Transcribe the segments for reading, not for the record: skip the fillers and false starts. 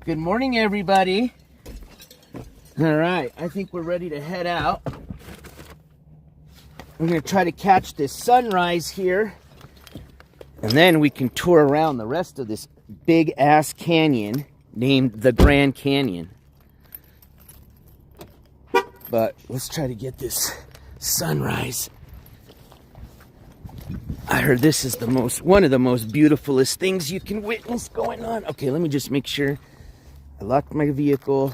Good morning, everybody. All right, I think we're ready to head out. We're going to try to catch this sunrise here, and then we can tour around the rest of this big-ass canyon named the Grand Canyon. But let's try to get this sunrise. I heard this is one of the most beautifulest things you can witness going on. Okay, let me just make sure I locked my vehicle.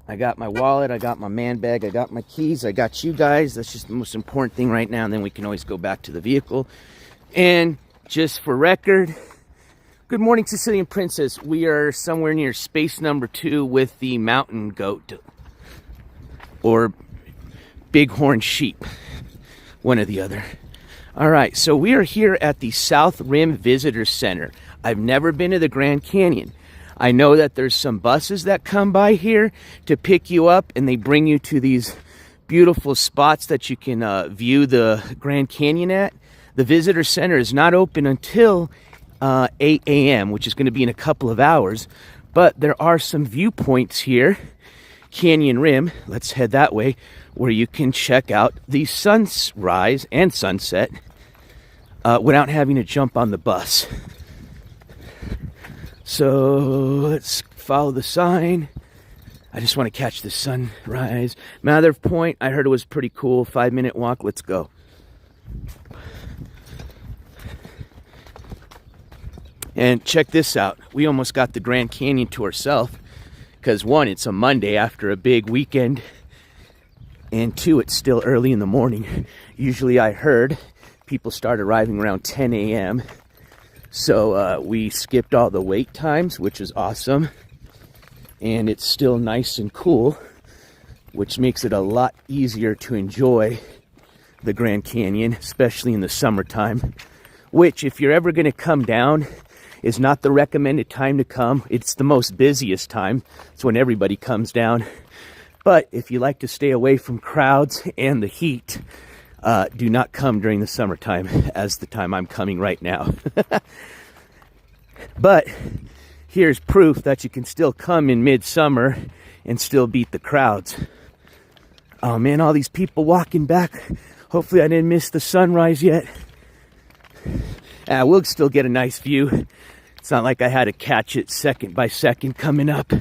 I got my wallet, I got my man bag, I got my keys, I got you guys. That's just the most important thing right now, and then we can always go back to the vehicle. And just for record, good morning, Sicilian Princess. We are somewhere near space number 2 with the mountain goat. Or bighorn sheep. One or the other. Alright, so we are here at the South Rim Visitor Center. I've never been to the Grand Canyon. I know that there's some buses that come by here to pick you up, and they bring you to these beautiful spots that you can view the Grand Canyon at. The Visitor Center is not open until 8 a.m., which is going to be in a couple of hours. But there are some viewpoints here, Canyon Rim, let's head that way, where you can check out the sunrise and sunset without having to jump on the bus. So let's follow the sign. I just want to catch the sunrise. Mather Point, I heard it was pretty cool. 5-minute walk. Let's go. And check this out. We almost got the Grand Canyon to ourselves. Because 1, it's a Monday after a big weekend. And 2, it's still early in the morning. Usually I heard people start arriving around 10 a.m. So we skipped all the wait times, which is awesome. And it's still nice and cool, which makes it a lot easier to enjoy the Grand Canyon, especially in the summertime. Which, if you're ever going to come down, is not the recommended time to come. It's the most busiest time. It's when everybody comes down. But if you like to stay away from crowds and the heat, do not come during the summertime, as the time I'm coming right now. But here's proof that you can still come in midsummer and still beat the crowds. Oh man, all these people walking back. Hopefully I didn't miss the sunrise yet. We'll still get a nice view. It's not like I had to catch it second by second coming up.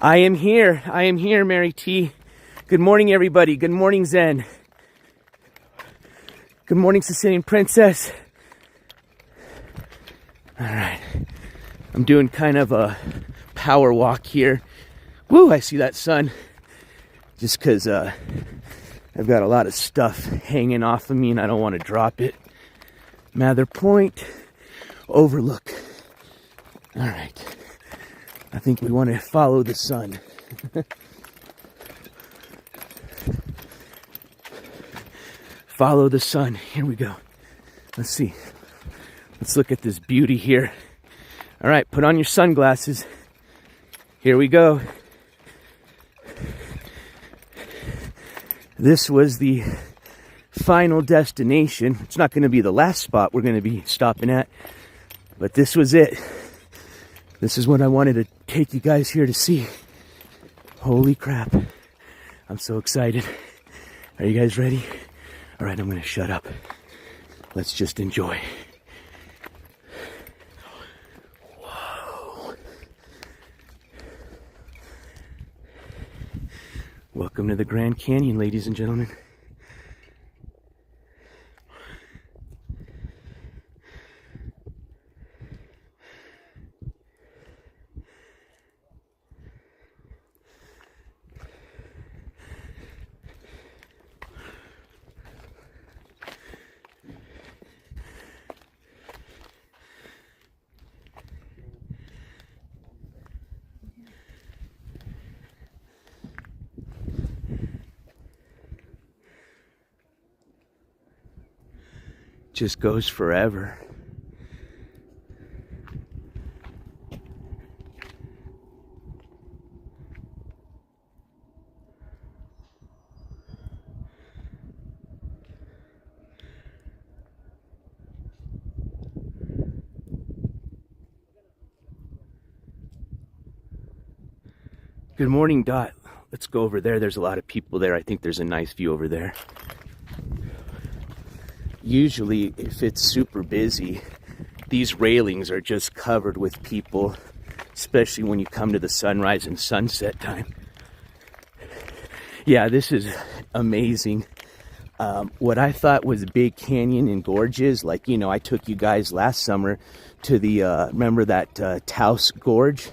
I am here, Mary T. Good morning, everybody. Good morning, Zen. Good morning, Sicilian Princess. All right. I'm doing kind of a power walk here. Woo, I see that sun. Just because I've got a lot of stuff hanging off of me and I don't want to drop it. Mather Point overlook. All right. I think we want to follow the sun. Follow the sun. Here we go. Let's see. Let's look at this beauty here. All right, put on your sunglasses. Here we go. This was the final destination. It's not going to be the last spot we're going to be stopping at, but this was it. This is what I wanted to take you guys here to see. Holy crap. I'm so excited. Are you guys ready? All right, I'm going to shut up. Let's just enjoy. Whoa. Welcome to the Grand Canyon, ladies and gentlemen. Just goes forever. Good morning, Dot. Let's go over there. There's a lot of people there. I think there's a nice view over there. Usually, if it's super busy, these railings are just covered with people, especially when you come to the sunrise and sunset time. Yeah, this is amazing. What I thought was big canyon and gorges, like, you know, I took you guys last summer to the, remember that Taos Gorge,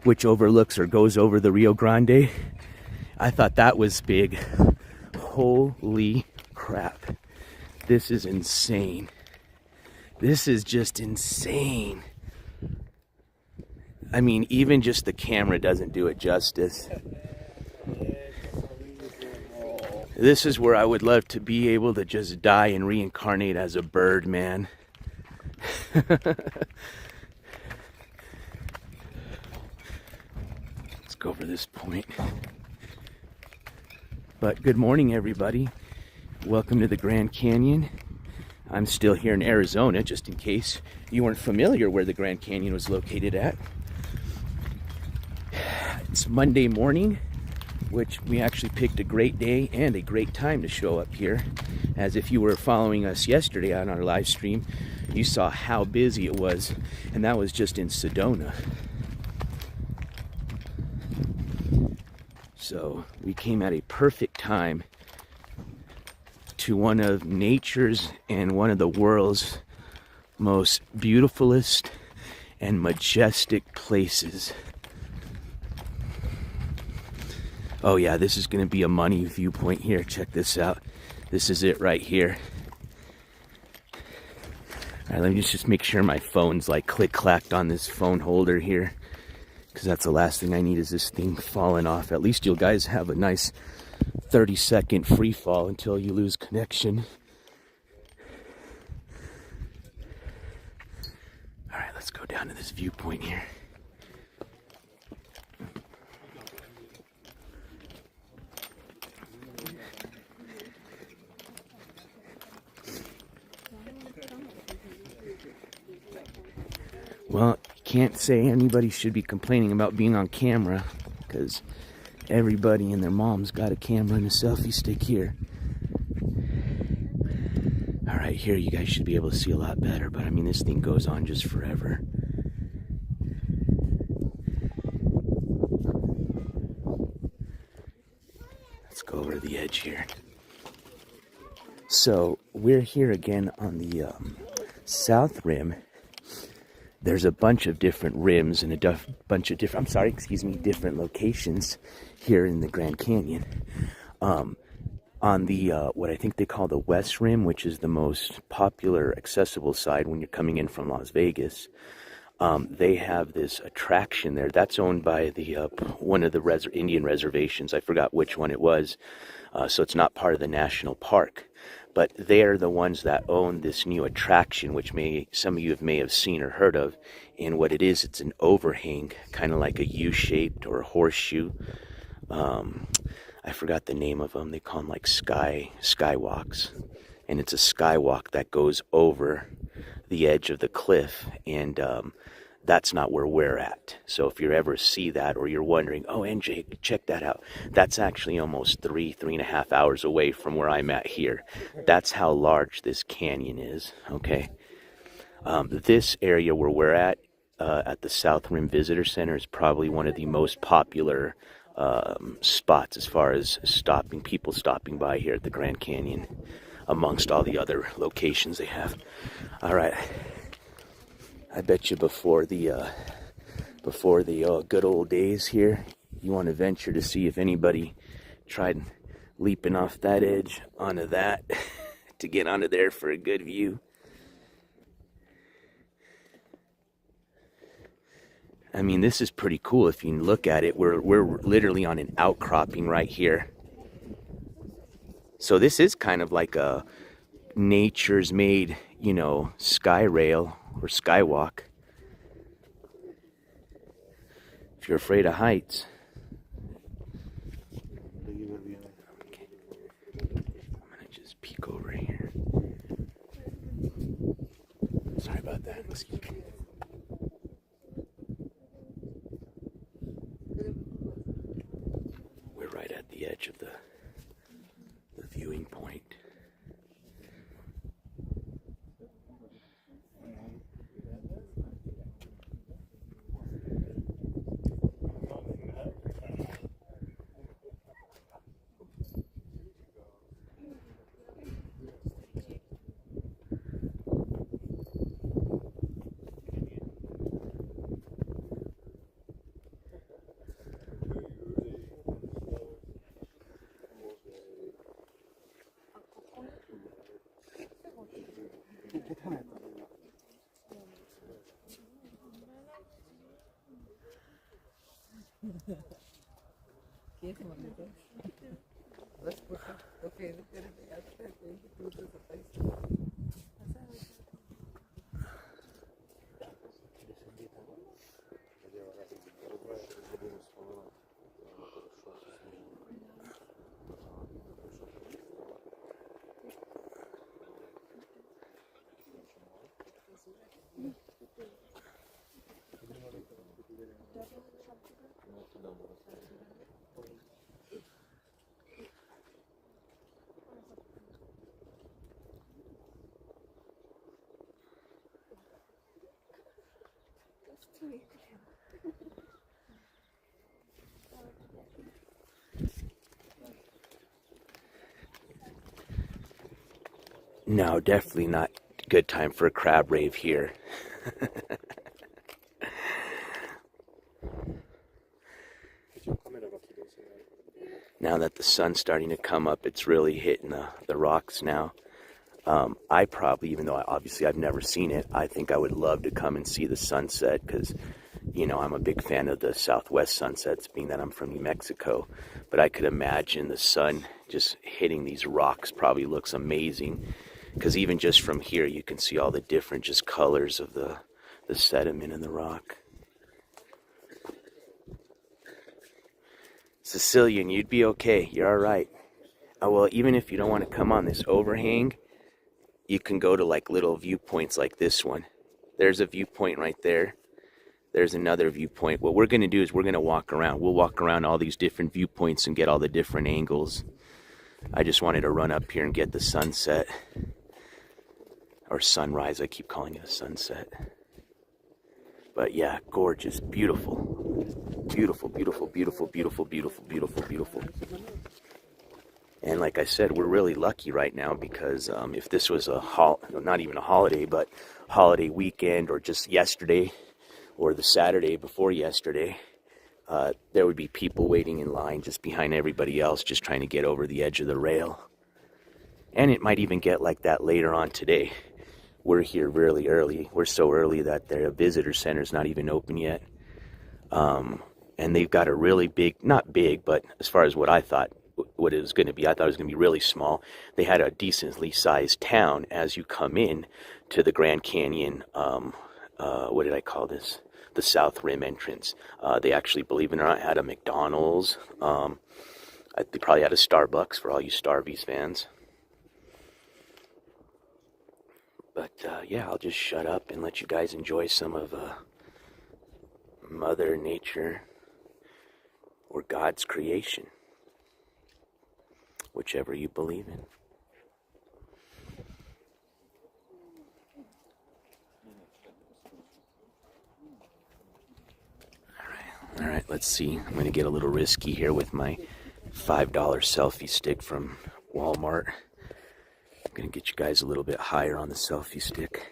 which overlooks or goes over the Rio Grande? I thought that was big. Holy crap. This is insane. This is just insane. I mean, even just the camera doesn't do it justice. This is where I would love to be able to just die and reincarnate as a bird, man. Let's go over this point. But good morning, everybody. Welcome to the Grand Canyon. I'm still here in Arizona, just in case you weren't familiar where the Grand Canyon was located at. It's Monday morning, which we actually picked a great day and a great time to show up here. As if you were following us yesterday on our live stream, you saw how busy it was, and that was just in Sedona. So we came at a perfect time to one of nature's and one of the world's most beautifulest and majestic places. Oh yeah, this is going to be a money viewpoint here. Check this out. This is it right here. All right, let me just make sure my phone's like click-clacked on this phone holder here, because that's the last thing I need is this thing falling off. At least you guys have a nice 30-second free fall until you lose connection. All right, let's go down to this viewpoint here. Well, can't say anybody should be complaining about being on camera, because everybody and their mom's got a camera and a selfie stick here. All right, here you guys should be able to see a lot better, but I mean, this thing goes on just forever. Let's go over to the edge here. So we're here again on the south rim. There's a bunch of different rims and a bunch of different, different locations here in the Grand Canyon. On the, what I think they call the West Rim, which is the most popular, accessible side when you're coming in from Las Vegas, they have this attraction there. That's owned by the one of the Indian reservations. I forgot which one it was. So it's not part of the national park. But they're the ones that own this new attraction, which some of you may have seen or heard of. And what it is, it's an overhang, kind of like a U-shaped or a horseshoe. I forgot the name of them. They call them like skywalks. And it's a skywalk that goes over the edge of the cliff. And that's not where we're at. So if you ever see that, or you're wondering, oh, NJ, check that out. That's actually almost 3.5 hours away from where I'm at here. That's how large this canyon is, okay? This area where we're at the South Rim Visitor Center, is probably one of the most popular spots as far as people stopping by here at the Grand Canyon, amongst all the other locations they have. All right. I bet you before the good old days here, you want to venture to see if anybody tried leaping off that edge onto that to get onto there for a good view. I mean, this is pretty cool if you look at it. We're literally on an outcropping right here. So this is kind of like a nature's made, you know, sky rail or skywalk. If you're afraid of heights. Okay. I'm gonna just peek over here. Sorry about that. Excuse me. No, definitely not a good time for a crab rave here. Now that the sun's starting to come up, it's really hitting the rocks now. I probably, even though obviously I've never seen it, I think I would love to come and see the sunset because, you know, I'm a big fan of the southwest sunsets, being that I'm from New Mexico. But I could imagine the sun just hitting these rocks probably looks amazing because even just from here you can see all the different just colors of the sediment in the rock. Sicilian, you'd be okay. You're all right. Well, even if you don't want to come on this overhang, you can go to like little viewpoints like this one. There's a viewpoint right there. There's another viewpoint. What we're going to do is we're going to walk around. We'll walk around all these different viewpoints and get all the different angles. I just wanted to run up here and get the sunset. Or sunrise. I keep calling it a sunset. But yeah, gorgeous, beautiful. Beautiful, beautiful, beautiful, beautiful, beautiful, beautiful, beautiful. And like I said, we're really lucky right now because if this was not even a holiday, but holiday weekend or just yesterday or the Saturday before yesterday, there would be people waiting in line just behind everybody else, just trying to get over the edge of the rail. And it might even get like that later on today. We're here really early. We're so early that their visitor center is not even open yet. And they've got a really big, not big, but as far as what I thought, what it was going to be, I thought it was going to be really small. They had a decently sized town as you come in to the Grand Canyon, what did I call this? The South Rim entrance. They actually, believe it or not, had a McDonald's. They probably had a Starbucks for all you Starbucks fans. But yeah, I'll just shut up and let you guys enjoy some of Mother Nature or God's creation. Whichever you believe in. All right, let's see. I'm going to get a little risky here with my $5 selfie stick from Walmart. I'm going to get you guys a little bit higher on the selfie stick.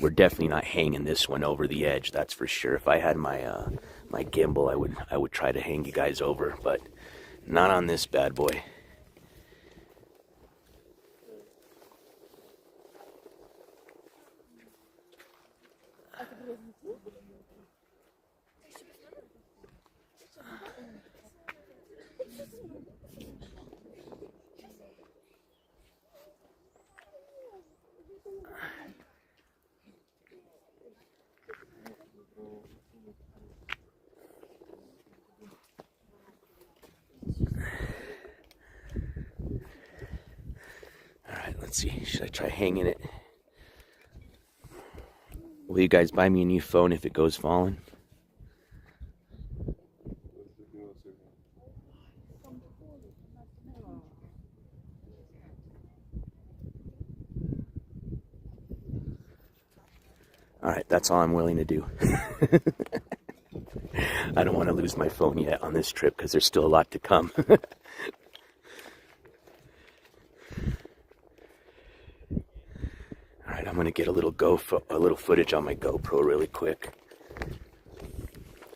We're definitely not hanging this one over the edge, that's for sure. If I had my my gimbal, I would try to hang you guys over, but not on this bad boy. Let's see, should I try hanging it? Will you guys buy me a new phone if it goes falling? Alright, that's all I'm willing to do. I don't want to lose my phone yet on this trip because there's still a lot to come. Alright, I'm going to get a little footage on my GoPro really quick.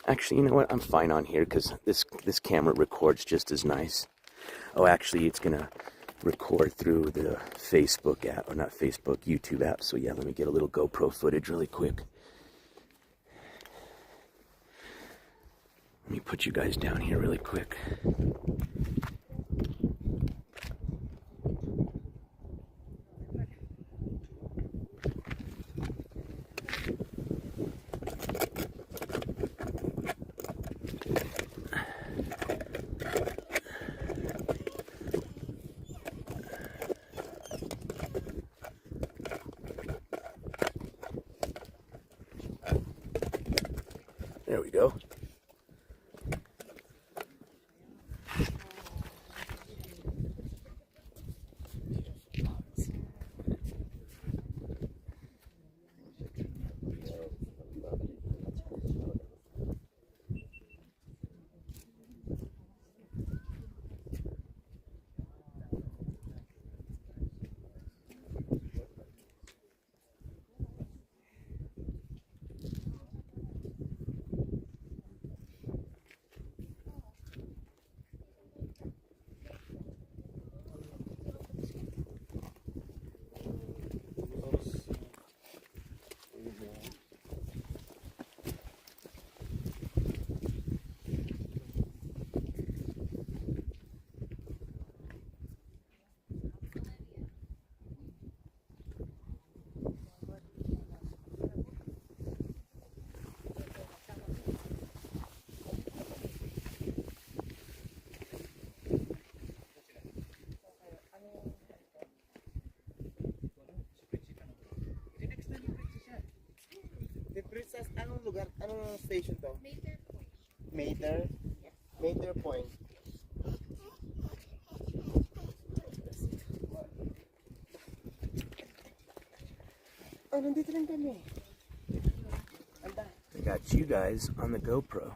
Actually, you know what? I'm fine on here because this camera records just as nice. Oh, actually, it's going to record through the Facebook app, or not Facebook, YouTube app. So yeah, let me get a little GoPro footage really quick. Let me put you guys down here really quick. There we go. Princess, anong lugar, anong station to? Mater Point. Mater? Yes. Mater Point. Oh, nandito lang kami. I got you guys on the GoPro.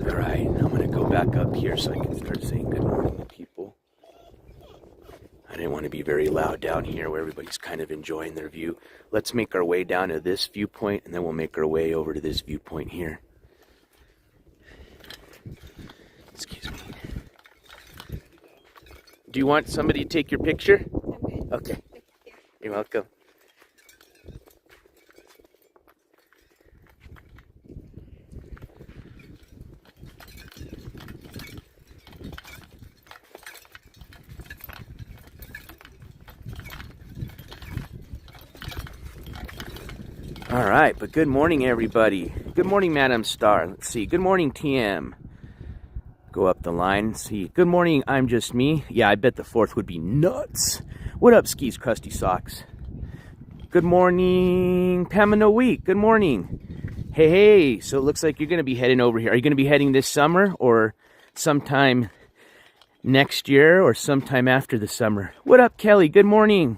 Alright, I'm going to go back up here so I can start saying good morning to people. I didn't want to be very loud down here where everybody's kind of enjoying their view. Let's make our way down to this viewpoint, and then we'll make our way over to this viewpoint here. Excuse me. Do you want somebody to take your picture? Okay. You're welcome. All right, but good morning, everybody. Good morning, Madam Star. Let's see. Good morning, TM. Go up the line. See. Good morning, I'm Just Me. Yeah, I bet the 4th would be nuts. What up, Skis Crusty Socks? Good morning, Pamela Week. Good morning. Hey. So it looks like you're going to be heading over here. Are you going to be heading this summer or sometime next year or sometime after the summer? What up, Kelly? Good morning.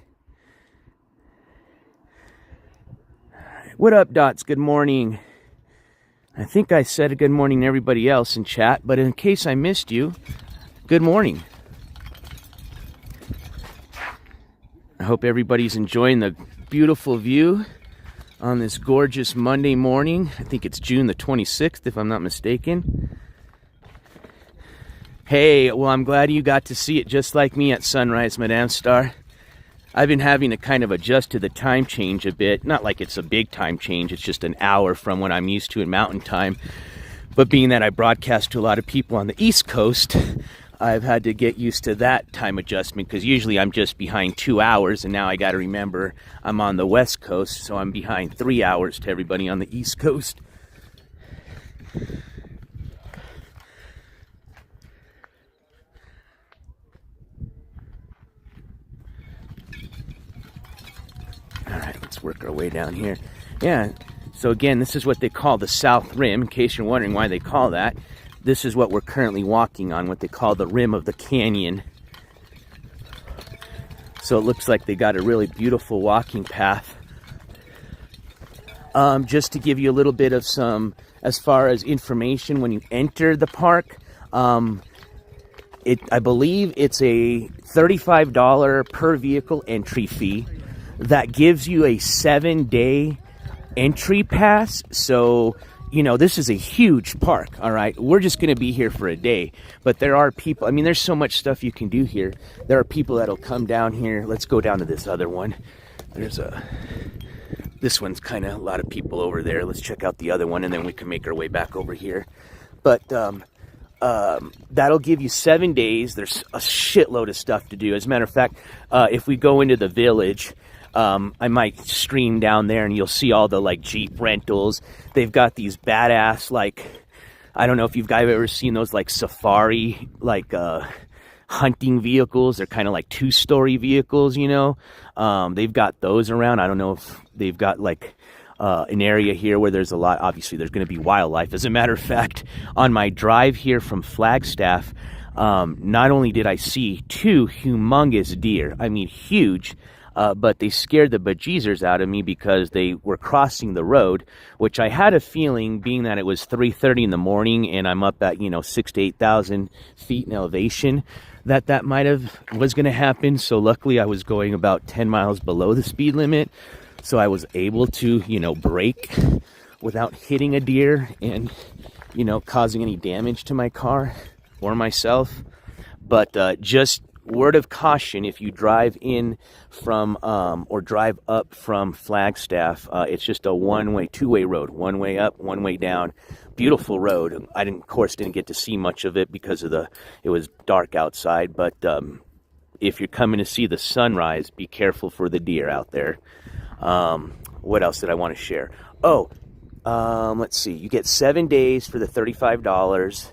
What up, Dots? Good morning. I think I said a good morning to everybody else in chat, but in case I missed you, good morning. I hope everybody's enjoying the beautiful view on this gorgeous Monday morning. I think it's June the 26th, if I'm not mistaken. Hey, well, I'm glad you got to see it just like me at sunrise, Madame Star. I've been having to kind of adjust to the time change a bit. Not like it's a big time change. It's just an hour from what I'm used to in mountain time. But being that I broadcast to a lot of people on the East Coast, I've had to get used to that time adjustment because usually I'm just behind 2 hours. And now I got to remember I'm on the West Coast. So I'm behind 3 hours to everybody on the East Coast. All right, let's work our way down here. Yeah, so again, this is what they call the South Rim. In case you're wondering why they call that, this is what we're currently walking on, what they call the rim of the canyon. So it looks like they got a really beautiful walking path. Just to give you a little bit of some as far as information when you enter the park. I believe it's a $35 per vehicle entry fee that gives you a 7-day entry pass. So, you know, this is a huge park, all right? We're just going to be here for a day. But there are people, I mean, there's so much stuff you can do here. There are people that'll come down here. Let's go down to this other one. This one's kind of a lot of people over there. Let's check out the other one, and then we can make our way back over here. But that'll give you 7 days. There's a shitload of stuff to do. As a matter of fact, if we go into the village, I might stream down there and you'll see all the like Jeep rentals. They've got these badass, like, I don't know if you've guys ever seen those like safari, like hunting vehicles. They're kind of like 2-story vehicles, you know. They've got those around. I don't know if they've got like an area here where there's a lot. Obviously, there's going to be wildlife. As a matter of fact, on my drive here from Flagstaff, not only did I see 2 humongous deer, I mean huge, but they scared the bejesus out of me because they were crossing the road, which I had a feeling, being that it was 3:30 in the morning and I'm up at, 6,000 to 8,000 feet in elevation, that was going to happen. So luckily I was going about 10 miles below the speed limit. So I was able to, brake without hitting a deer and, causing any damage to my car or myself. But just word of caution, if you drive in from or drive up from Flagstaff, it's just a two-way road, one way up, one way down. Beautiful road. I of course didn't get to see much of it because it was dark outside. But if you're coming to see the sunrise, be careful for the deer out there. What else did I want to share? Let's see. You get 7 days for the $35.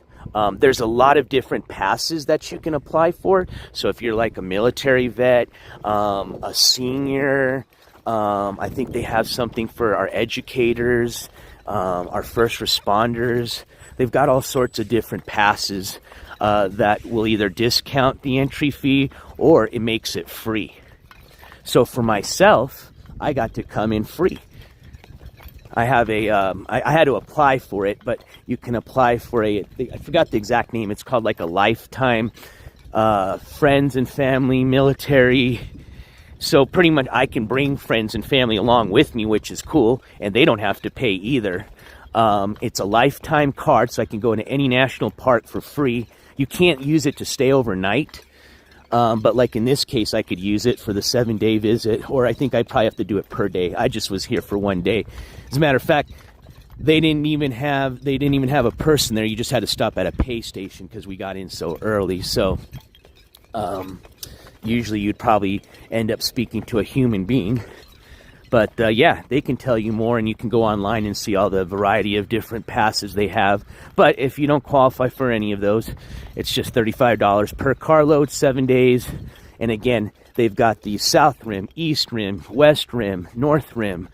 There's a lot of different passes that you can apply for. So if you're like a military vet, a senior, I think they have something for our educators, our first responders. They've got all sorts of different passes that will either discount the entry fee or it makes it free. So for myself, I got to come in free. I have I had to apply for it, but you can apply for I forgot the exact name. It's called like a lifetime friends and family military. So pretty much I can bring friends and family along with me, which is cool, and they don't have to pay either. It's a lifetime card, so I can go into any national park for free. You can't use it to stay overnight. But like in this case, I could use it for the 7-day visit, or I think I'd probably have to do it per day. I just was here for 1 day. As a matter of fact, they didn't even have a person there. You just had to stop at a pay station because we got in so early. So usually you'd probably end up speaking to a human being. But yeah, they can tell you more, and you can go online and see all the variety of different passes they have. But if you don't qualify for any of those, it's just $35 per carload, 7 days. And again, they've got the South Rim, East Rim, West Rim, North Rim.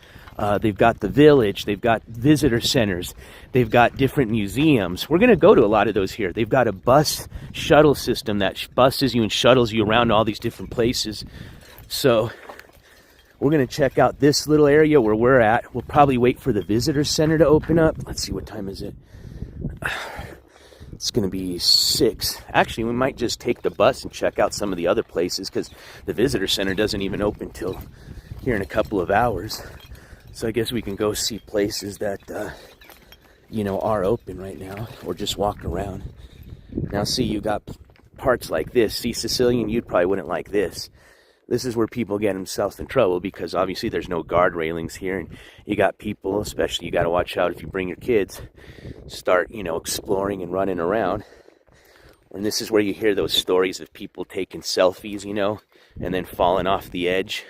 They've got the village. They've got visitor centers. They've got different museums. We're going to go to a lot of those here. They've got a bus shuttle system that buses you and shuttles you around all these different places. So we're going to check out this little area where we're at. We'll probably wait for the visitor center to open up. Let's see, what time is it? It's going to be 6. Actually, we might just take the bus and check out some of the other places because the visitor center doesn't even open till here in a couple of hours. So I guess we can go see places that, are open right now, or just walk around. Now, see, you got parks like this. See, Sicilian, you probably wouldn't like this. This is where people get themselves in trouble because obviously there's no guard railings here, and you got people, especially you got to watch out if you bring your kids, start, exploring and running around. And this is where you hear those stories of people taking selfies, and then falling off the edge.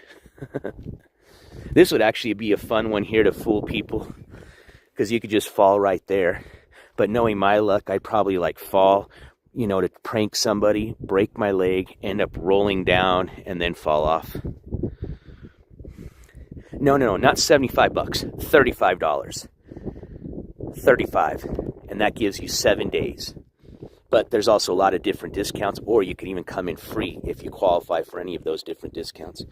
This would actually be a fun one here to fool people because you could just fall right there. But knowing my luck, I'd probably fall, to prank somebody, break my leg, end up rolling down, and then fall off. No, not $75, $35. $35, and that gives you 7 days. But there's also a lot of different discounts, or you could even come in free if you qualify for any of those different discounts.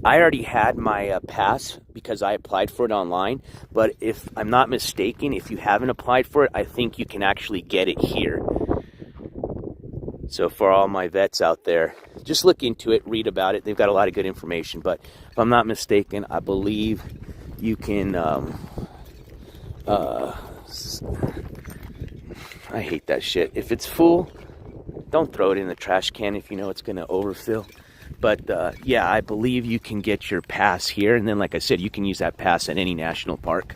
I already had my pass because I applied for it online, but if I'm not mistaken, if you haven't applied for it, I think you can actually get it here. So for all my vets out there, just look into it, read about it. They've got a lot of good information, but if I'm not mistaken, I believe you can, I hate that shit. If it's full, don't throw it in the trash can if you know it's going to overfill. But yeah, I believe you can get your pass here. And then, like I said, you can use that pass at any national park.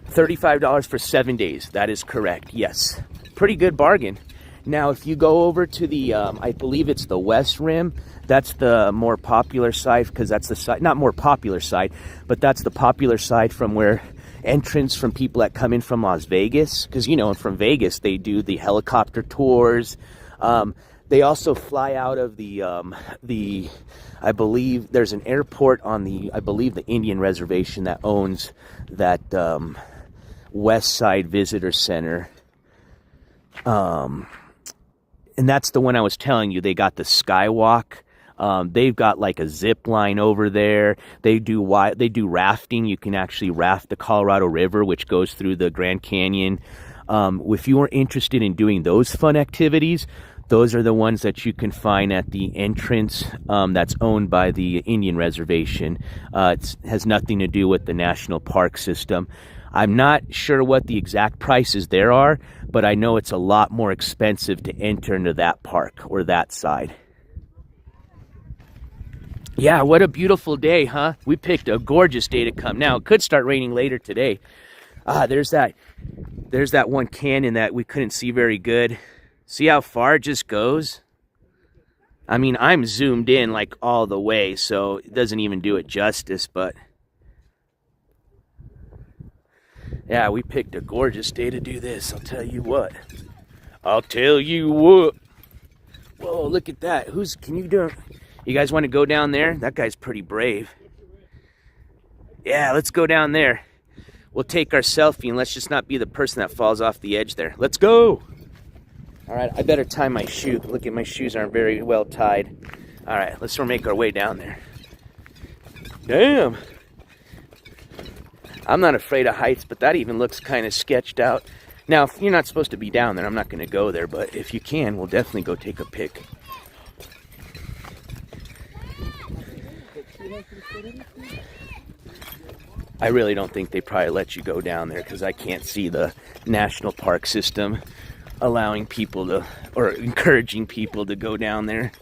$35 for 7 days. That is correct. Yes. Pretty good bargain. Now, if you go over to the, I believe it's the West Rim, that's the more popular side, because that's the side, not more popular side, but that's the popular side from where entrance from people that come in from Las Vegas. Because, you know, from Vegas, they do the helicopter tours. They also fly out of the, I believe there's an airport on the, I believe the Indian reservation that owns that, West Side Visitor Center. And that's the one I was telling you. They got the skywalk. They've got like a zip line over there. They do rafting. You can actually raft the Colorado River, which goes through the Grand Canyon. If you are interested in doing those fun activities, those are the ones that you can find at the entrance that's owned by the Indian reservation. It has nothing to do with the national park system. I'm not sure what the exact prices there are, but I know it's a lot more expensive to enter into that park or that side. Yeah, what a beautiful day, huh? We picked a gorgeous day to come. Now, it could start raining later today. There's that one canyon that we couldn't see very good. See how far it just goes? I mean, I'm zoomed in like all the way, so it doesn't even do it justice, but yeah, we picked a gorgeous day to do this. I'll tell you what. I'll tell you what. Whoa, look at that. Can you do it? You guys want to go down there? That guy's pretty brave. Yeah, let's go down there. We'll take our selfie and let's just not be the person that falls off the edge there. Let's go. All right, I better tie my shoe. Look at my shoes aren't very well tied. All right, let's make our way down there. Damn. I'm not afraid of heights, but that even looks kind of sketched out. Now, if you're not supposed to be down there, I'm not going to go there, but if you can, we'll definitely go take a pic. I really don't think they probably let you go down there because I can't see the national park system allowing people to, or encouraging people to go down there.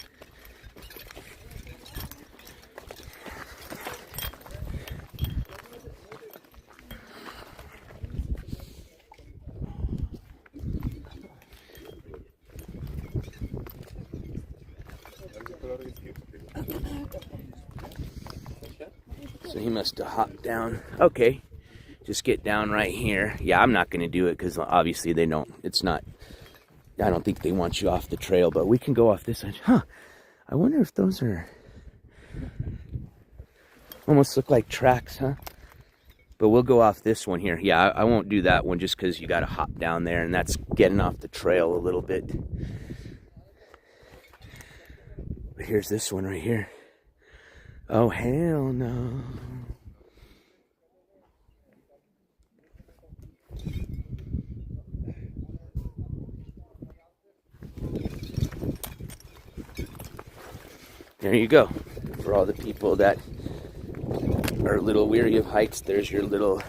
So he must have hopped down. Okay, just get down right here. Yeah, I'm not going to do it because obviously they don't, it's not, I don't think they want you off the trail, but we can go off this side. Huh, I wonder if those are, almost look like tracks, huh? But we'll go off this one here. Yeah, I won't do that one just because you got to hop down there, and that's getting off the trail a little bit. But here's this one right here. Oh, hell no. There you go. For all the people that are a little weary of heights, there's your little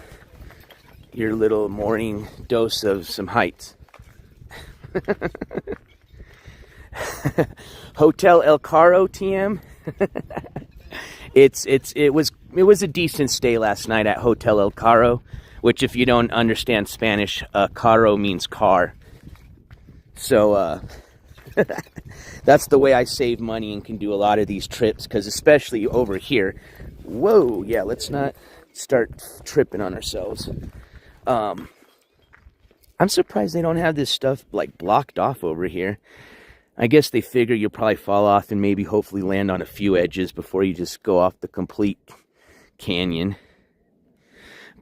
morning dose of some heights. Hotel El Caro, TM. It was a decent stay last night at Hotel El Caro, which if you don't understand Spanish, caro means car. So that's the way I save money and can do a lot of these trips, because especially over here. Whoa, yeah, let's not start tripping on ourselves. I'm surprised they don't have this stuff like blocked off over here. I guess they figure you'll probably fall off and maybe hopefully land on a few edges before you just go off the complete canyon.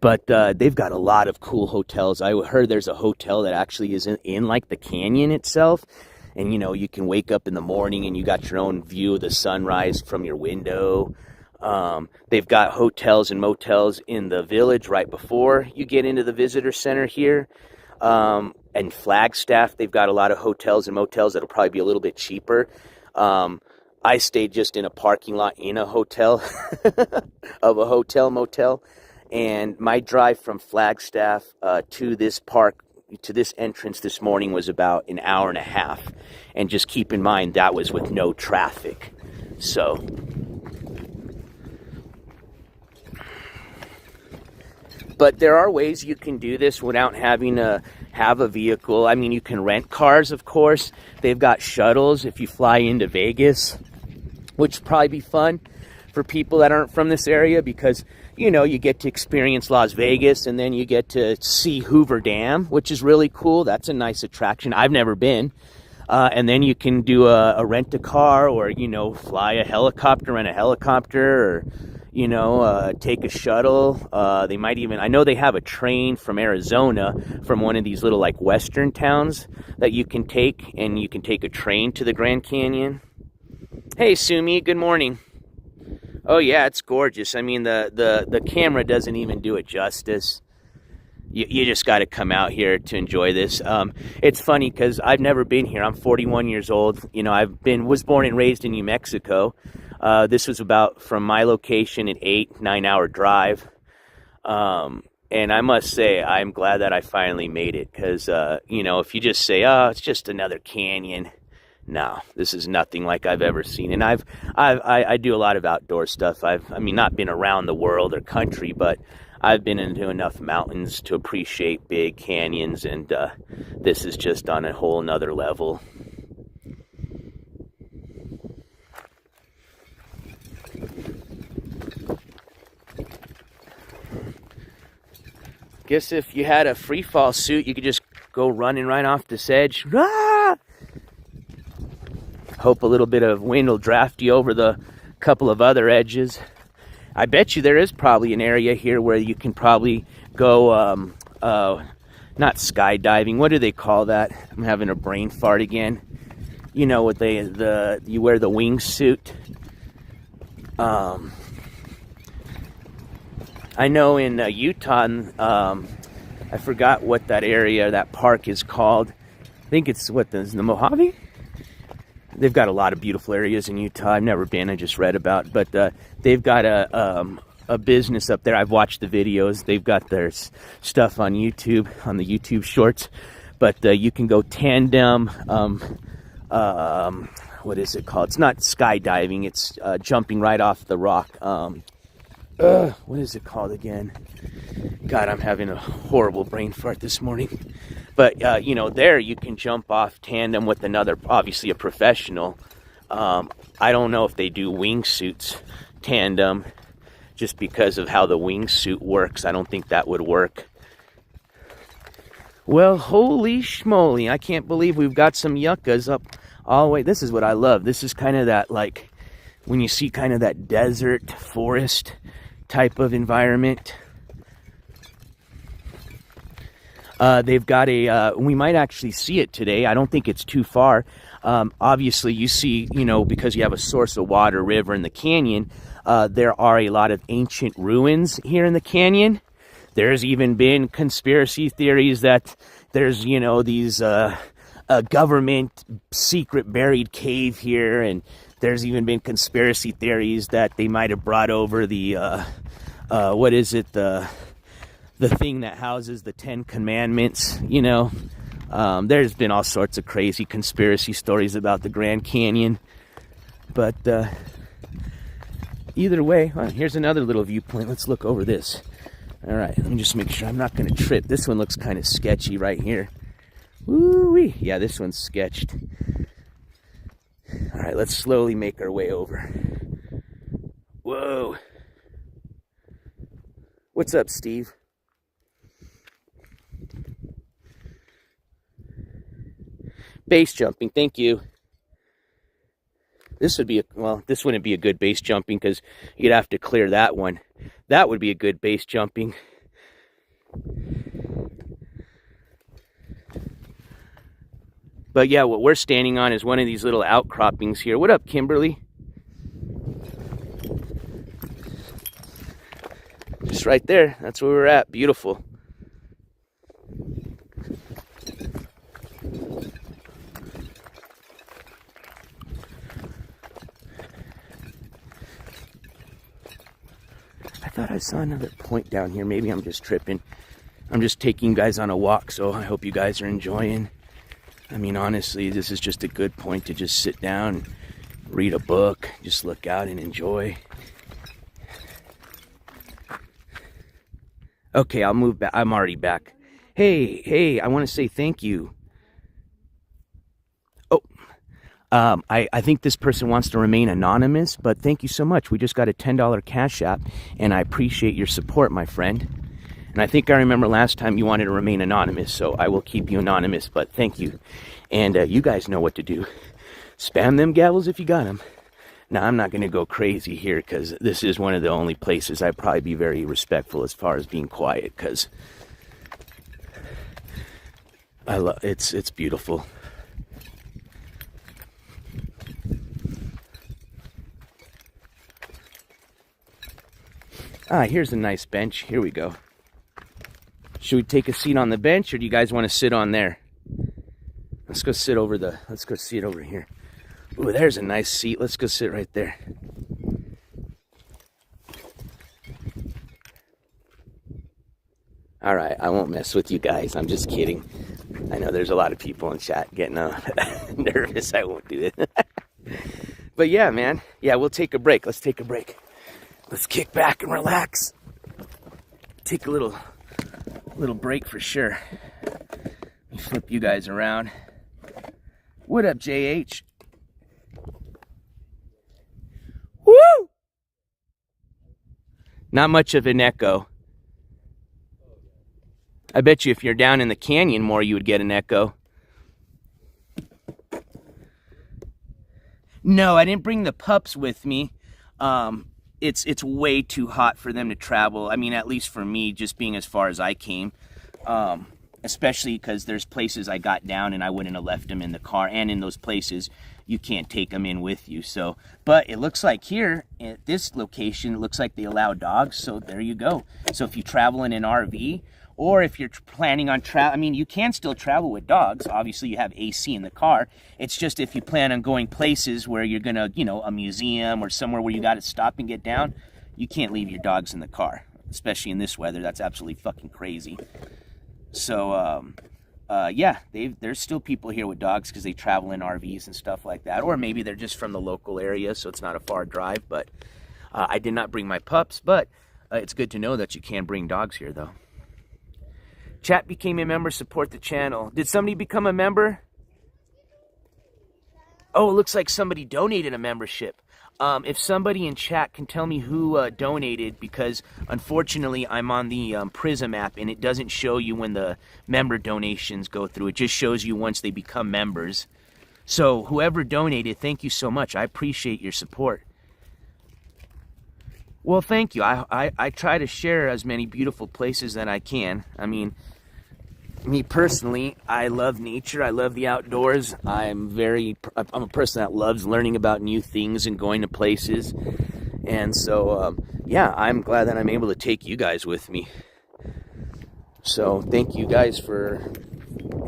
But they've got a lot of cool hotels. I heard there's a hotel that actually is in like the canyon itself. And, you know, you can wake up in the morning and you got your own view of the sunrise from your window. They've got hotels and motels in the village right before you get into the visitor center here. And Flagstaff, they've got a lot of hotels and motels that'll probably be a little bit cheaper. I stayed just in a parking lot in a hotel of a hotel motel. And my drive from Flagstaff to this park, to this entrance this morning was about an hour and a half. And just keep in mind, that was with no traffic. So, but there are ways you can do this without having to have a vehicle. I mean, you can rent cars, of course. They've got shuttles if you fly into Vegas, which would probably be fun for people that aren't from this area, because, you know, you get to experience Las Vegas and then you get to see Hoover Dam, which is really cool. That's a nice attraction. I've never been. And then you can do a rent-a-car, or, you know, fly a helicopter, rent a helicopter, or, you know, take a shuttle. They might even, I know they have a train from Arizona, from one of these little, like, western towns that you can take, and you can take a train to the Grand Canyon. Hey, Sumi, good morning. Oh, yeah, it's gorgeous. I mean, the camera doesn't even do it justice. You just got to come out here to enjoy this. It's funny because I've never been here. I'm 41 years old. You know, was born and raised in New Mexico. This was about, from my location, an 8-9 hour drive. And I must say, I'm glad that I finally made it, because, you know, if you just say, oh, it's just another canyon. No, this is nothing like I've ever seen. And I do a lot of outdoor stuff. I mean, not been around the world or country, but I've been into enough mountains to appreciate big canyons, and this is just on a whole nother level. Guess if you had a free fall suit, you could just go running right off this edge. Ah! Hope a little bit of wind will draft you over the couple of other edges. I bet you there is probably an area here where you can probably go, not skydiving. What do they call that? I'm having a brain fart again. You know what you wear the wingsuit. I know in Utah, I forgot what that area, that park is called. I think it's the Mojave? They've got a lot of beautiful areas in Utah. I've never been, I just read about. But they've got a business up there. I've watched the videos. They've got their stuff on YouTube, on the YouTube shorts. But you can go tandem, what is it called? It's not skydiving. It's jumping right off the rock. What is it called again? God, I'm having a horrible brain fart this morning. But, you know, there you can jump off tandem with another, obviously a professional. I don't know if they do wingsuits tandem, just because of how the wingsuit works. I don't think that would work. Well, holy schmoly. I can't believe we've got some yuccas up all the way. This is what I love. This is kind of that, like, when you see kind of that desert forest type of environment. They've got we might actually see it today. I don't think it's too far. Obviously, you see, you know, because you have a source of water, river in the canyon, there are a lot of ancient ruins here in the canyon. There's even been conspiracy theories that there's, you know, these a government secret buried cave here, and there's even been conspiracy theories that they might have brought over the what is it, the thing that houses the 10 Commandments, you know. There's been all sorts of crazy conspiracy stories about the Grand Canyon. But either way, here's another little viewpoint. Let's look over this. All right, let me just make sure I'm not going to trip. This one looks kind of sketchy right here. Woo-wee. Yeah, this one's sketched. All right, let's slowly make our way over. Whoa. What's up, Steve? Base jumping, thank you. This would be this wouldn't be a good base jumping because you'd have to clear that one. That would be a good base jumping. But yeah, what we're standing on is one of these little outcroppings here. What up, Kimberly? Just right there. That's where we're at. Beautiful. I thought I saw another point down here. Maybe I'm just tripping. I'm just taking you guys on a walk, so I hope you guys are enjoying. I mean, honestly, this is just a good point to just sit down, read a book, just look out and enjoy. Okay, I'll move back. I'm already back. Hey, I want to say thank you. Oh, I think this person wants to remain anonymous, but thank you so much. We just got a $10 Cash App, and I appreciate your support, my friend. And I think I remember last time you wanted to remain anonymous, so I will keep you anonymous, but thank you. And you guys know what to do. Spam them gavels if you got them. Now, I'm not going to go crazy here because this is one of the only places I'd probably be very respectful as far as being quiet, because I love it's beautiful. Ah, here's a nice bench. Here we go. Should we take a seat on the bench, or do you guys want to sit on there? Let's go sit over here. Ooh, there's a nice seat. Let's go sit right there. All right, I won't mess with you guys. I'm just kidding. I know there's a lot of people in chat getting nervous. I won't do it. But yeah, man. Yeah, we'll take a break. Let's take a break. Let's kick back and relax. Take a little break for sure. Let me flip you guys around. What up, JH? Woo! Not much of an echo. I bet you if you're down in the canyon more, you would get an echo. No, I didn't bring the pups with me. It's way too hot for them to travel. I mean, at least for me, just being as far as I came. Especially because there's places I got down and I wouldn't have left them in the car. And in those places, you can't take them in with you. So, but it looks like here at this location, it looks like they allow dogs. So there you go. So if you travel in an RV, or if you're planning on I mean, you can still travel with dogs. Obviously, you have AC in the car. It's just if you plan on going places where you're going to, you know, a museum or somewhere where you got to stop and get down, you can't leave your dogs in the car, especially in this weather. That's absolutely fucking crazy. So, yeah, there's still people here with dogs because they travel in RVs and stuff like that. Or maybe they're just from the local area, so it's not a far drive. But I did not bring my pups, but it's good to know that you can bring dogs here, though. Chat became a member, support the channel. Did somebody become a member? Oh, it looks like somebody donated a membership. If somebody in chat can tell me who donated, because unfortunately I'm on the Prism app and it doesn't show you when the member donations go through. It just shows you once they become members. So whoever donated, thank you so much. I appreciate your support. Well, thank you. I try to share as many beautiful places that I can. I mean, me personally, I love nature. I love the outdoors. I'm a person that loves learning about new things and going to places. And so, yeah, I'm glad that I'm able to take you guys with me. So thank you guys for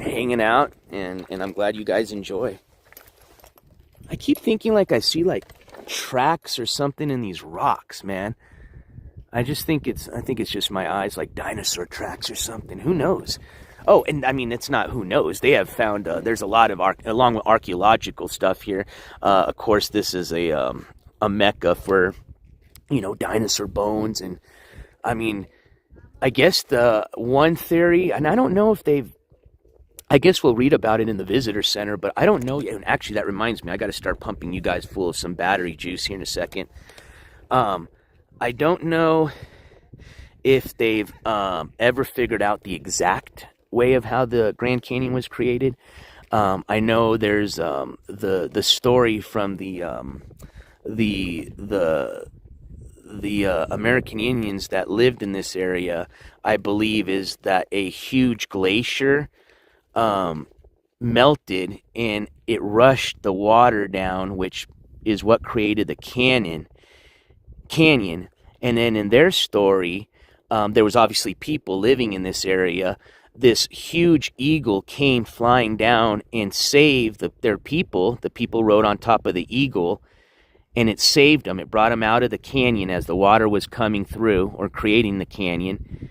hanging out, and I'm glad you guys enjoy. I keep thinking like I see like tracks or something in these rocks, man. I think it's just my eyes, like dinosaur tracks or something. Who knows? Oh, and I mean, it's not who knows. They have found, there's a lot of, along with archaeological stuff here. Of course, this is a mecca for, you know, dinosaur bones. And I mean, I guess the one theory, and I don't know if I guess we'll read about it in the visitor center, but I don't know. And actually, that reminds me, I got to start pumping you guys full of some battery juice here in a second. I don't know if they've ever figured out the exact way of how the Grand Canyon was created. I know there's the story from the American Indians that lived in this area. I believe is that a huge glacier melted and it rushed the water down, which is what created the canyon. And then in their story, there was obviously people living in this area. This huge eagle came flying down and saved their people. The people rode on top of the eagle, and it saved them. It brought them out of the canyon as the water was coming through or creating the canyon.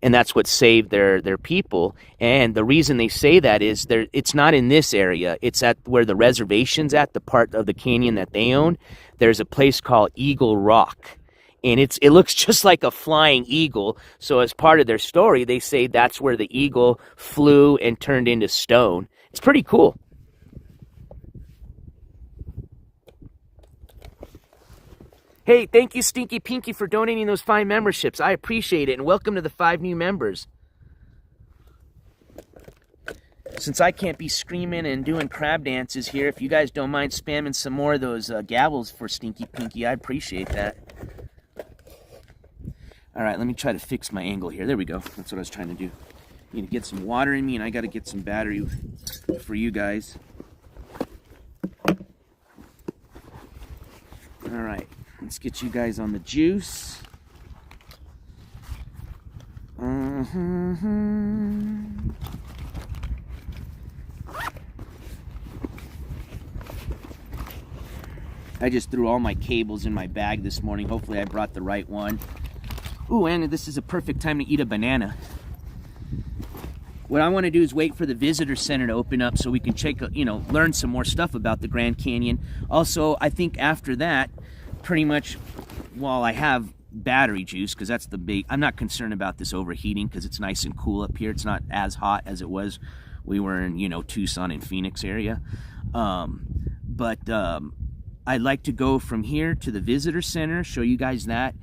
And that's what saved their people. And the reason they say that is it's not in this area. It's at where the reservation's at, the part of the canyon that they own. There's a place called Eagle Rock. And it looks just like a flying eagle. So as part of their story, they say that's where the eagle flew and turned into stone. It's pretty cool. Hey, thank you, Stinky Pinky, for donating those 5 memberships. I appreciate it, and welcome to the 5 new members. Since I can't be screaming and doing crab dances here, if you guys don't mind spamming some more of those gavels for Stinky Pinky, I appreciate that. All right, let me try to fix my angle here. There we go. That's what I was trying to do. I need to get some water in me, and I got to get some battery for you guys. All right. Let's get you guys on the juice. I just threw all my cables in my bag this morning. Hopefully I brought the right one. Ooh, and this is a perfect time to eat a banana. What I want to do is wait for the visitor center to open up so we can check, learn some more stuff about the Grand Canyon. Also, I think after that, pretty much, while I have battery juice, because that's the big, I'm not concerned about this overheating because it's nice and cool up here. It's not as hot as it was. We were in, Tucson and Phoenix area. I'd like to go from here to the visitor center, show you guys that.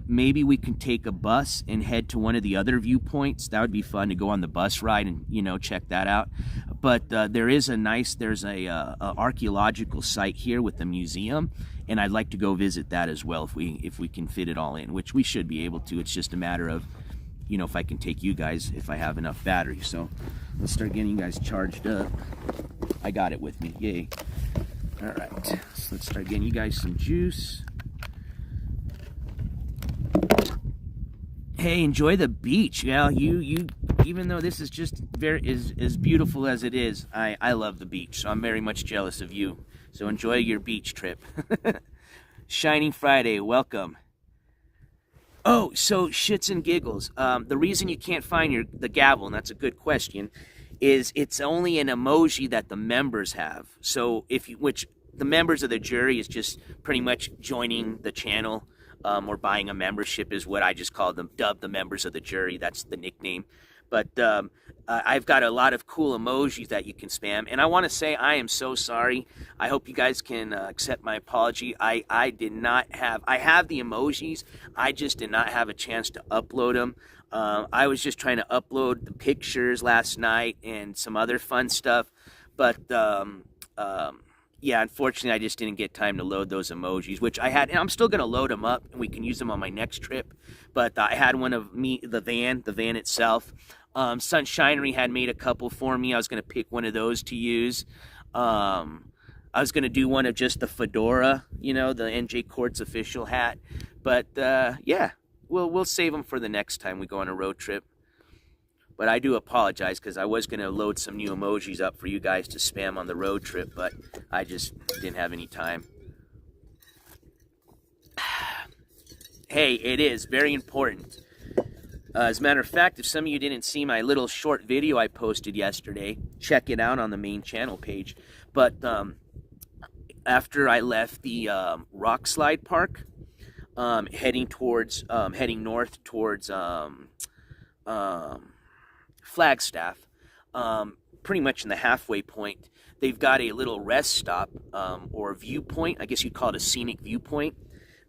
Maybe we can take a bus and head to one of the other viewpoints. That would be fun to go on the bus ride and, check that out. But there's a archaeological site here with the museum, and I'd like to go visit that as well if we can fit it all in, which we should be able to. It's just a matter of, if I can take you guys, if I have enough battery. So let's start getting you guys charged up. I got it with me. Yay. All right. So let's start getting you guys some juice. Hey, enjoy the beach. Yeah, you even though this is just as beautiful as it is, I love the beach, so I'm very much jealous of you. So enjoy your beach trip. Shining Friday, welcome. Oh, so shits and giggles. The reason you can't find the gavel, and that's a good question, is it's only an emoji that the members have. So which the members of the jury is just pretty much joining the channel. Or buying a membership is what I just call them, dub the members of the jury. That's the nickname. But I've got a lot of cool emojis that you can spam. And I want to say I am so sorry. I hope you guys can accept my apology. I have the emojis. I just did not have a chance to upload them. I was just trying to upload the pictures last night and some other fun stuff. But yeah, unfortunately, I just didn't get time to load those emojis, which I had, and I'm still going to load them up, and we can use them on my next trip. But I had one of the van itself. Sunshinery had made a couple for me. I was going to pick one of those to use. I was going to do one of just the fedora, the NJCourts official hat. But yeah, we'll save them for the next time we go on a road trip. But I do apologize because I was going to load some new emojis up for you guys to spam on the road trip, but I just didn't have any time. Hey, it is very important. As a matter of fact, if some of you didn't see my little short video I posted yesterday, check it out on the main channel page. But after I left the rock slide park, heading north towards Flagstaff, pretty much in the halfway point, they've got a little rest stop or viewpoint. I guess you'd call it a scenic viewpoint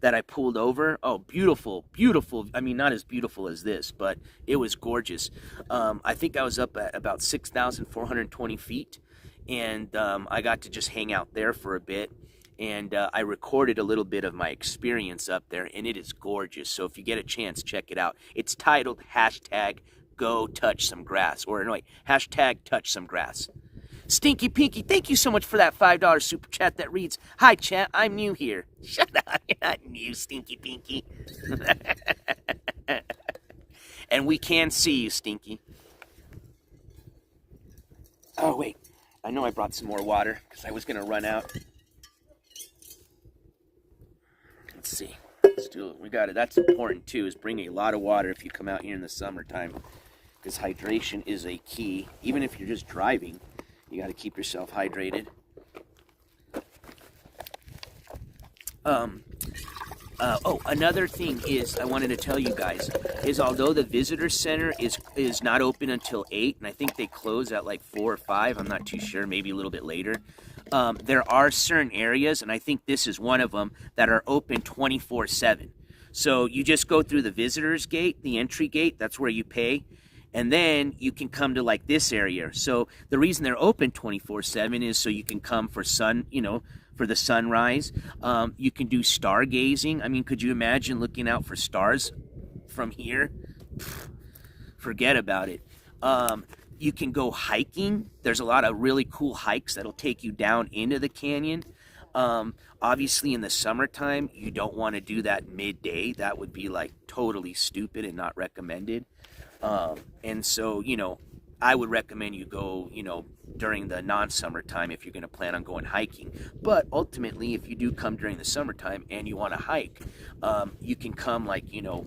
that I pulled over. Oh, beautiful, beautiful. I mean, not as beautiful as this, but it was gorgeous. I think I was up at about 6,420 feet, and I got to just hang out there for a bit. And I recorded a little bit of my experience up there, and it is gorgeous. So if you get a chance, check it out. It's titled go touch some grass. Or no, hashtag touch some grass. Stinky Pinky, thank you so much for that $5 super chat that reads, "Hi chat, I'm new here." Shut up, you're not new, Stinky Pinky. And we can see you, Stinky. Oh, wait. I know I brought some more water because I was going to run out. Let's see. Let's do it. We got it. That's important, too, is bring a lot of water if you come out here in the summertime. Because hydration is a key. Even if you're just driving, you got to keep yourself hydrated. Another thing is I wanted to tell you guys is although the visitor center is not open until 8, and I think they close at like 4 or 5, I'm not too sure, maybe a little bit later. There are certain areas, and I think this is one of them, that are open 24/7. So you just go through the visitors gate, the entry gate, that's where you pay. And then you can come to like this area. So the reason they're open 24/7 is so you can come for for the sunrise. You can do stargazing. I mean, could you imagine looking out for stars from here? Forget about it. You can go hiking. There's a lot of really cool hikes that'll take you down into the canyon. Obviously in the summertime, you don't want to do that midday. That would be like totally stupid and not recommended. And so, I would recommend you go, during the non-summer time if you're going to plan on going hiking. But ultimately, if you do come during the summertime and you want to hike, you can come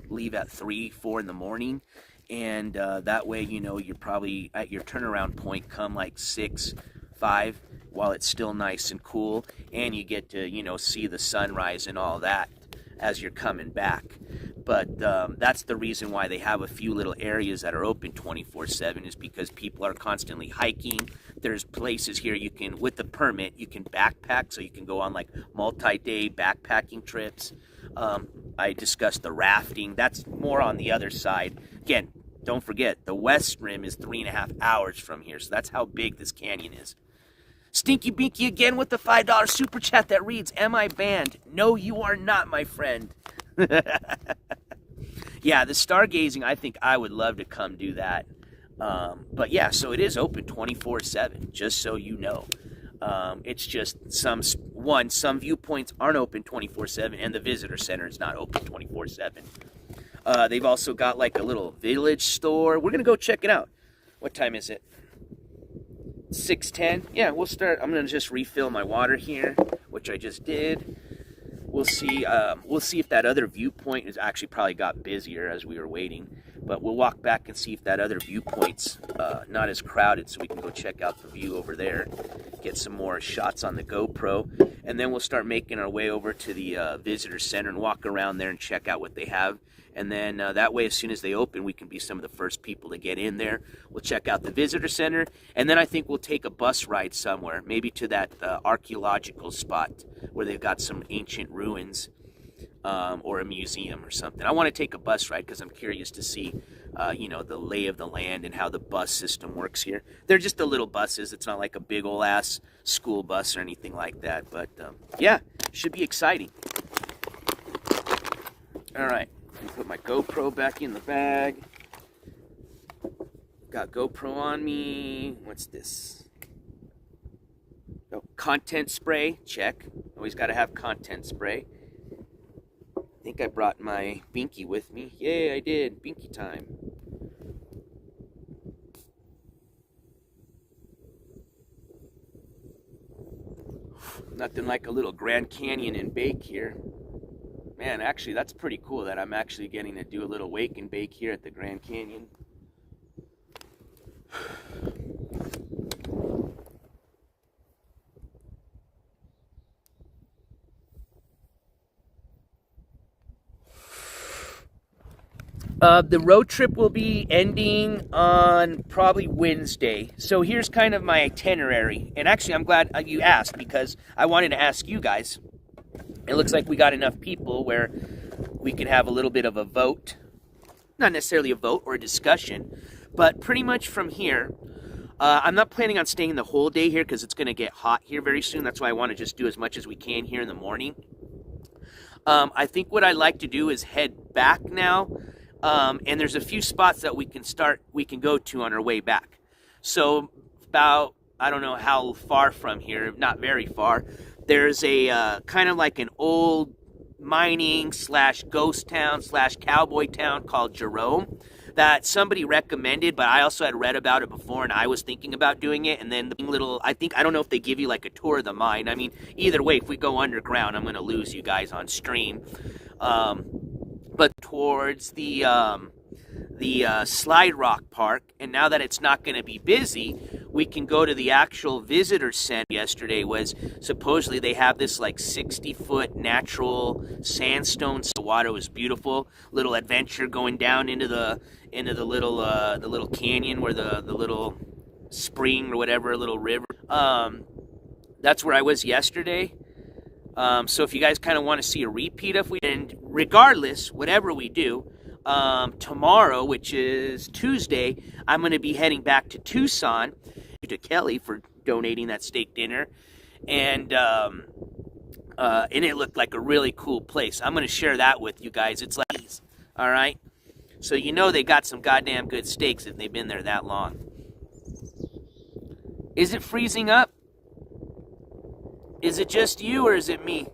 leave at 3, 4 in the morning. And that way, you're probably at your turnaround point, come like 6, 5 while it's still nice and cool. And you get to, see the sunrise and all that as you're coming back. But that's the reason why they have a few little areas that are open 24/7 is because people are constantly hiking. There's places here you can, with the permit, you can backpack, so you can go on like multi-day backpacking trips. I discussed the rafting. That's more on the other side. Again, don't forget, the West Rim is 3.5 hours from here, so that's how big this canyon is. Stinky Binky again with the $5 super chat that reads, "Am I banned?" No, you are not, my friend. Yeah, the stargazing, I think I would love to come do that. But yeah, so it is open 24/7, just so you know. It's just some viewpoints aren't open 24/7, and the visitor center is not open 24/7. They've also got like a little village store. We're going to go check it out. What time is it? 6:10? Yeah, we'll start. I'm going to just refill my water here, which I just did. We'll see if that other viewpoint is actually probably got busier as we were waiting. But we'll walk back and see if that other viewpoint's not as crowded, so we can go check out the view over there, get some more shots on the GoPro, and then we'll start making our way over to the visitor center and walk around there and check out what they have. And then that way, as soon as they open, we can be some of the first people to get in there. We'll check out the visitor center, and then I think we'll take a bus ride somewhere, maybe to that archaeological spot where they've got some ancient ruins or a museum or something. I want to take a bus ride because I'm curious to see, the lay of the land and how the bus system works here. They're just the little buses. It's not like a big ol' ass school bus or anything like that. But yeah, should be exciting. All right. Put my GoPro back in the bag. Got GoPro on me. What's this? Oh, content spray. Check. Always got to have content spray. I think I brought my binky with me. Yay, I did. Binky time. Nothing like a little Grand Canyon and bake here. Man, actually, that's pretty cool that I'm actually getting to do a little wake and bake here at the Grand Canyon. The road trip will be ending on probably Wednesday. So here's kind of my itinerary. And actually, I'm glad you asked because I wanted to ask you guys. It looks like we got enough people where we could have a little bit of a vote. Not necessarily a vote or a discussion, but pretty much from here, I'm not planning on staying the whole day here because it's going to get hot here very soon. That's why I want to just do as much as we can here in the morning. I think what I'd like to do is head back now And there's a few spots that we can go to on our way back. So about, I don't know how far from here, not very far, there's a kind of like an old mining / ghost town / cowboy town called Jerome that somebody recommended, but I also had read about it before and I was thinking about doing it. And then the little, I don't know if they give you like a tour of the mine. I mean, either way, if we go underground, I'm going to lose you guys on stream. But towards the Slide Rock Park, and now that it's not going to be busy, we can go to the actual visitor center. Yesterday was supposedly they have this like 60-foot natural sandstone. The water was beautiful. Little adventure going down into the little canyon where the little spring or whatever, little river. That's where I was yesterday. So if you guys kind of want to see a repeat of and regardless, whatever we do, tomorrow, which is Tuesday, I'm going to be heading back to Tucson to Kelly for donating that steak dinner, and it looked like a really cool place. I'm going to share that with you guys. It's like, all right, so you know they got some goddamn good steaks if they've been there that long. Is it freezing up? Is it just you or is it me?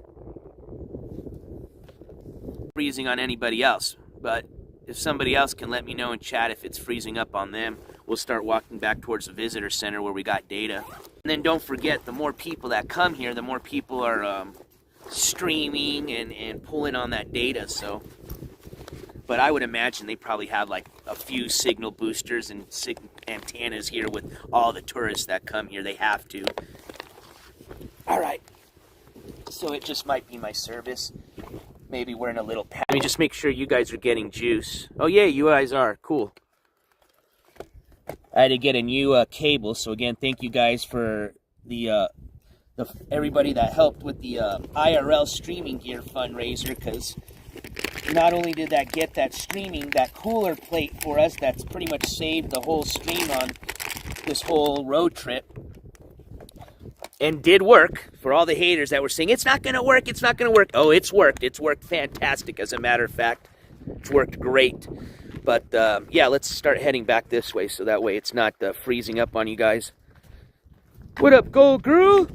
Freezing on anybody else, but if somebody else can let me know in chat if it's freezing up on them, we'll start walking back towards the visitor center where we got data. And then don't forget, the more people that come here, the more people are streaming and pulling on that data. So, but I would imagine they probably have like a few signal boosters and antennas here with all the tourists that come here. They have to. All right. So it just might be my service. Maybe we're in a little pack. Let me just make sure you guys are getting juice. Oh yeah, you guys are. Cool. I had to get a new cable, so again, thank you guys for the everybody that helped with the IRL streaming gear fundraiser, because not only did that get that cooler plate for us, that's pretty much saved the whole stream on this whole road trip. And did work for all the haters that were saying, it's not going to work, it's not going to work. Oh, it's worked. It's worked fantastic, as a matter of fact. It's worked great. But, yeah, let's start heading back this way so that way it's not freezing up on you guys. What up, Gold Girl?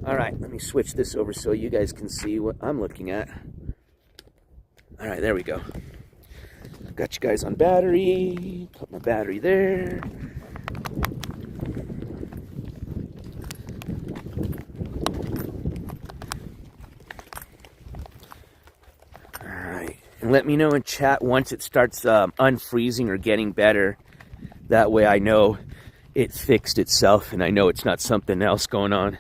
All right, let me switch this over so you guys can see what I'm looking at. All right, there we go. Got you guys on battery. Put my battery there. And let me know in chat once it starts unfreezing or getting better. That way I know it fixed itself and I know it's not something else going on.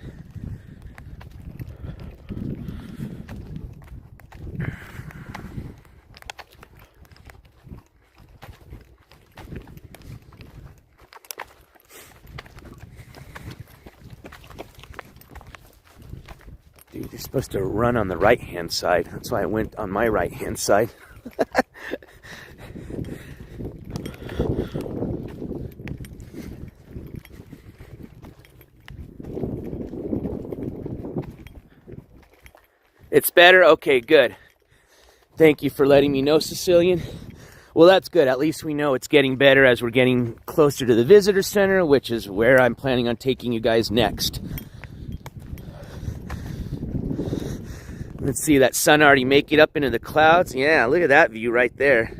Dude, you're supposed to run on the right-hand side. That's why I went on my right-hand side. It's better? Okay, good. Thank you for letting me know, Sicilian. Well, that's good. At least we know it's getting better as we're getting closer to the visitor center, which is where I'm planning on taking you guys next. Let's see, that sun already make it up into the clouds. Yeah, look at that view right there.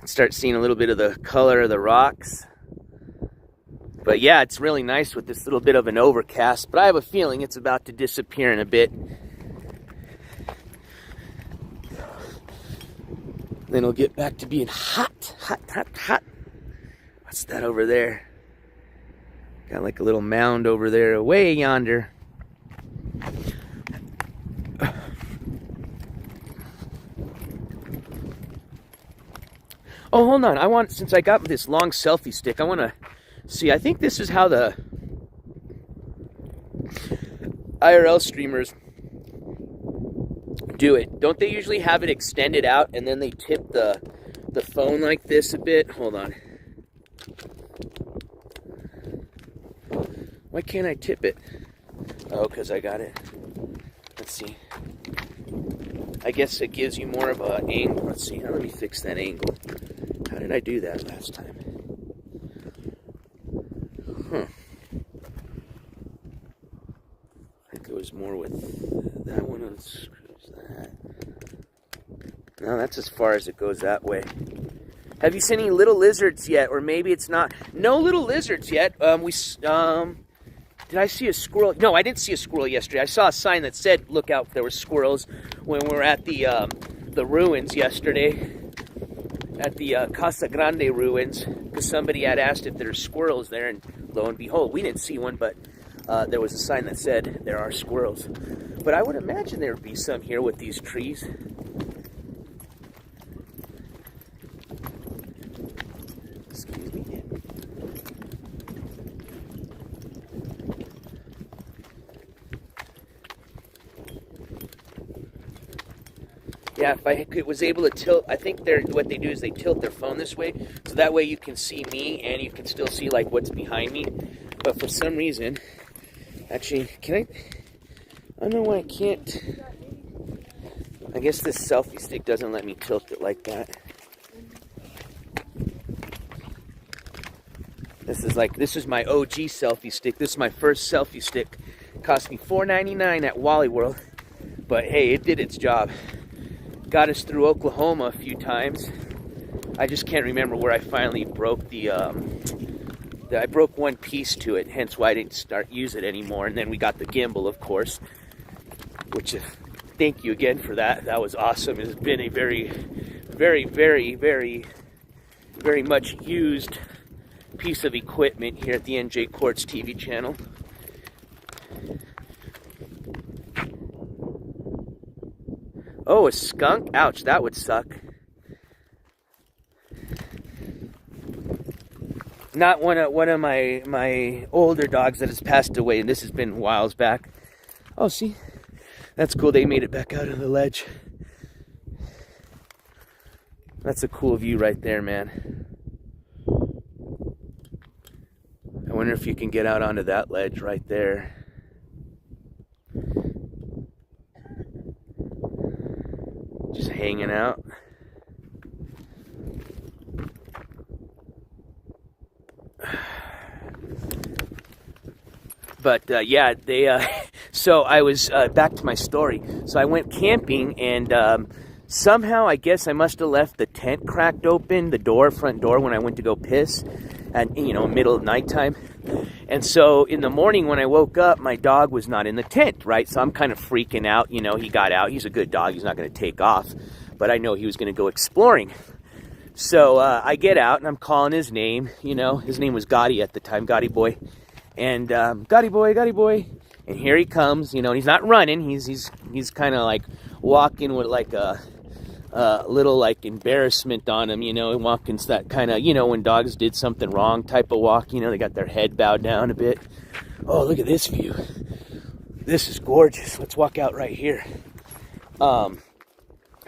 Start seeing a little bit of the color of the rocks. But yeah, it's really nice with this little bit of an overcast. But I have a feeling it's about to disappear in a bit. Then it'll get back to being hot, hot, hot, hot. What's that over there? Got like a little mound over there, way yonder. Oh, hold on. Since I got this long selfie stick, I want to see. I think this is how the IRL streamers do it. Don't they usually have it extended out and then they tip the phone like this a bit? Hold on. Why can't I tip it? Oh, because I got it. Let's see. I guess it gives you more of an angle. Let's see, let me fix that angle. How did I do that last time? Huh. I think it was more with that one. Let's screws that. No, that's as far as it goes that way. Have you seen any little lizards yet? Or maybe it's not. No little lizards yet. Did I see a squirrel? No, I didn't see a squirrel yesterday. I saw a sign that said, look out, there were squirrels when we were at the ruins yesterday. At the Casa Grande ruins. Because somebody had asked if there's squirrels there. And lo and behold, we didn't see one, but there was a sign that said there are squirrels. But I would imagine there would be some here with these trees. Excuse me. Yeah, if I was able to tilt, I think what they do is they tilt their phone this way, so that way you can see me and you can still see like what's behind me. But for some reason, actually, I don't know why I can't. I guess this selfie stick doesn't let me tilt it like that. This is my OG selfie stick. This is my first selfie stick. It cost me $4.99 at Wally World, but hey, it did its job. Got us through Oklahoma a few times. I just can't remember where I finally broke I broke one piece to it, hence why I didn't use it anymore. And then we got the gimbal, of course, which thank you again for that. That was awesome. It's been a very, very, very, very, very much used piece of equipment here at the NJCourts TV channel. Oh, a skunk? Ouch, that would suck. Not one of my older dogs that has passed away, and this has been whiles back. Oh, see? That's cool, they made it back out of the ledge. That's a cool view right there, man. I wonder if you can get out onto that ledge right there. Just hanging out. But yeah, so I was back to my story. So I went camping, and somehow I guess I must have left the tent cracked open, the front door, when I went to go piss, at middle of nighttime. And so in the morning when I woke up, my dog was not in the tent, right? So I'm kind of freaking out. He got out. He's a good dog. He's not going to take off. But I know he was going to go exploring. So I get out and I'm calling his name. His name was Gotti at the time, Gotti boy. And Gotti boy. And here he comes. And he's not running. He's kind of like walking with like a little like embarrassment on him, and walking that kind of, when dogs did something wrong type of walk, they got their head bowed down a bit. Oh, look at this view. This is gorgeous. Let's walk out right here.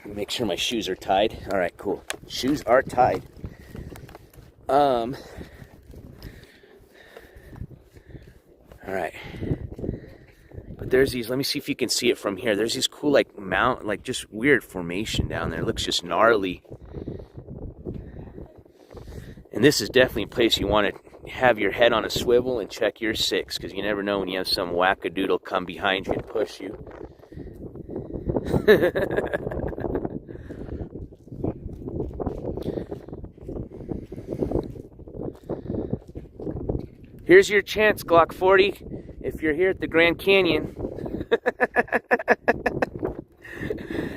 Make sure my shoes are tied. All right, cool. Shoes are tied. All right. But there's these, let me see if you can see it from here. There's these cool, like, just weird formation down there. It looks just gnarly. And this is definitely a place you want to have your head on a swivel and check your six, because you never know when you have some wackadoodle come behind you and push you. Here's your chance, Glock 40, if you're here at the Grand Canyon.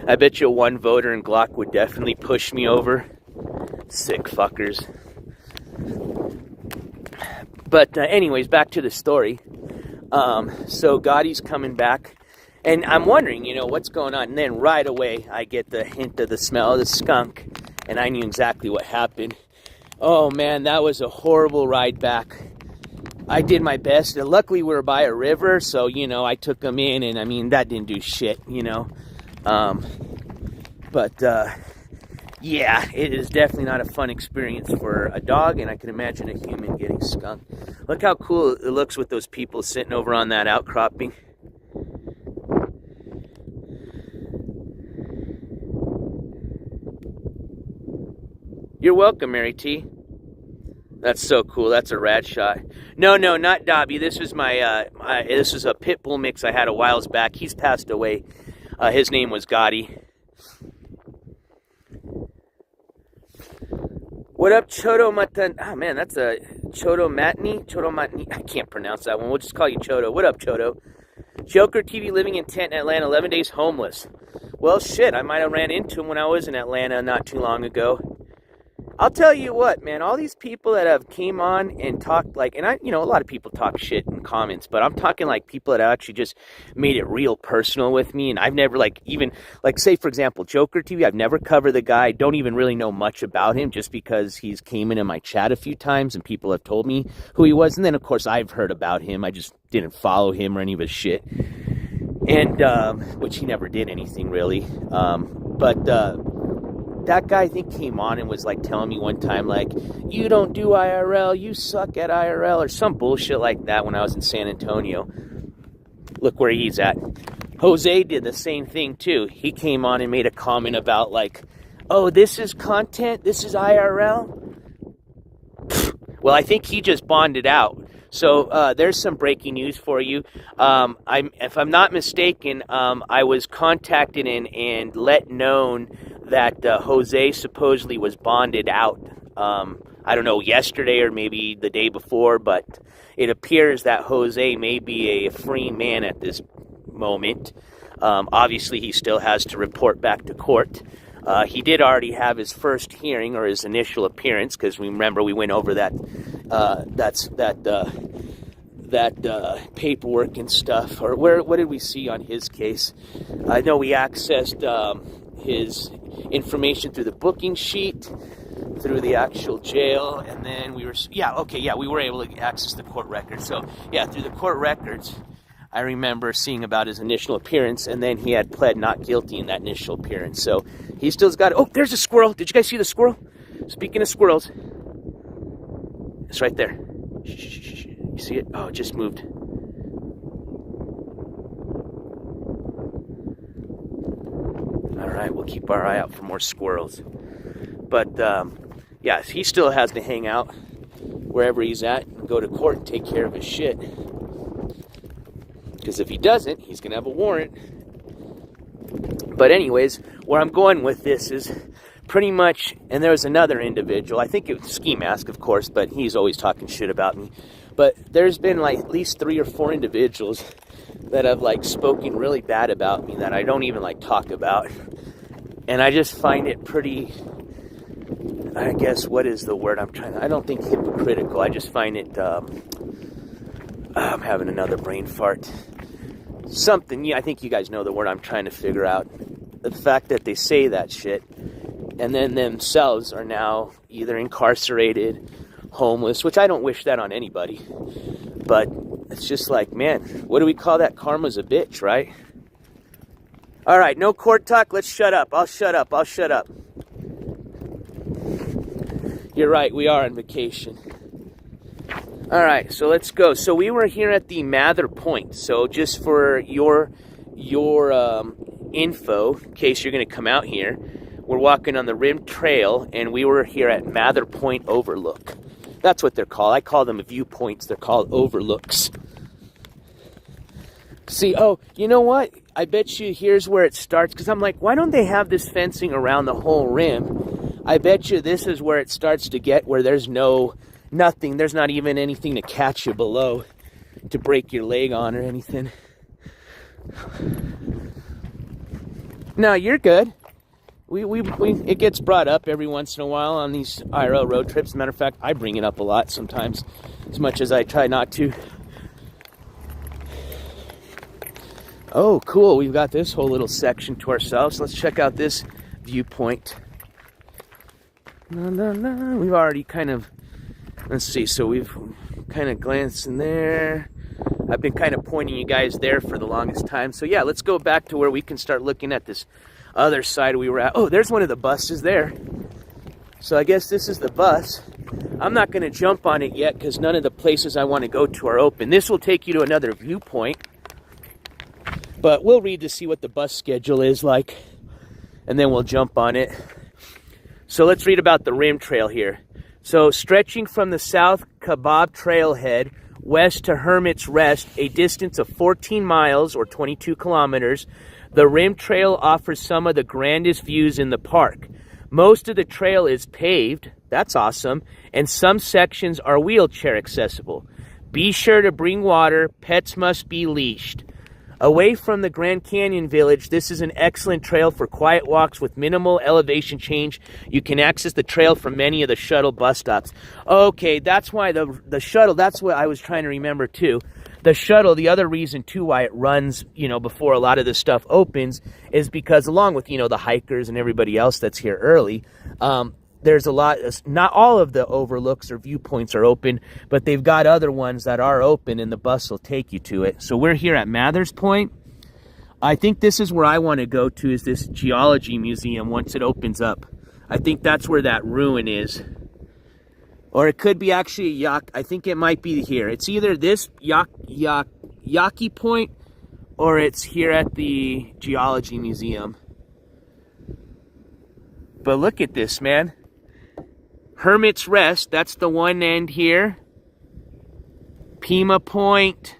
I bet you one voter in Glock would definitely push me over. Sick fuckers. But anyways, back to the story. So Gotti's coming back, and I'm wondering, what's going on. And then right away, I get the hint of the smell of the skunk, and I knew exactly what happened. Oh man, that was a horrible ride back. I did my best. Luckily, we were by a river, so, I took them in, and, that didn't do shit, yeah, it is definitely not a fun experience for a dog, and I can imagine a human getting skunked. Look how cool it looks with those people sitting over on that outcropping. You're welcome, Mary T. That's so cool. That's a rad shot. No, not Dobby. This was this is a pit bull mix I had a whiles back. He's passed away. His name was Gotti. What up, Chodo Matan? Oh man, that's a Chodo Matney. Chodo Matney. I can't pronounce that one. We'll just call you Chodo. What up, Chodo? Joker TV living in tent in Atlanta, 11 days homeless. Well, shit, I might have ran into him when I was in Atlanta not too long ago. I'll tell you what, man, all these people that have came on and talked like, and a lot of people talk shit in comments, but I'm talking like people that actually just made it real personal with me. And I've never say, for example, Joker TV, I've never covered the guy. Don't even really know much about him just because he's came in my chat a few times and people have told me who he was. And then, of course, I've heard about him. I just didn't follow him or any of his shit. And, which he never did anything really. That guy, I think, came on and was, like, telling me one time, like, you don't do IRL, you suck at IRL, or some bullshit like that when I was in San Antonio. Look where he's at. Jose did the same thing, too. He came on and made a comment about, like, oh, this is content? This is IRL? Well, I think he just bonded out. So there's some breaking news for you. If I'm not mistaken, I was contacted and let known that Jose supposedly was bonded out. I don't know, yesterday or maybe the day before, but it appears that Jose may be a free man at this moment. Obviously, he still has to report back to court. He did already have his first hearing or his initial appearance, because remember we went over that paperwork and stuff. Or what did we see on his case? I know we accessed his information through the booking sheet, through the actual jail, and then we were able to access the court records. So yeah, through the court records, I remember seeing about his initial appearance, and then he had pled not guilty in that initial appearance. So he still's got it. Oh, there's a squirrel. Did you guys see the squirrel? Speaking of squirrels, it's right there. Shh. You see it? Oh, it just moved. All right, we'll keep our eye out for more squirrels. But, yeah, he still has to hang out wherever he's at and go to court and take care of his shit. Because if he doesn't, he's going to have a warrant. But anyways, where I'm going with this is pretty much, and there was another individual, I think it was Ski Mask, of course, but he's always talking shit about me. But there's been like at least 3 or 4 individuals that have like spoken really bad about me that I don't even like talk about. And I just find it pretty, I guess, what is the word I don't think hypocritical. I just find it, I'm having another brain fart. Something, I think you guys know the word I'm trying to figure out. The fact that they say that shit and then themselves are now either incarcerated, homeless, which I don't wish that on anybody. But it's just like, man, what do we call that? Karma's a bitch, right? All right, no court talk. Let's shut up. I'll shut up. You're right, we are on vacation. All right, so let's go. So we were here at the Mather Point. So just for your info, in case you're going to come out here, we're walking on the Rim Trail, and we were here at Mather Point Overlook. That's what they're called. I call them viewpoints. They're called overlooks. See, oh, you know what? I bet you here's where it starts, because I'm like, why don't they have this fencing around the whole rim? I bet you this is where it starts to get where there's nothing. There's not even anything to catch you below to break your leg on or anything. No, you're good. It gets brought up every once in a while on these IRL road trips. As a matter of fact, I bring it up a lot sometimes, as much as I try not to. Oh, cool. We've got this whole little section to ourselves. Let's check out this viewpoint. We've already kind of, let's see, so we've kind of glanced in there. I've been kind of pointing you guys there for the longest time. So yeah, let's go back to where we can start looking at this other side we were at. Oh, there's one of the buses there. So I guess this is the bus. I'm not going to jump on it yet because none of the places I want to go to are open. This will take you to another viewpoint. But we'll read to see what the bus schedule is like, and then we'll jump on it. So let's read about the rim trail here. So stretching from the South Cashapp Trailhead west to Hermit's Rest, a distance of 14 miles or 22 kilometers, the rim trail offers some of the grandest views in the park. Most of the trail is paved, that's awesome, and some sections are wheelchair accessible. Be sure to bring water, pets must be leashed. Away from the Grand Canyon Village, this is an excellent trail for quiet walks with minimal elevation change. You can access the trail from many of the shuttle bus stops. Okay, that's why the shuttle, that's what I was trying to remember too. The shuttle, the other reason too why it runs, before a lot of this stuff opens is because along with, the hikers and everybody else that's here early, there's a lot, not all of the overlooks or viewpoints are open, but they've got other ones that are open and the bus will take you to it. So we're here at Mathers Point. I think this is where I want to go to, is this geology museum once it opens up. I think that's where that ruin is. Or it could be actually I think it might be here. It's either this Yaqui Point or it's here at the geology museum. But look at this, man. Hermit's Rest, that's the one end here. Pima Point.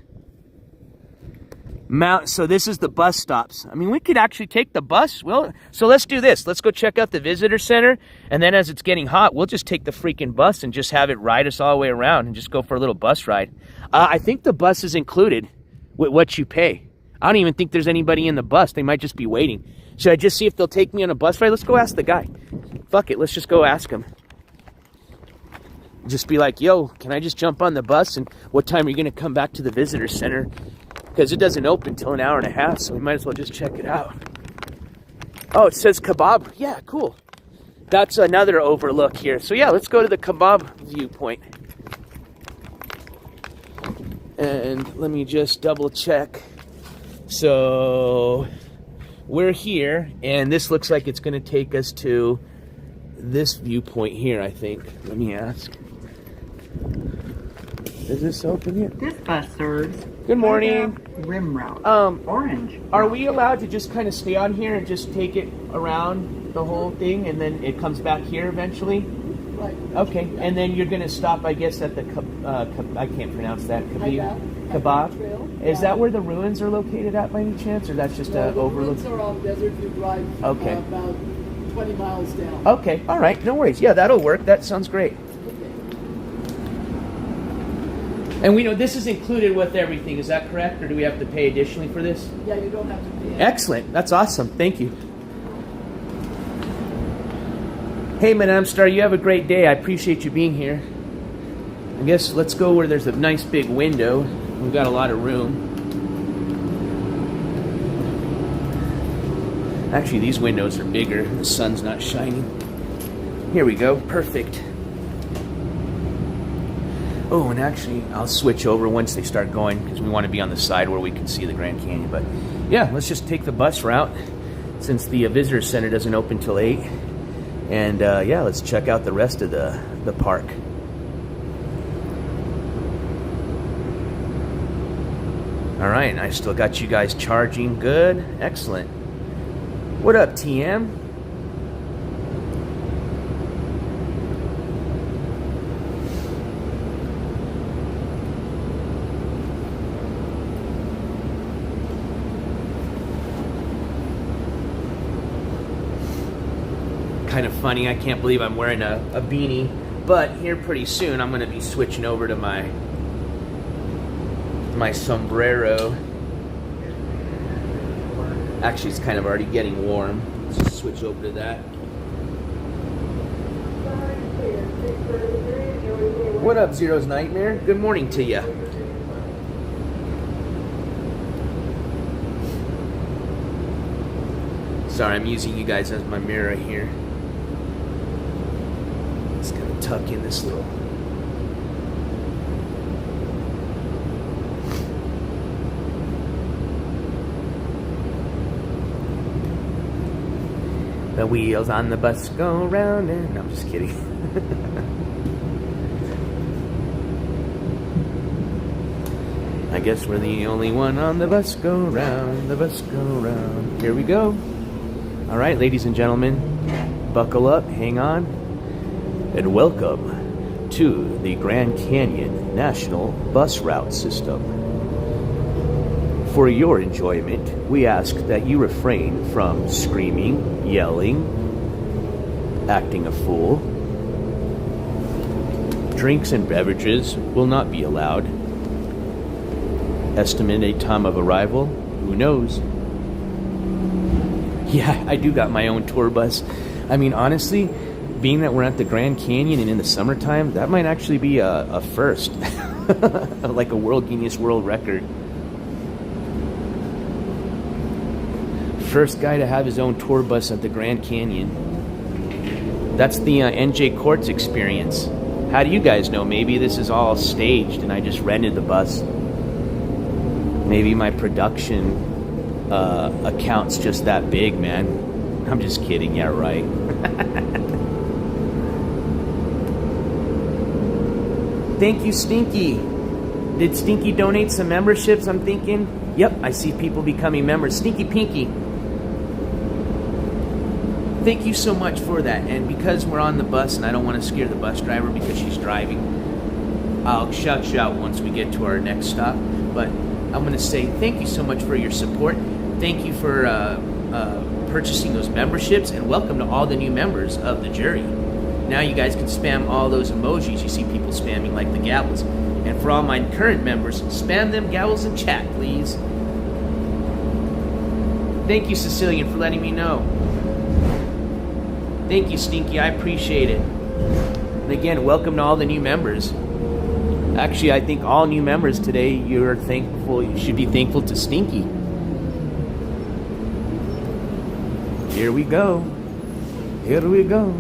So this is the bus stops. I mean, we could actually take the bus. Well, so let's do this. Let's go check out the visitor center. And then as it's getting hot, we'll just take the freaking bus and just have it ride us all the way around and just go for a little bus ride. I think the bus is included with what you pay. I don't even think there's anybody in the bus. They might just be waiting. Should I just see if they'll take me on a bus ride? Let's go ask the guy. Fuck it, let's just go ask him. Just be like, yo, can I just jump on the bus? And what time are you going to come back to the visitor center? Because it doesn't open until an hour and a half, so we might as well just check it out. Oh, it says Cashapp. Yeah, cool. That's another overlook here. So yeah, let's go to the Cashapp viewpoint. And let me just double check. So we're here, and this looks like it's going to take us to this viewpoint here, I think. Let me ask. Is this open yet? This bus serves Good morning. Rim Route. Orange. Are we allowed to just kind of stay on here and just take it around the whole thing and then it comes back here eventually? Right. Okay, and then you're going to stop, I guess, at the, I can't pronounce that. Cashapp? Is that where the ruins are located at by any chance, or that's just an overlook? The ruins are on Desert View Drive, okay. About 20 miles down. Okay, all right, no worries. Yeah, that'll work. That sounds great. And we know this is included with everything, is that correct? Or do we have to pay additionally for this? Yeah, you don't have to pay. Excellent. That's awesome. Thank you. Hey, Madame Star, you have a great day. I appreciate you being here. I guess let's go where there's a nice big window. We've got a lot of room. Actually, these windows are bigger. The sun's not shining. Here we go. Perfect. Oh, and actually, I'll switch over once they start going because we want to be on the side where we can see the Grand Canyon. But yeah, let's just take the bus route since the visitor center doesn't open till 8. And yeah, let's check out the rest of the park. All right, I still got you guys charging. Good. Excellent. What up, TM? Kind of funny, I can't believe I'm wearing a beanie, but here pretty soon I'm going to be switching over to my sombrero. Actually, it's kind of already getting warm. Let's just switch over to that. What up, Zero's Nightmare? Good morning to you. Sorry, I'm using you guys as my mirror here. Just gonna tuck in this little. The wheels on the bus go round and... No, I'm just kidding. I guess we're the only one on the bus go round, the bus go round. Here we go. All right, ladies and gentlemen. Buckle up, hang on, and welcome to the Grand Canyon National Bus Route System. For your enjoyment, we ask that you refrain from screaming, yelling, acting a fool. Drinks and beverages will not be allowed. Estimated time of arrival, who knows? Yeah, I do got my own tour bus. I mean, honestly, being that we're at the Grand Canyon and in the summertime, that might actually be a first. Like a World Guinness World Record. First guy to have his own tour bus at the Grand Canyon. That's the NJCourts experience. How do you guys know? Maybe this is all staged and I just rented the bus. Maybe my production account's just that big, man. I'm just kidding. Yeah, right. Thank you, Stinky. Did Stinky donate some memberships? I'm thinking. Yep, I see people becoming members. Stinky Pinky. Thank you so much for that. And because we're on the bus and I don't want to scare the bus driver because she's driving, I'll shout you out once we get to our next stop. But I'm going to say thank you so much for your support. Thank you for purchasing those memberships, and welcome to all the new members of the jury. Now you guys can spam all those emojis you see people spamming, like the gavels. And for all my current members, spam them gavels in chat, please. Thank you, Sicilian, for letting me know. Thank you, Stinky. I appreciate it. And again, welcome to all the new members. Actually, I think all new members today, you're thankful. You should be thankful to Stinky. Here we go. Here we go.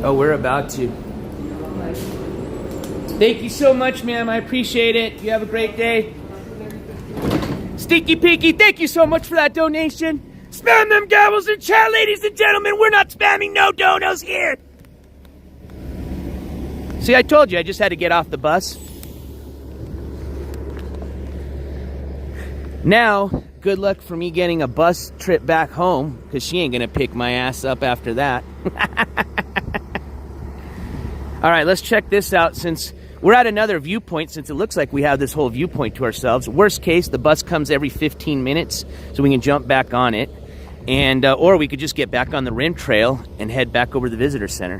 Oh, we're about to. Thank you so much, ma'am. I appreciate it. You have a great day. Stinky Pinky, thank you so much for that donation. Spam them gavels in chat, ladies and gentlemen. We're not spamming no donos here. See, I told you I just had to get off the bus. Now, good luck for me getting a bus trip back home, because she ain't going to pick my ass up after that. All right, let's check this out since we're at another viewpoint, since it looks like we have this whole viewpoint to ourselves. Worst case, the bus comes every 15 minutes, so we can jump back on it. And or we could just get back on the rim trail and head back over to the visitor center.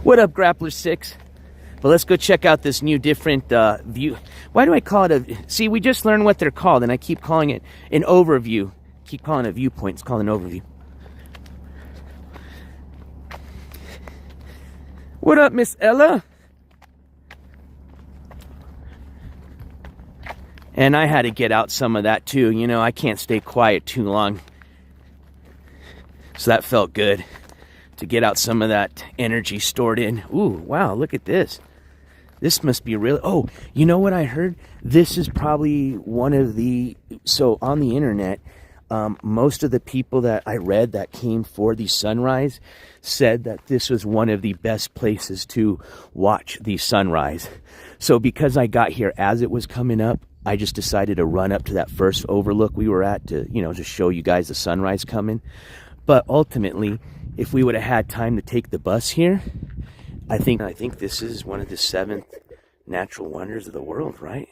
What up, Grappler 6? But let's go check out this new different view. Why do I call it a... See, we just learned what they're called, and I keep calling it an overview. Keep calling it a viewpoint. It's called an overview. What up, Miss Ella? And I had to get out some of that too. You know, I can't stay quiet too long. So that felt good to get out some of that energy stored in. Ooh, wow, look at this. This must be real. Oh, you know what I heard? This is probably one of the... So on the internet, most of the people that I read that came for the sunrise said that this was one of the best places to watch the sunrise. So because I got here as it was coming up, I just decided to run up to that first overlook we were at to, you know, just show you guys the sunrise coming. But ultimately, if we would have had time to take the bus here, I think this is one of the 7 natural wonders of the world, right?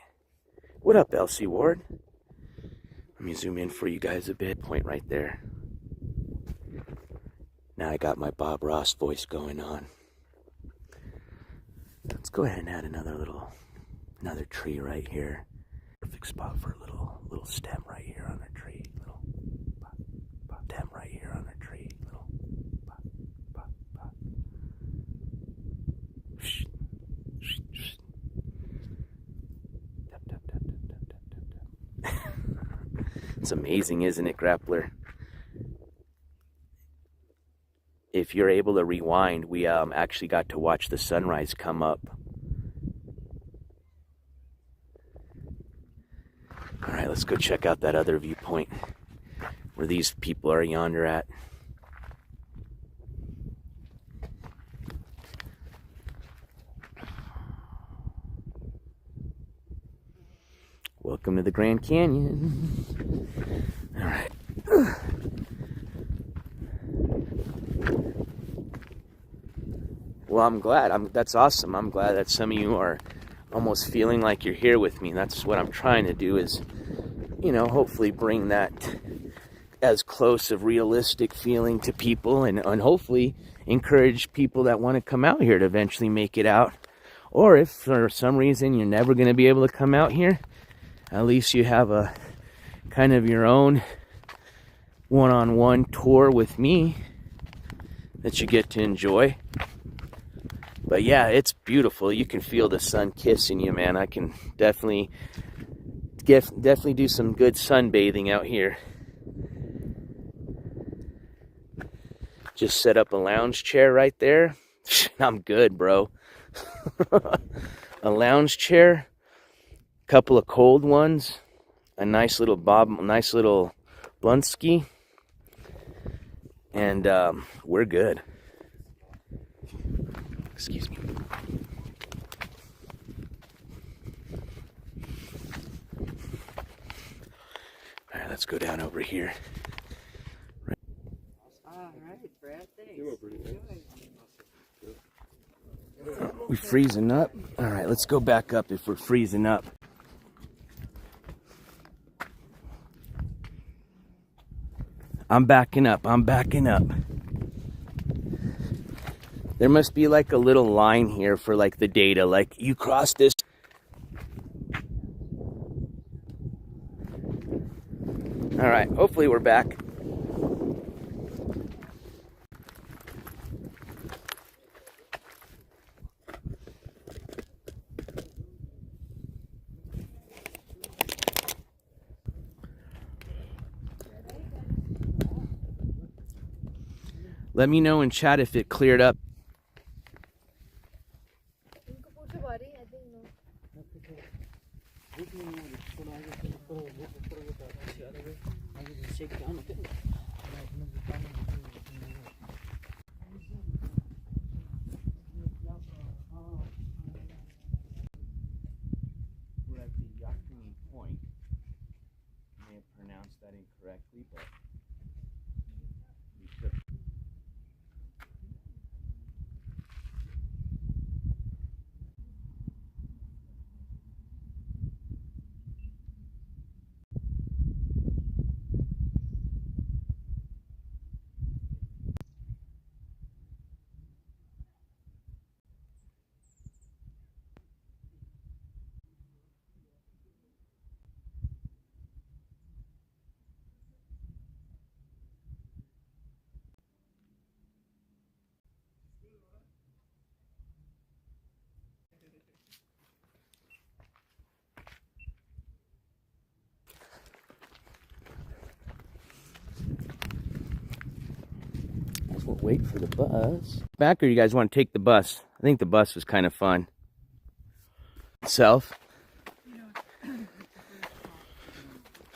What up, Elsie Ward? Let me zoom in for you guys a bit. Point right there. Now I got my Bob Ross voice going on. Let's go ahead and add another tree right here. Perfect perfect spot for a little stem right here on a tree. Little stem right here on a tree. Little It's amazing, isn't it, Grappler? If you're able to rewind, we actually got to watch the sunrise come up. All right, let's go check out that other viewpoint where these people are yonder at. Welcome to the Grand Canyon. All right. Well, I'm glad. That's awesome. I'm glad that some of you are almost feeling like you're here with me. That's what I'm trying to do is, you know, hopefully bring that as close of realistic feeling to people and hopefully encourage people that want to come out here to eventually make it out. Or if for some reason you're never going to be able to come out here, at least you have a kind of your own one-on-one tour with me that you get to enjoy. But yeah, it's beautiful. You can feel the sun kissing you, man. I can definitely do some good sunbathing out here. Just set up a lounge chair right there. I'm good, bro. A lounge chair, a couple of cold ones, a nice little Bluntsky, and we're good. Excuse me. All right, let's go down over here. All right, Brad, thanks. We freezing up? All right, let's go back up if we're freezing up. I'm backing up. There must be like a little line here for like the data, like you cross this. All right, hopefully we're back. Let me know in chat if it cleared up. We're at the Yakuni Point. I may have pronounced that incorrectly, but we took. We'll wait for the bus. Back, or you guys want to take the bus? I think the bus was kind of fun. Itself.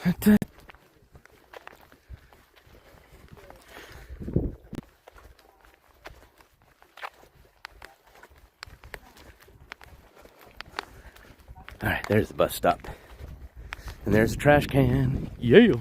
All right, there's the bus stop. And there's the trash can. Yeah.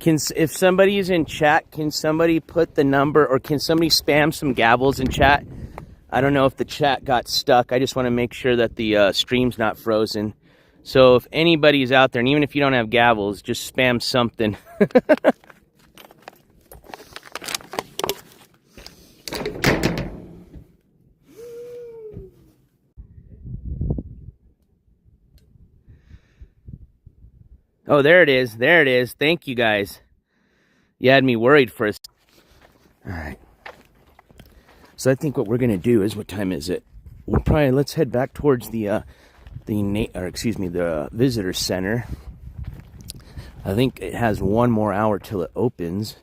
If somebody is in chat, can somebody put the number, or can somebody spam some gavels in chat? I don't know if the chat got stuck. I just want to make sure that the stream's not frozen. So if anybody's out there, and even if you don't have gavels, just spam something. Oh, there it is. There it is. Thank you, guys. You had me worried for a second. All right. So I think what we're going to do is, what time is it? Let's head back towards the visitor center. I think it has 1 more hour till it opens.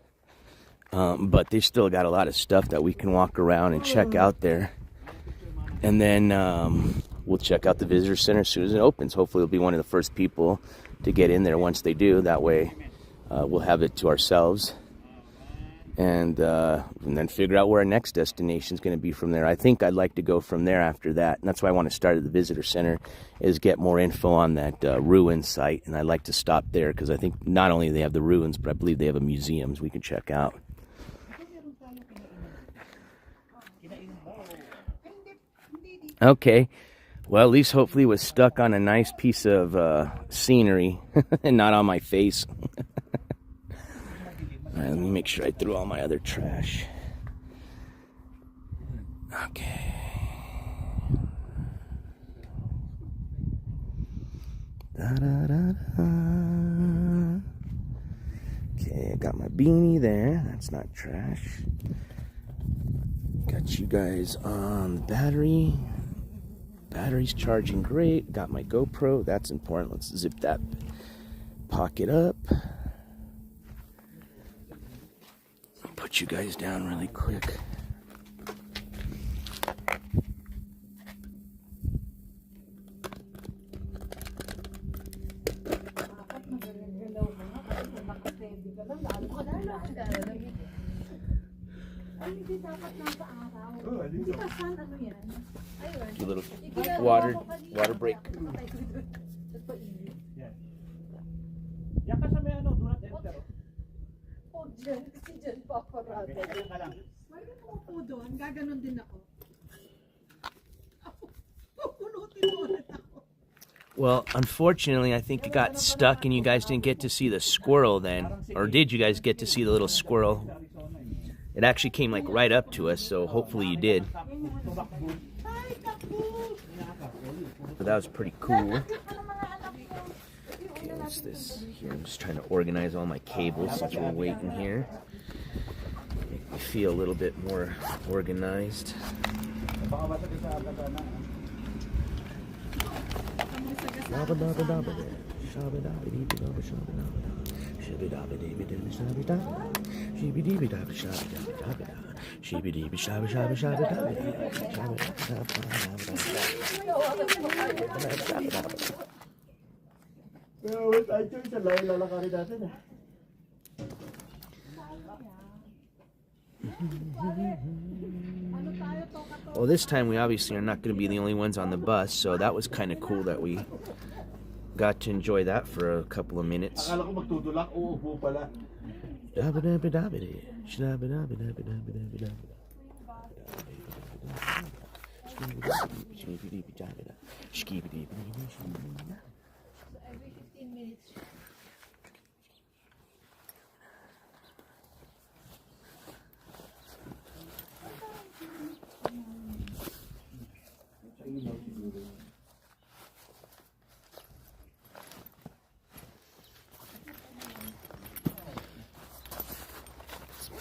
But they still got a lot of stuff that we can walk around and check out there. And then we'll check out the visitor center as soon as it opens. Hopefully we'll be one of the first people to get in there once they do. That way we'll have it to ourselves. And then figure out where our next destination is going to be from there. I think I'd like to go from there after that. And that's why I want to start at the visitor center, is get more info on that ruin site. And I'd like to stop there because I think not only do they have the ruins, but I believe they have a museum we can check out. Okay. Well, at least hopefully it was stuck on a nice piece of scenery and not on my face. All right, let me make sure I threw all my other trash. Okay. Okay, I got my beanie there. That's not trash. Got you guys on the battery. Battery's charging great. Got my GoPro. That's important. Let's zip that pocket up. Put you guys down really quick. A little water break. Well, unfortunately, I think it got stuck and you guys didn't get to see the squirrel then. Or did you guys get to see the little squirrel? It actually came like right up to us, so hopefully you did. But that was pretty cool. Okay, what's this here? I'm just trying to organize all my cables since we're waiting here. Make me feel a little bit more organized. Well, this time we obviously are not going to be the only ones on the bus, so that was kind of cool that we got to enjoy that for a couple of minutes.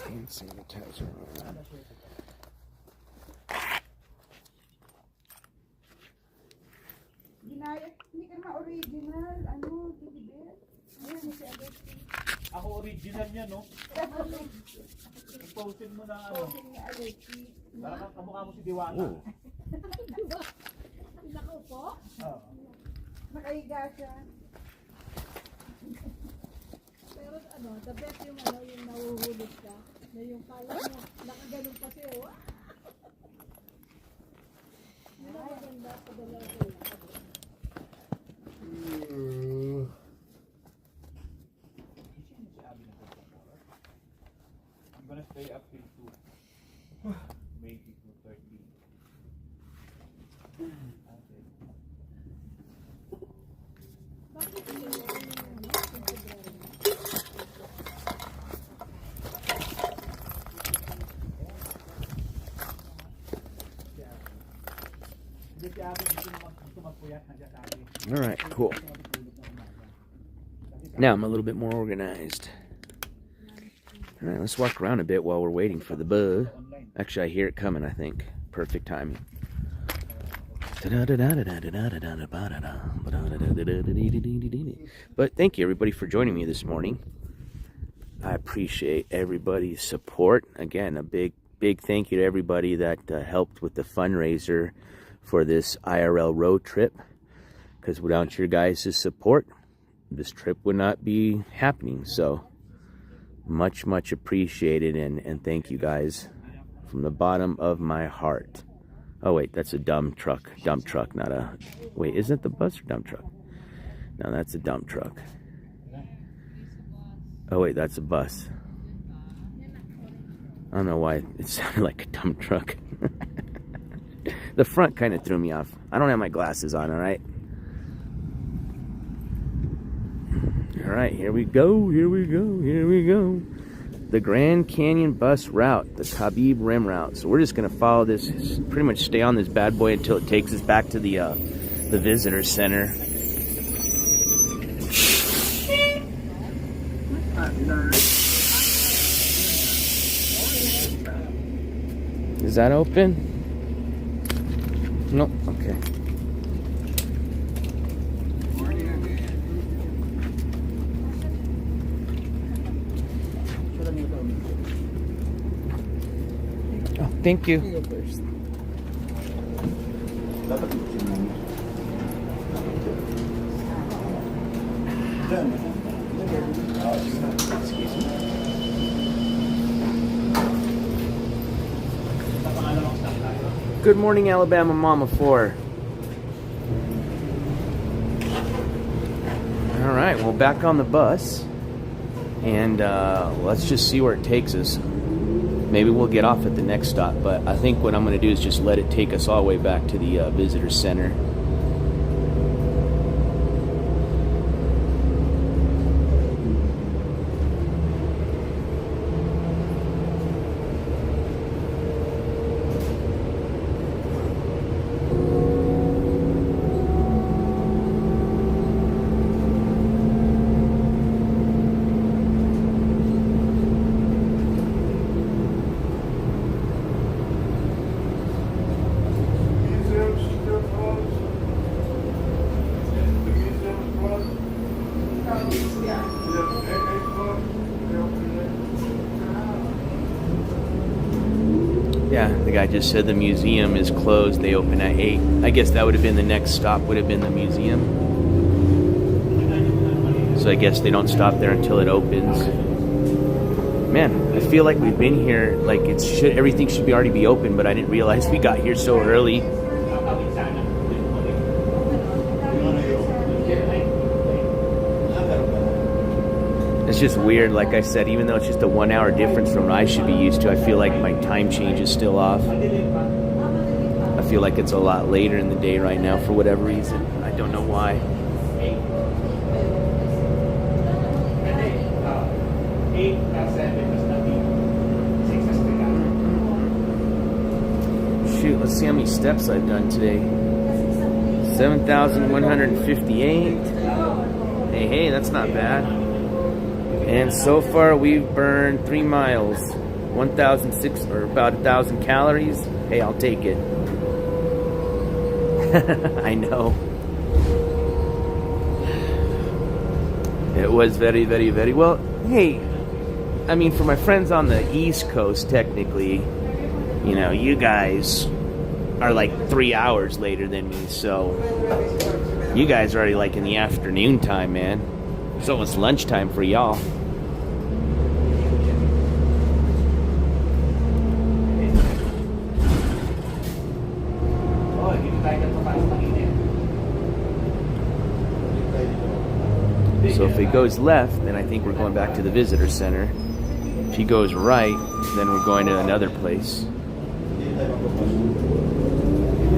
Hand sanitizer on. Hindi ka naman original. Ano, Dilibet? Ayan, si Abet. Ako original niya, no? I-postin mo na ano. Parang kamukha mo si Diwata. Nako po? Nakahiga siya. Pero ano, the best yung ano, yung nahuhulog ka. Na yung kala mo, nakaganon pa siya. Ano maganda sa dalawa ko lang. All right, cool. Now I'm a little bit more organized. All right, let's walk around a bit while we're waiting for the buzz. Actually, I hear it coming, I think. Perfect timing. But thank you, everybody, for joining me this morning. I appreciate everybody's support. Again, a big thank you to everybody that helped with the fundraiser for this IRL road trip. Because without your guys' support, this trip would not be happening. So much appreciated, and thank you guys from the bottom of my heart. Oh wait, that's a dump truck, not a, wait, isn't it the bus or dump truck? No, that's a dump truck. Oh wait, that's a bus. I don't know why it sounded like a dump truck. The front kind of threw me off. I don't have my glasses on, all right? All right, here we go. The Grand Canyon bus route, the Cashapp Rim route. So we're just gonna follow this, pretty much stay on this bad boy until it takes us back to the visitor center. Is that open? Nope. Okay. Oh, thank you. You go first. Excuse me. Good morning, Alabama Mama 4. All right, well, back on the bus, and let's just see where it takes us. Maybe we'll get off at the next stop, but I think what I'm going to do is just let it take us all the way back to the visitor center. Yeah, the guy just said the museum is closed. They open at 8. I guess that would have been the next stop, would have been the museum. So I guess they don't stop there until it opens. Man, I feel like we've been here, like everything should already be open, but I didn't realize we got here so early. It's just weird, like I said, even though it's just a 1 hour difference from what I should be used to, I feel like my time change is still off. I feel like it's a lot later in the day right now for whatever reason. I don't know why. Shoot, let's see how many steps I've done today. 7,158. Hey, that's not bad. And so far we've burned 3 miles, 1,006 or about 1,000 calories. Hey, I'll take it. I know. It was very well. Hey, I mean, for my friends on the East Coast, technically, you know, you guys are like 3 hours later than me, so you guys are already like in the afternoon time, man. It's almost lunchtime for y'all. So if it goes left, then I think we're going back to the visitor center. If he goes right, then we're going to another place.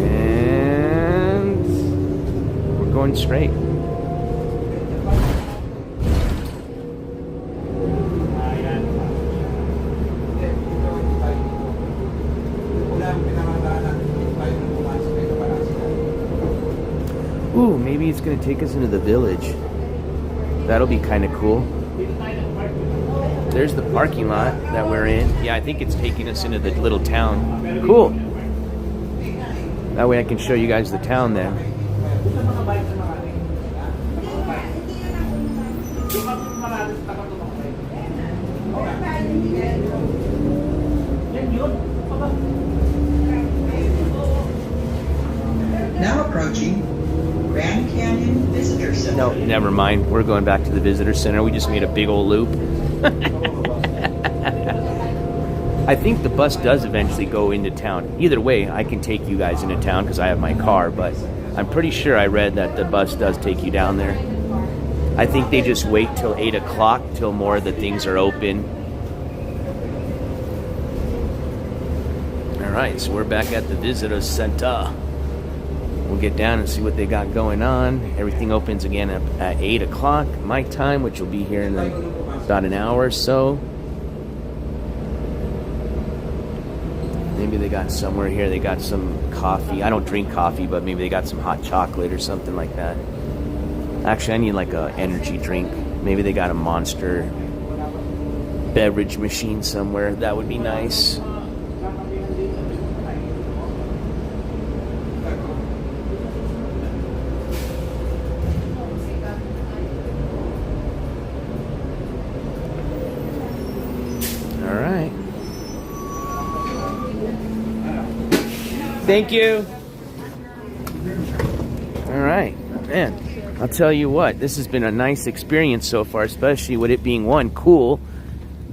And we're going straight. Ooh, maybe it's going to take us into the village. That'll be kind of cool. There's the parking lot that we're in. Yeah, I think it's taking us into the little town. Cool. That way I can show you guys the town then. Now approaching Grand Canyon Visitor Center. No, never mind. We're going back to the visitor center. We just made a big old loop. I think the bus does eventually go into town. Either way, I can take you guys into town because I have my car, but I'm pretty sure I read that the bus does take you down there. I think they just wait till 8 o'clock till more of the things are open. All right, so we're back at the visitor center. We'll get down and see what they got going on. Everything opens again at 8 o'clock my time, which will be here in about an hour or so. Maybe they got somewhere here, they got some coffee. I don't drink coffee, but maybe they got some hot chocolate or something like that. Actually, I need like a energy drink. Maybe they got a Monster beverage machine somewhere. That would be nice. All right. Thank you. All right, man. I'll tell you what, this has been a nice experience so far, especially with it being, one, cool.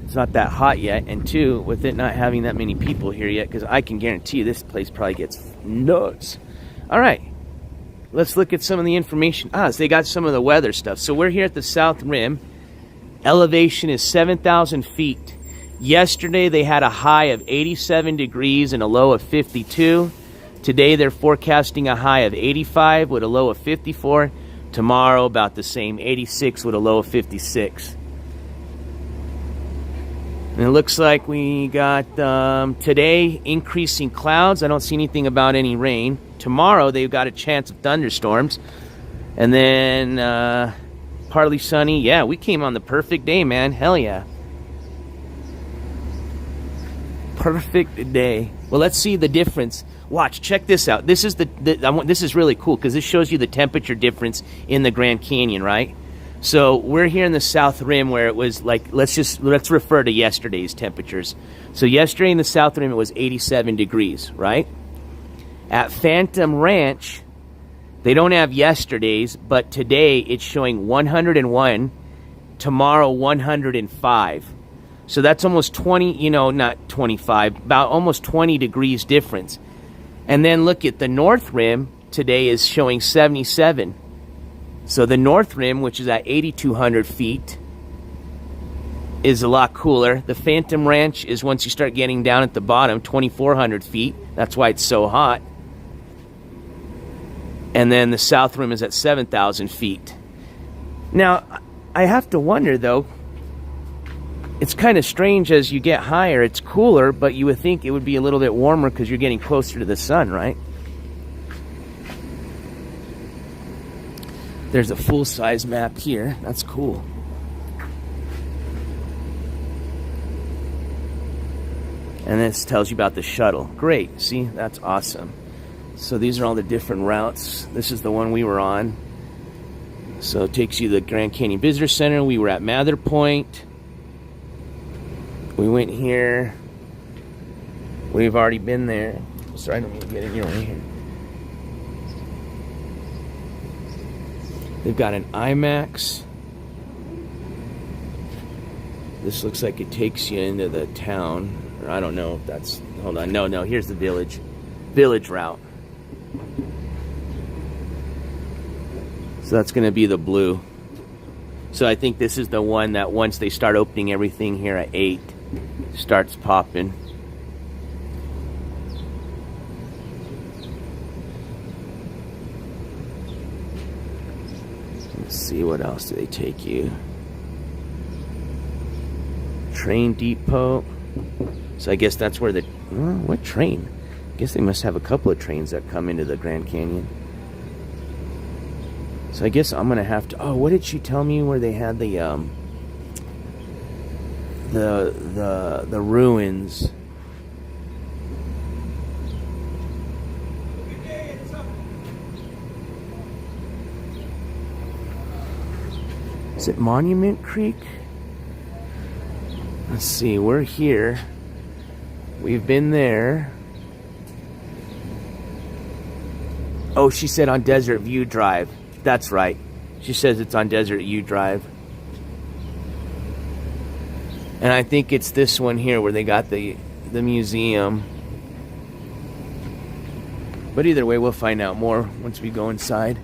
It's not that hot yet, and two, with it not having that many people here yet, because I can guarantee you this place probably gets nuts. All right, let's look at some of the information. So they got some of the weather stuff. So we're here at the South Rim. Elevation is 7,000 feet. Yesterday they had a high of 87 degrees and a low of 52. Today they're forecasting a high of 85 with a low of 54. Tomorrow about the same, 86 with a low of 56. And it looks like we got today increasing clouds. I don't see anything about any rain. Tomorrow they've got a chance of thunderstorms. And then partly sunny. Yeah, we came on the perfect day, man. Hell yeah. Perfect day. Well, let's see the difference. Watch, check this out. This is this is really cool because this shows you the temperature difference in the Grand Canyon, right? So we're here in the South Rim where it was like, let's refer to yesterday's temperatures. So yesterday in the South Rim it was 87 degrees, right? At Phantom Ranch, they don't have yesterday's, but today it's showing 101, tomorrow 105. So that's almost 20, not 25, about almost 20 degrees difference. And then look at the North Rim, today is showing 77. So the North Rim, which is at 8,200 feet, is a lot cooler. The Phantom Ranch is, once you start getting down at the bottom, 2,400 feet. That's why it's so hot. And then the South Rim is at 7,000 feet. Now, I have to wonder, though, it's kind of strange as you get higher. It's cooler, but you would think it would be a little bit warmer because you're getting closer to the sun, right? There's a full-size map here. That's cool. And this tells you about the shuttle. Great. See, that's awesome. So these are all the different routes. This is the one we were on. So it takes you to the Grand Canyon Visitor Center. We were at Mather Point. We went here. We've already been there. Sorry, I don't need to get in here right here. They've got an IMAX. This looks like it takes you into the town. Or I don't know if that's... Hold on. No. Here's the village. Village route. So that's going to be the blue. So I think this is the one that once they start opening everything here at 8, starts popping. Let's see, what else do they take you? Train depot. So I guess that's where the... Oh, what train? I guess they must have a couple of trains that come into the Grand Canyon. So I guess I'm gonna have to... Oh, what did she tell me where they had the ruins? Is it Monument Creek? Let's see, we're here. We've been there. Oh, she said on Desert View Drive. That's right. She says it's on Desert View Drive. And I think it's this one here where they got the museum. But either way, we'll find out more once we go inside.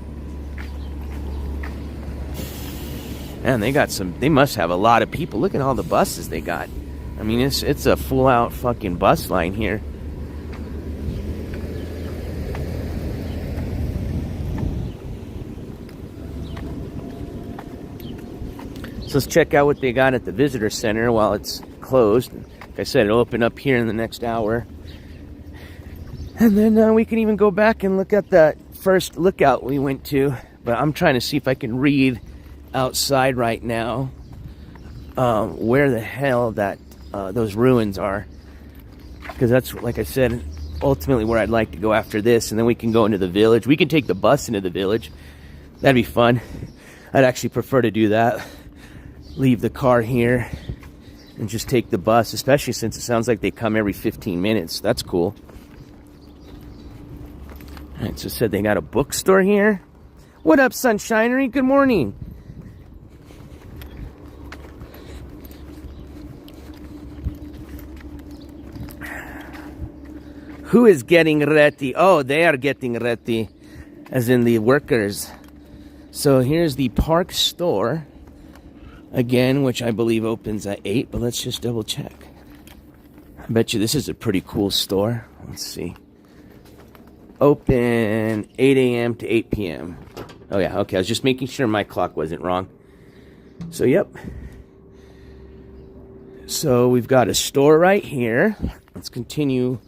Man, they must have a lot of people. Look at all the buses they got. I mean, it's a full out fucking bus line here. So let's check out what they got at the visitor center while it's closed. Like I said, it'll open up here in the next hour. And then we can even go back and look at that first lookout we went to. But I'm trying to see if I can read outside right now where the hell that those ruins are, because that's, like I said, ultimately where I'd like to go after this. And then we can go into the village. We can take the bus into the village. That'd be fun. I'd actually prefer to do that, leave the car here and just take the bus, especially since it sounds like they come every 15 minutes. That's cool. All right, so it said they got a bookstore here. What up, Sunshinery? Good morning. Who is getting ready? Oh, they are getting ready, as in the workers. So here's the park store, again, which I believe opens at 8, but let's just double check. I bet you this is a pretty cool store. Let's see. Open 8 a.m. to 8 p.m. Oh yeah, okay, I was just making sure my clock wasn't wrong. So, yep. So we've got a store right here. Let's continue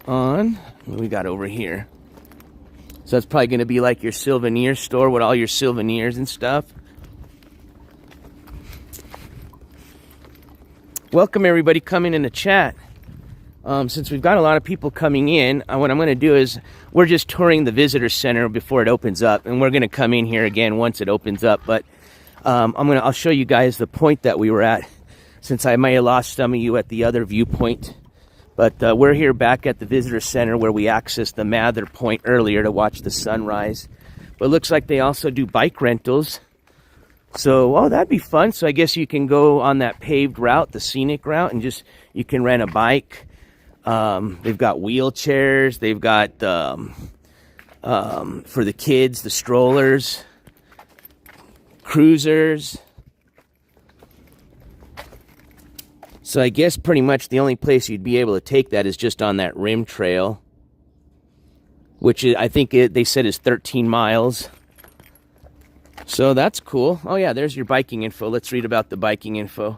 on. What do we got over here? So that's probably going to be like your souvenir store with all your souvenirs and stuff. Welcome everybody coming in the chat. Since we've got a lot of people coming in, what I'm going to do is we're just touring the visitor center before it opens up, and we're going to come in here again once it opens up. But I'll show you guys the point that we were at, since I may have lost some of you at the other viewpoint. But we're here back at the visitor center where we accessed the Mather Point earlier to watch the sunrise. But it looks like they also do bike rentals. So, oh, that'd be fun. So I guess you can go on that paved route, the scenic route, and you can rent a bike. They've got wheelchairs. They've got, for the kids, the strollers, cruisers. So I guess pretty much the only place you'd be able to take that is just on that rim trail, which I think they said is 13 miles. So that's cool. Oh yeah, there's your biking info. Let's read about the biking info.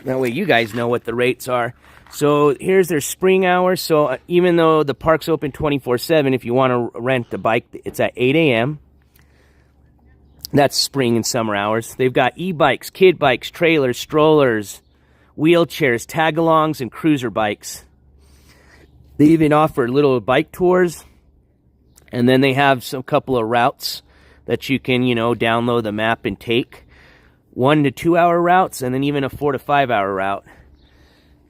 That way you guys know what the rates are. So here's their spring hours. So even though the park's open 24/7, if you want to rent a bike, it's at 8 a.m. That's spring and summer hours. They've got e-bikes, kid bikes, trailers, strollers, wheelchairs, tag-alongs, and cruiser bikes. They even offer little bike tours. And then they have some couple of routes that you can, download the map and take. 1 to 2 hour routes, and then even a 4 to 5 hour route.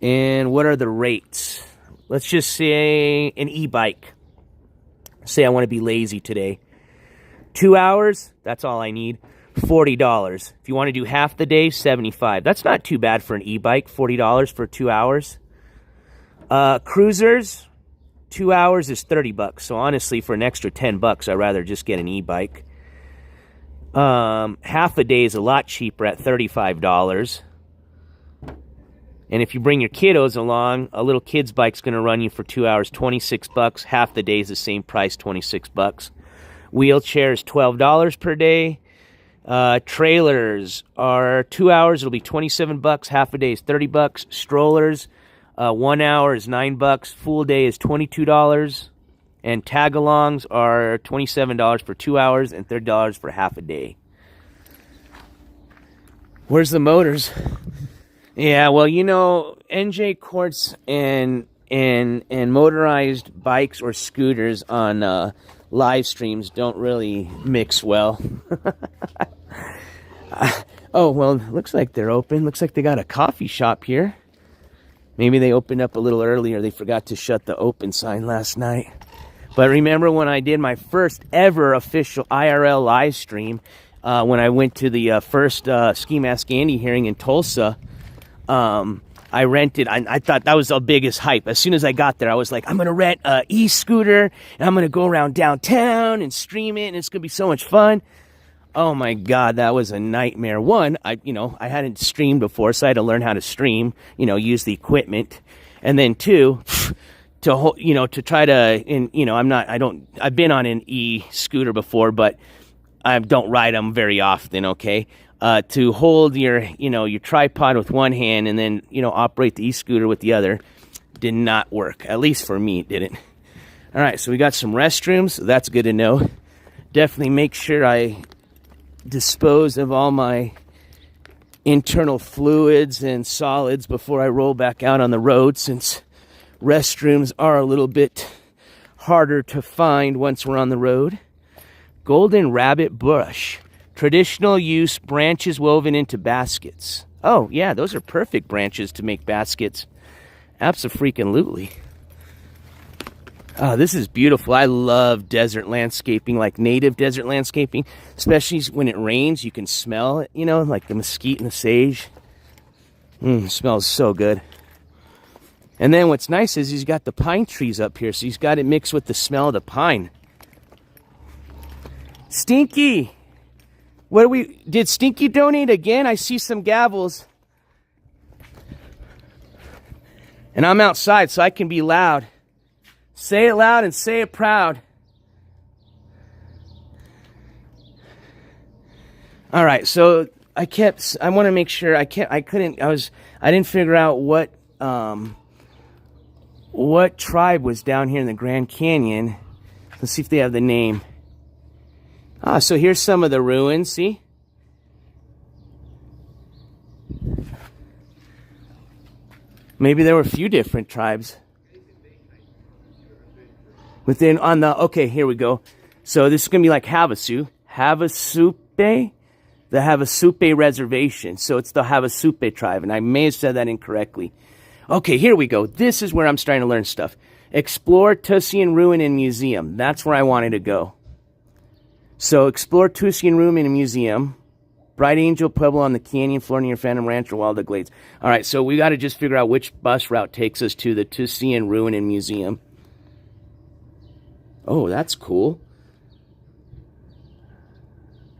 And what are the rates? Let's just say an e-bike. Say I want to be lazy today. 2 hours, that's all I need. $40. If you want to do half the day, $75. That's not too bad for an e-bike. $40 for 2 hours. Cruisers, 2 hours is $30. So honestly, for an extra $10, I'd rather just get an e-bike. Half a day is a lot cheaper at $35. And if you bring your kiddos along, a little kid's bike's going to run you for 2 hours, $26. Half the day is the same price, $26. Wheelchairs, $12 per day. Trailers are 2 hours. It'll be $27. Half a day is $30. Strollers, 1 hour is $9. Full day is $22. And tag-alongs are $27 for 2 hours and $30 for half a day. Where's the motors? Yeah, well, you know, NJCourts and motorized bikes or scooters on live streams don't really mix well. Oh, well, looks like they're open. Looks like they got a coffee shop here. Maybe they opened up a little earlier. They forgot to shut the open sign last night. But remember when I did my first ever official IRL live stream, when I went to the first Ski Mask Andy hearing in Tulsa, I rented, I thought that was the biggest hype. As soon as I got there, I was like, I'm going to rent an e-scooter, and I'm going to go around downtown and stream it, and it's going to be so much fun. Oh my God, that was a nightmare. One, I hadn't streamed before, so I had to learn how to stream, use the equipment. And then two, to try to, I've been on an e-scooter before, but I don't ride them very often, okay? To hold your tripod with one hand and then, operate the e-scooter with the other did not work. At least for me, it didn't. All right, so we got some restrooms. So that's good to know. Definitely make sure I dispose of all my internal fluids and solids before I roll back out on the road, since restrooms are a little bit harder to find once we're on the road. Golden rabbit bush. Traditional use, branches woven into baskets. Oh, yeah, those are perfect branches to make baskets. Abso-freaking-lutely. Oh, this is beautiful. I love desert landscaping, like native desert landscaping. Especially when it rains, you can smell it, like the mesquite and the sage. Smells so good. And then what's nice is he's got the pine trees up here, so he's got it mixed with the smell of the pine. Stinky! Did Stinky donate again? I see some gavels. And I'm outside, so I can be loud. Say it loud and say it proud. All right, so I want to make sure I didn't figure out what tribe was down here in the Grand Canyon. Let's see if they have the name. So here's some of the ruins, see? Maybe there were a few different tribes. Okay, here we go. So this is going to be like Havasu. Havasupai? The Havasupai Reservation. So it's the Havasupai tribe, and I may have said that incorrectly. Okay, here we go. This is where I'm starting to learn stuff. Explore Tusayan Ruin and Museum. That's where I wanted to go. So explore Tusayan Ruin and Museum. Bright Angel Pueblo on the canyon floor near Phantom Ranch or Wild Glades. All right, so we got to just figure out which bus route takes us to the Tusayan Ruin and Museum. Oh, that's cool.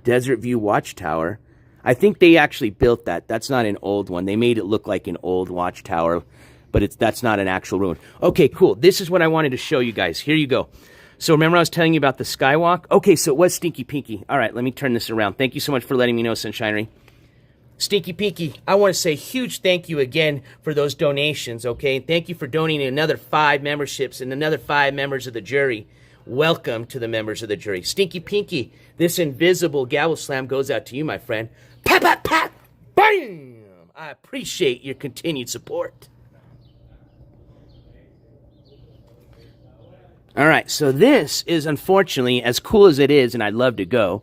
Desert View Watchtower. I think they actually built that. That's not an old one. They made it look like an old watchtower, but that's not an actual ruin. Okay, cool. This is what I wanted to show you guys. Here you go. So remember I was telling you about the skywalk? Okay, so it was Stinky Pinky. All right, let me turn this around. Thank you so much for letting me know, Sunshinery. Stinky Pinky, I want to say a huge thank you again for those donations, okay? Thank you for donating another 5 memberships and another 5 members of the jury. Welcome to the members of the jury. Stinky Pinky, this invisible gavel slam goes out to you, my friend. Pop, pop, pop, bam! I appreciate your continued support. All right, so this is unfortunately, as cool as it is, and I'd love to go,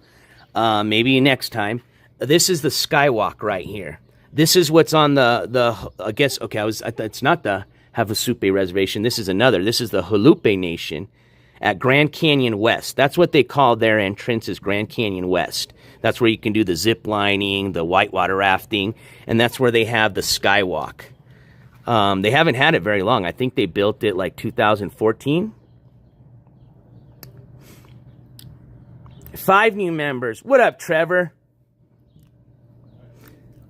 maybe next time, this is the skywalk right here. This is what's on it's not the Havasupai Reservation. This is another. This is the Halupe Nation at Grand Canyon West. That's what they call their entrance, is Grand Canyon West. That's where you can do the zip lining, the whitewater rafting, and that's where they have the skywalk. They haven't had it very long. I think they built it like 2014. 5 new members. What up, Trevor?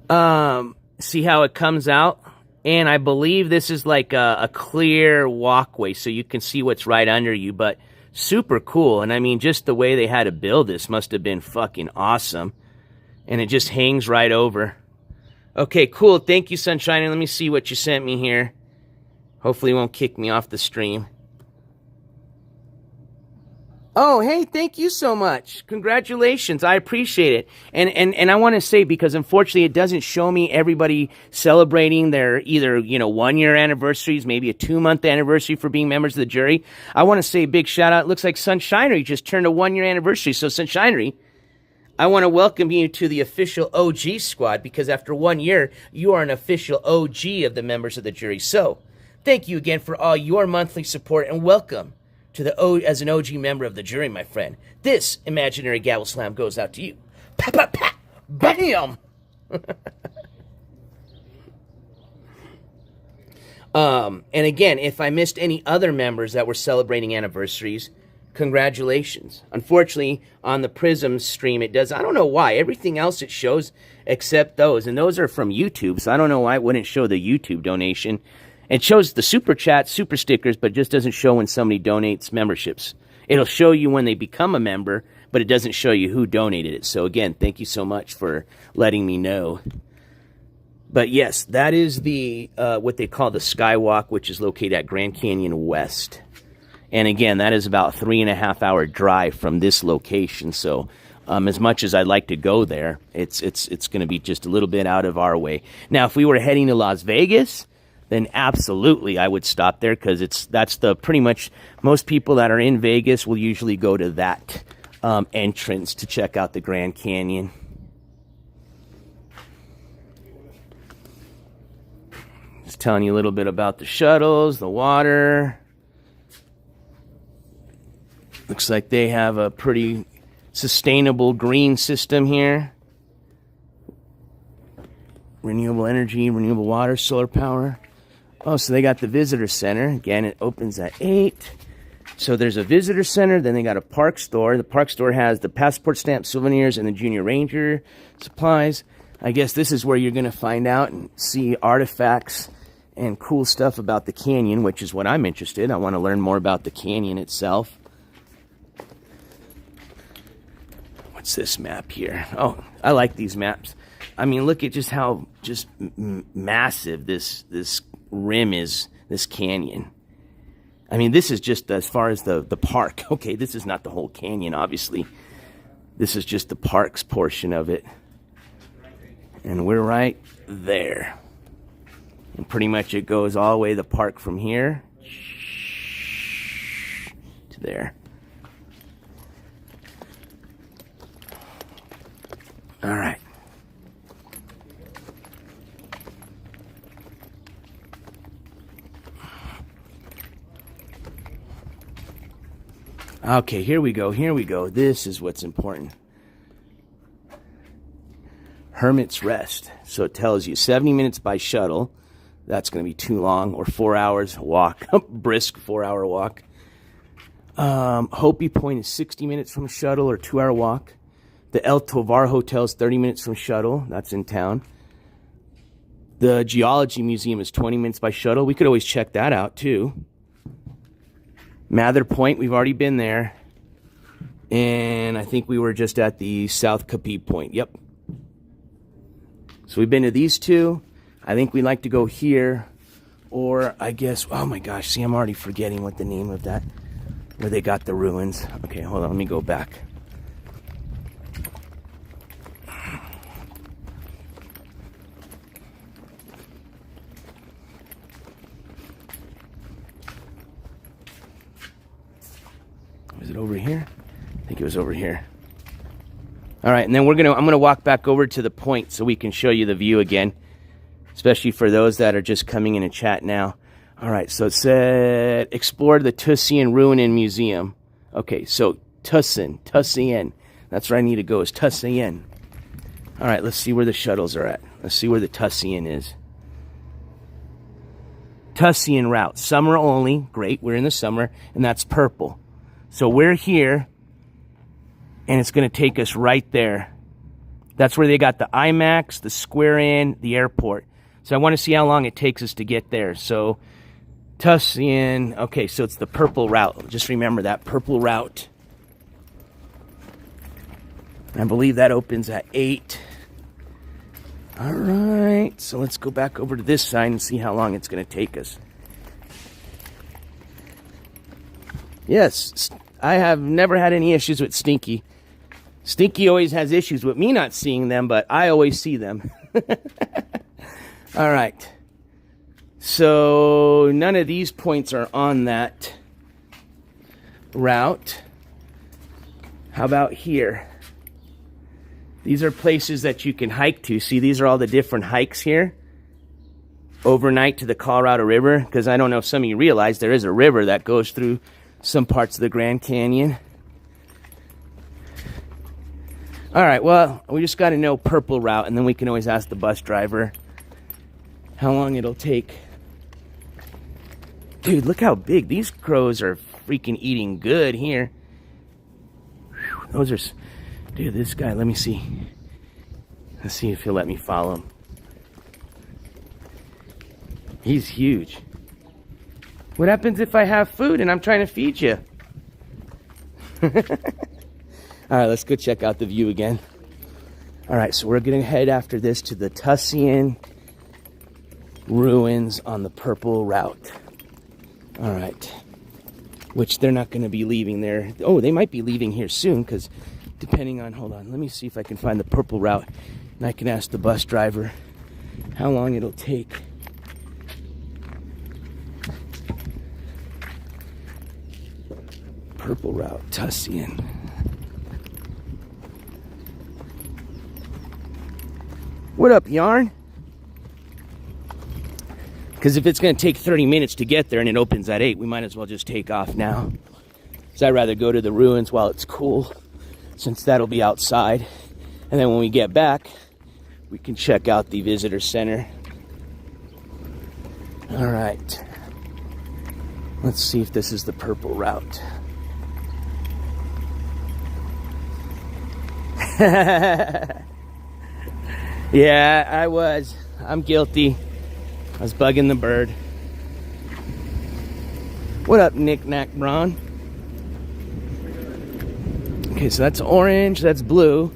See how it comes out And I believe this is like a clear walkway, so you can see what's right under you, but super cool. And I mean, just the way they had to build this must have been fucking awesome. And it just hangs right over. Okay, cool. Thank you, Sunshine. And let me see what you sent me here. Hopefully it won't kick me off the stream. Oh, hey, thank you so much. Congratulations. I appreciate it. And I want to say, because unfortunately it doesn't show me everybody celebrating their either, 1-year anniversaries, maybe a 2-month anniversary for being members of the jury. I want to say a big shout out. It looks like Sunshinery just turned a 1-year anniversary. So Sunshinery, I want to welcome you to the official OG squad, because after 1 year, you are an official OG of the members of the jury. So thank you again for all your monthly support, and welcome to as an OG member of the jury, my friend. This imaginary gavel slam goes out to you. Pa pa pa, bam. And again, if I missed any other members that were celebrating anniversaries, congratulations. Unfortunately, on the Prism stream, it does. I don't know why. Everything else it shows except those, and those are from YouTube. So I don't know why it wouldn't show the YouTube donation. It shows the super chat, super stickers, but it just doesn't show when somebody donates memberships. It'll show you when they become a member, but it doesn't show you who donated it. So again, thank you so much for letting me know. But yes, that is the what they call the Skywalk, which is located at Grand Canyon West. And again, that is about 3.5-hour drive from this location. So as much as I'd like to go there, it's going to be just a little bit out of our way. Now, if we were heading to Las Vegas, then absolutely I would stop there, because that's the pretty much most people that are in Vegas will usually go to that entrance to check out the Grand Canyon. Just telling you a little bit about the shuttles, the water. Looks like they have a pretty sustainable green system here. Renewable energy, renewable water, solar power. Oh, so they got the visitor center. Again, it opens at 8. So there's a visitor center. Then they got a park store. The park store has the passport stamp, souvenirs, and the Junior Ranger supplies. I guess this is where you're going to find out and see artifacts and cool stuff about the canyon, which is what I'm interested in. I want to learn more about the canyon itself. What's this map here? Oh, I like these maps. I mean, look at just how massive this rim is, this canyon. I mean, this is just as far as the park. Okay, this is not the whole canyon, obviously. This is just the park's portion of it. And we're right there. And pretty much it goes all the way the park from here to there. All right. Okay, here we go. Here we go. This is what's important. Hermit's Rest. So it tells you 70 minutes by shuttle. That's going to be too long. Or 4 hours walk. Brisk 4-hour walk. Hopi Point is 60 minutes from shuttle or 2-hour walk. The El Tovar Hotel is 30 minutes from shuttle. That's in town. The Geology Museum is 20 minutes by shuttle. We could always check that out, too. Mather Point, we've already been there. And I think we were just at the South Capee Point. Yep. So we've been to these two. I think we'd like to go here. Or I guess, oh my gosh, see, I'm already forgetting what the name of that, where they got the ruins. Okay, hold on, let me go back. Was it over here? I think it was over here. All right, and then I'm gonna walk back over to the point so we can show you the view again, especially for those that are just coming in and chat now. All right, so it said explore the Tussian Ruin and Museum. Okay, so Tussian. That's where I need to go, is Tussian. All right, let's see where the shuttles are at. Let's see where the Tussian is. Tussian route, summer only. Great, we're in the summer, and that's purple. So we're here, and it's going to take us right there. That's where they got the IMAX, the Square Inn, the airport. So I want to see how long it takes us to get there. So Tussian, okay, so it's the purple route. Just remember that purple route. I believe that opens at 8. All right, so let's go back over to this side and see how long it's going to take us. Yes, I have never had any issues with Stinky. Stinky always has issues with me not seeing them, but I always see them. All right. So none of these points are on that route. How about here? These are places that you can hike to. See, these are all the different hikes here. Overnight to the Colorado River. Because I don't know if some of you realize there is a river that goes through some parts of the Grand Canyon. All right, well, we just got to know purple route, and then we can always ask the bus driver how long it'll take. Dude, look how big. These crows are freaking eating good here. Whew, those are... Dude, this guy, let me see. Let's see if he'll let me follow him. He's huge. What happens if I have food and I'm trying to feed you? All right, let's go check out the view again. All right, so we're going to head after this to the Tussian ruins on the purple route. All right. Which they're not going to be leaving there. Oh, they might be leaving here soon because depending on... Hold on, let me see if I can find the purple route. And I can ask the bus driver how long it'll take. Purple route, Tussian. What up, Yarn? Because if it's going to take 30 minutes to get there and it opens at 8, we might as well just take off now. So I'd rather go to the ruins while it's cool, since that'll be outside. And then when we get back, we can check out the visitor center. All right. Let's see if this is the purple route. Yeah, I'm guilty. I was bugging the bird. What up, Knick Knack Braun? Okay, so that's orange, that's blue.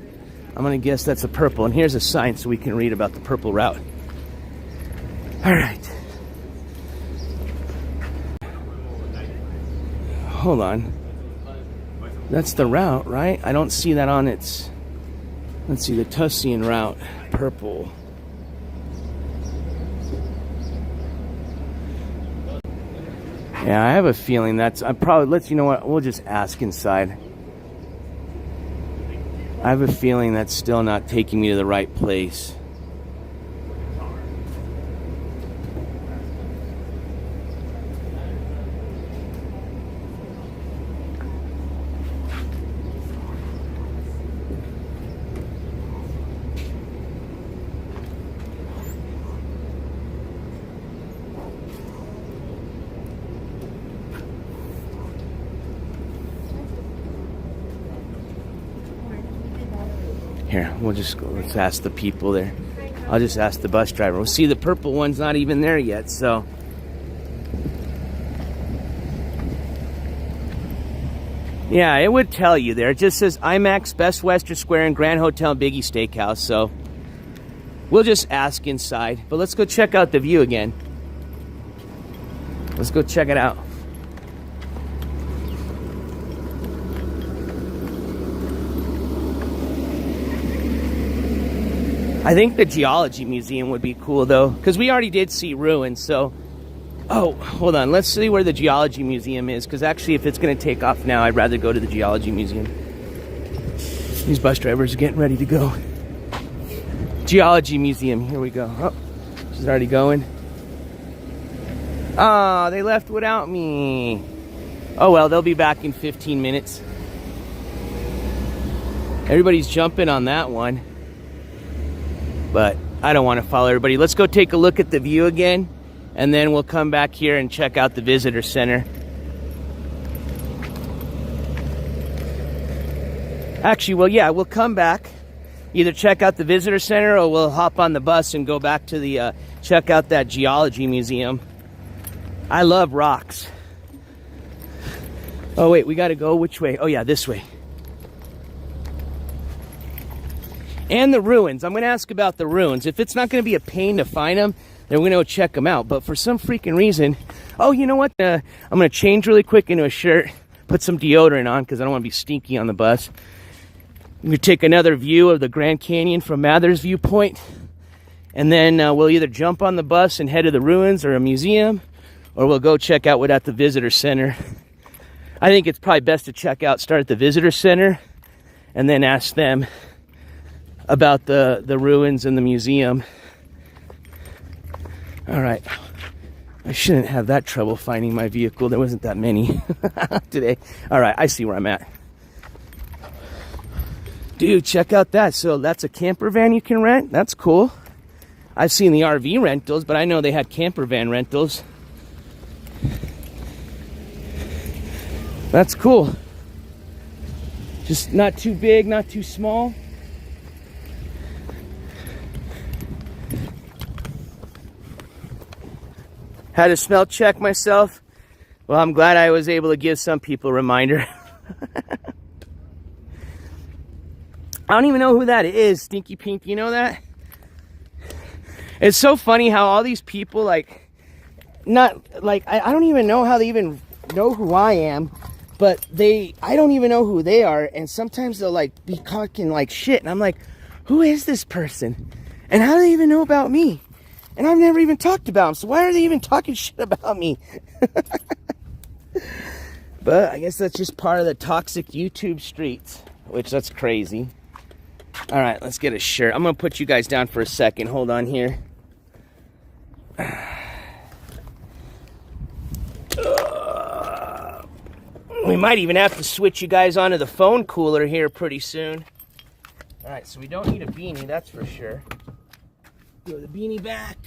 I'm gonna guess that's a purple. And here's a sign so we can read about the purple route. All right. Hold on. That's the route, right? I don't see that on its... Let's see, the Tussian route, purple. Yeah, I have a feeling I'm probably, you know what, we'll just ask inside. I have a feeling that's still not taking me to the right place. Here, we'll just go, let's ask the people there. I'll just ask the bus driver. We'll see, the purple one's not even there yet, so. Yeah, it would tell you there. It just says IMAX, Best Western Square, and Grand Hotel, Biggie Steakhouse, so. We'll just ask inside, but let's go check out the view again. Let's go check it out. I think the Geology Museum would be cool, though, because we already did see ruins, so... Oh, hold on. Let's see where the Geology Museum is, because actually, if it's going to take off now, I'd rather go to the Geology Museum. These bus drivers are getting ready to go. Geology Museum. Here we go. Oh, she's already going. Oh, they left without me. Oh, well, they'll be back in 15 minutes. Everybody's jumping on that one. But I don't want to follow everybody. Let's go take a look at the view again, and then we'll come back here and check out the visitor center. Actually, well, yeah, we'll come back. Either check out the visitor center or we'll hop on the bus and go back to the check out that geology museum. I love rocks. Oh wait, we gotta go which way? Oh yeah, this way. And the ruins. I'm gonna ask about the ruins. If it's not gonna be a pain to find them, then we're gonna go check them out. But for some freaking reason, oh, you know what? I'm gonna change really quick into a shirt, put some deodorant on because I don't want to be stinky on the bus. I'm gonna take another view of the Grand Canyon from Mather's viewpoint, and then we'll either jump on the bus and head to the ruins or a museum, or we'll go check out what at the visitor center. I think it's probably best to start at the visitor center, and then ask them about the ruins and the museum. All right. I shouldn't have that trouble finding my vehicle. There wasn't that many today. All right, I see where I'm at. Dude, check out that. So that's a camper van you can rent? That's cool. I've seen the RV rentals, but I know they had camper van rentals. That's cool. Just not too big, not too small. Had to smell check myself. Well, I'm glad I was able to give some people a reminder. I don't even know who that is, Stinky Pink. You know that? It's so funny how all these people, I don't even know how they even know who I am, but I don't even know who they are, and sometimes they'll be talking shit, and I'm like, who is this person? And how do they even know about me? And I've never even talked about them, so why are they even talking shit about me? But I guess that's just part of the toxic YouTube streets, which that's crazy. All right, let's get a shirt. I'm going to put you guys down for a second. Hold on here. We might even have to switch you guys onto the phone cooler here pretty soon. All right, so we don't need a beanie, that's for sure. Throw the beanie back.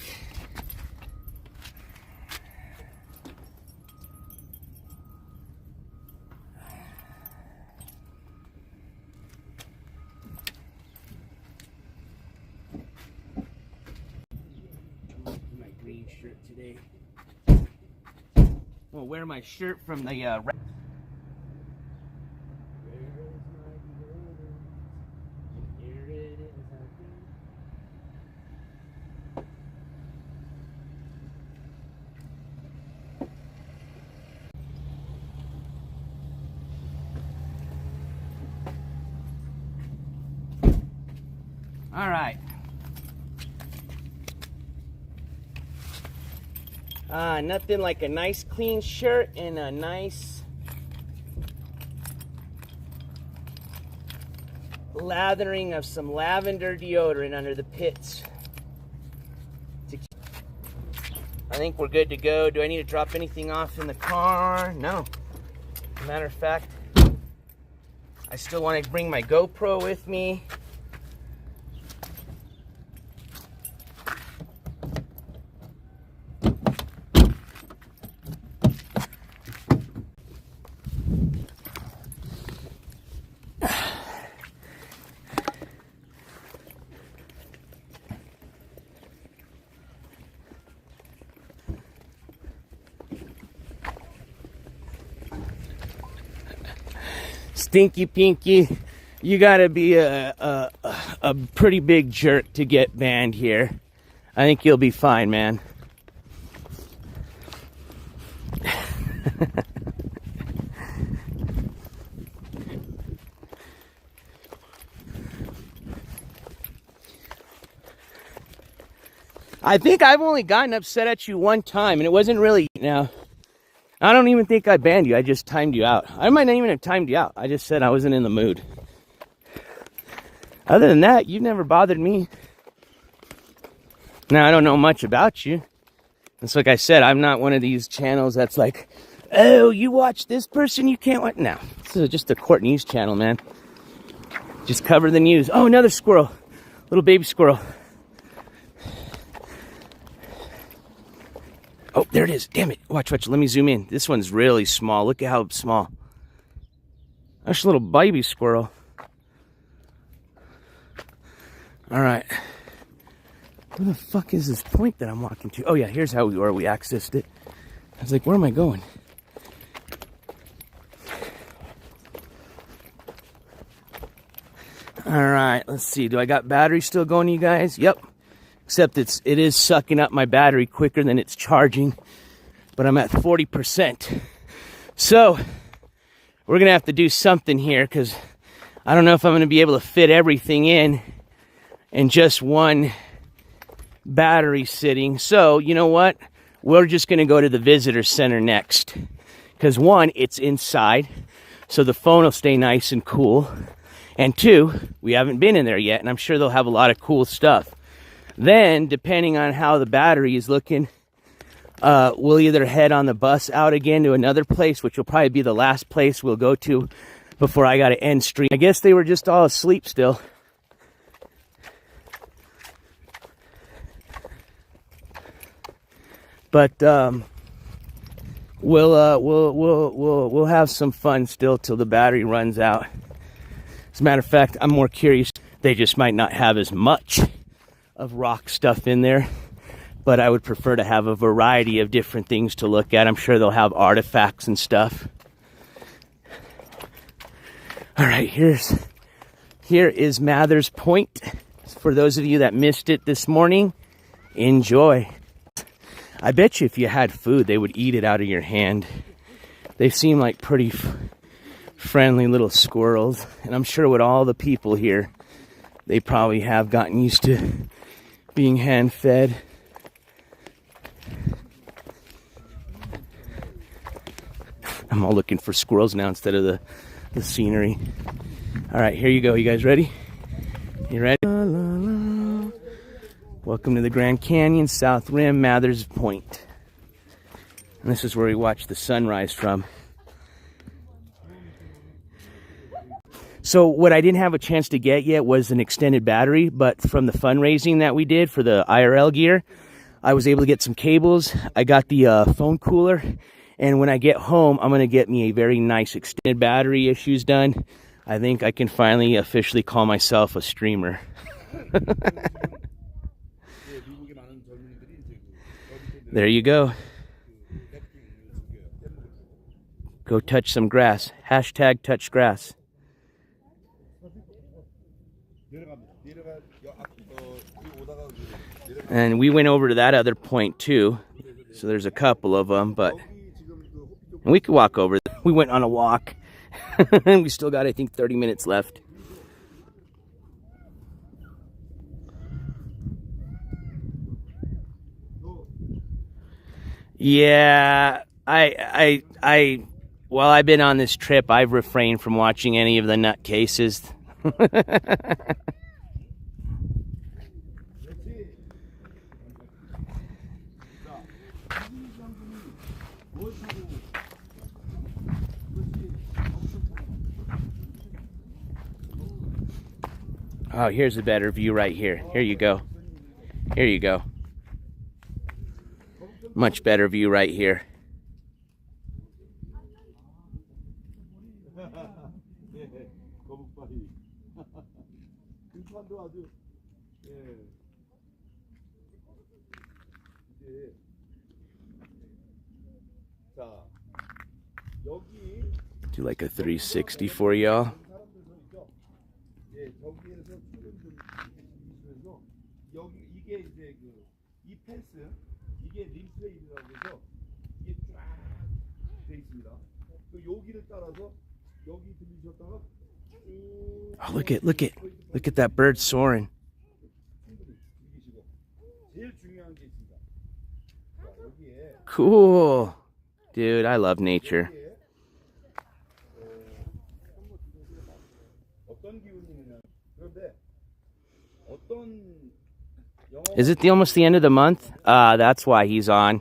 My green shirt today. I'll wear my shirt from the All right. Nothing like a nice clean shirt and a nice lathering of some lavender deodorant under the pits. I think we're good to go. Do I need to drop anything off in the car? No. Matter of fact, I still want to bring my GoPro with me. Stinky Pinky, you gotta be a pretty big jerk to get banned here. I think you'll be fine, man. I think I've only gotten upset at you one time, and it wasn't really now. I don't even think I banned you. I just timed you out. I might not even have timed you out. I just said I wasn't in the mood. Other than that, you've never bothered me. Now, I don't know much about you. It's like I said, I'm not one of these channels that's like, oh, you watch this person, you can't watch. No, this is just a court news channel, man. Just cover the news. Oh, another squirrel. Little baby squirrel. Oh, there it is. Damn it. Watch, watch. Let me zoom in. This one's really small. Look at how small. That's a little baby squirrel. All right. Where the fuck is this point that I'm walking to? Oh yeah, here's how where we accessed it. I was like, where am I going? Alright, let's see. Do I got battery still going, you guys? Yep. Except it is sucking up my battery quicker than it's charging. But I'm at 40%. So, we're going to have to do something here because I don't know if I'm going to be able to fit everything in just one battery sitting. So, you know what? We're just going to go to the visitor center next. Because one, it's inside, so the phone will stay nice and cool. And two, we haven't been in there yet, and I'm sure they'll have a lot of cool stuff. Then, depending on how the battery is looking, we'll either head on the bus out again to another place, which will probably be the last place we'll go to before I got to end stream. I guess they were just all asleep still. But we'll have some fun still till the battery runs out. As a matter of fact, I'm more curious. They just might not have as much of rock stuff in there, but I would prefer to have a variety of different things to look at. I'm sure they'll have artifacts and stuff. All right, here is Mather's Point. For those of you that missed it this morning, enjoy. I bet you if you had food, they would eat it out of your hand. They seem like pretty friendly little squirrels. And I'm sure with all the people here, they probably have gotten used to being hand-fed. I'm all looking for squirrels now instead of the scenery. All right, here you go. You guys ready? You ready? La, la, la. Welcome to the Grand Canyon, South Rim, Mather's Point. And this is where we watch the sunrise from. So what I didn't have a chance to get yet was an extended battery, but from the fundraising that we did for the IRL gear, I was able to get some cables. I got the phone cooler, and when I get home, I'm going to get me a very nice extended battery issues done. I think I can finally officially call myself a streamer. There you go. Go touch some grass. Hashtag touch grass. And we went over to that other point too. So there's a couple of them, but and we could walk over. We went on a walk. And we still got, I think, 30 minutes left. Yeah, while I've been on this trip, I've refrained from watching any of the nutcases. Oh, here's a better view right here. Here you go. Here you go. Much better view right here. Do like a 360 for y'all. Oh, look at that bird soaring. Cool. Dude, I love nature. Is it almost the end of the month? That's why he's on.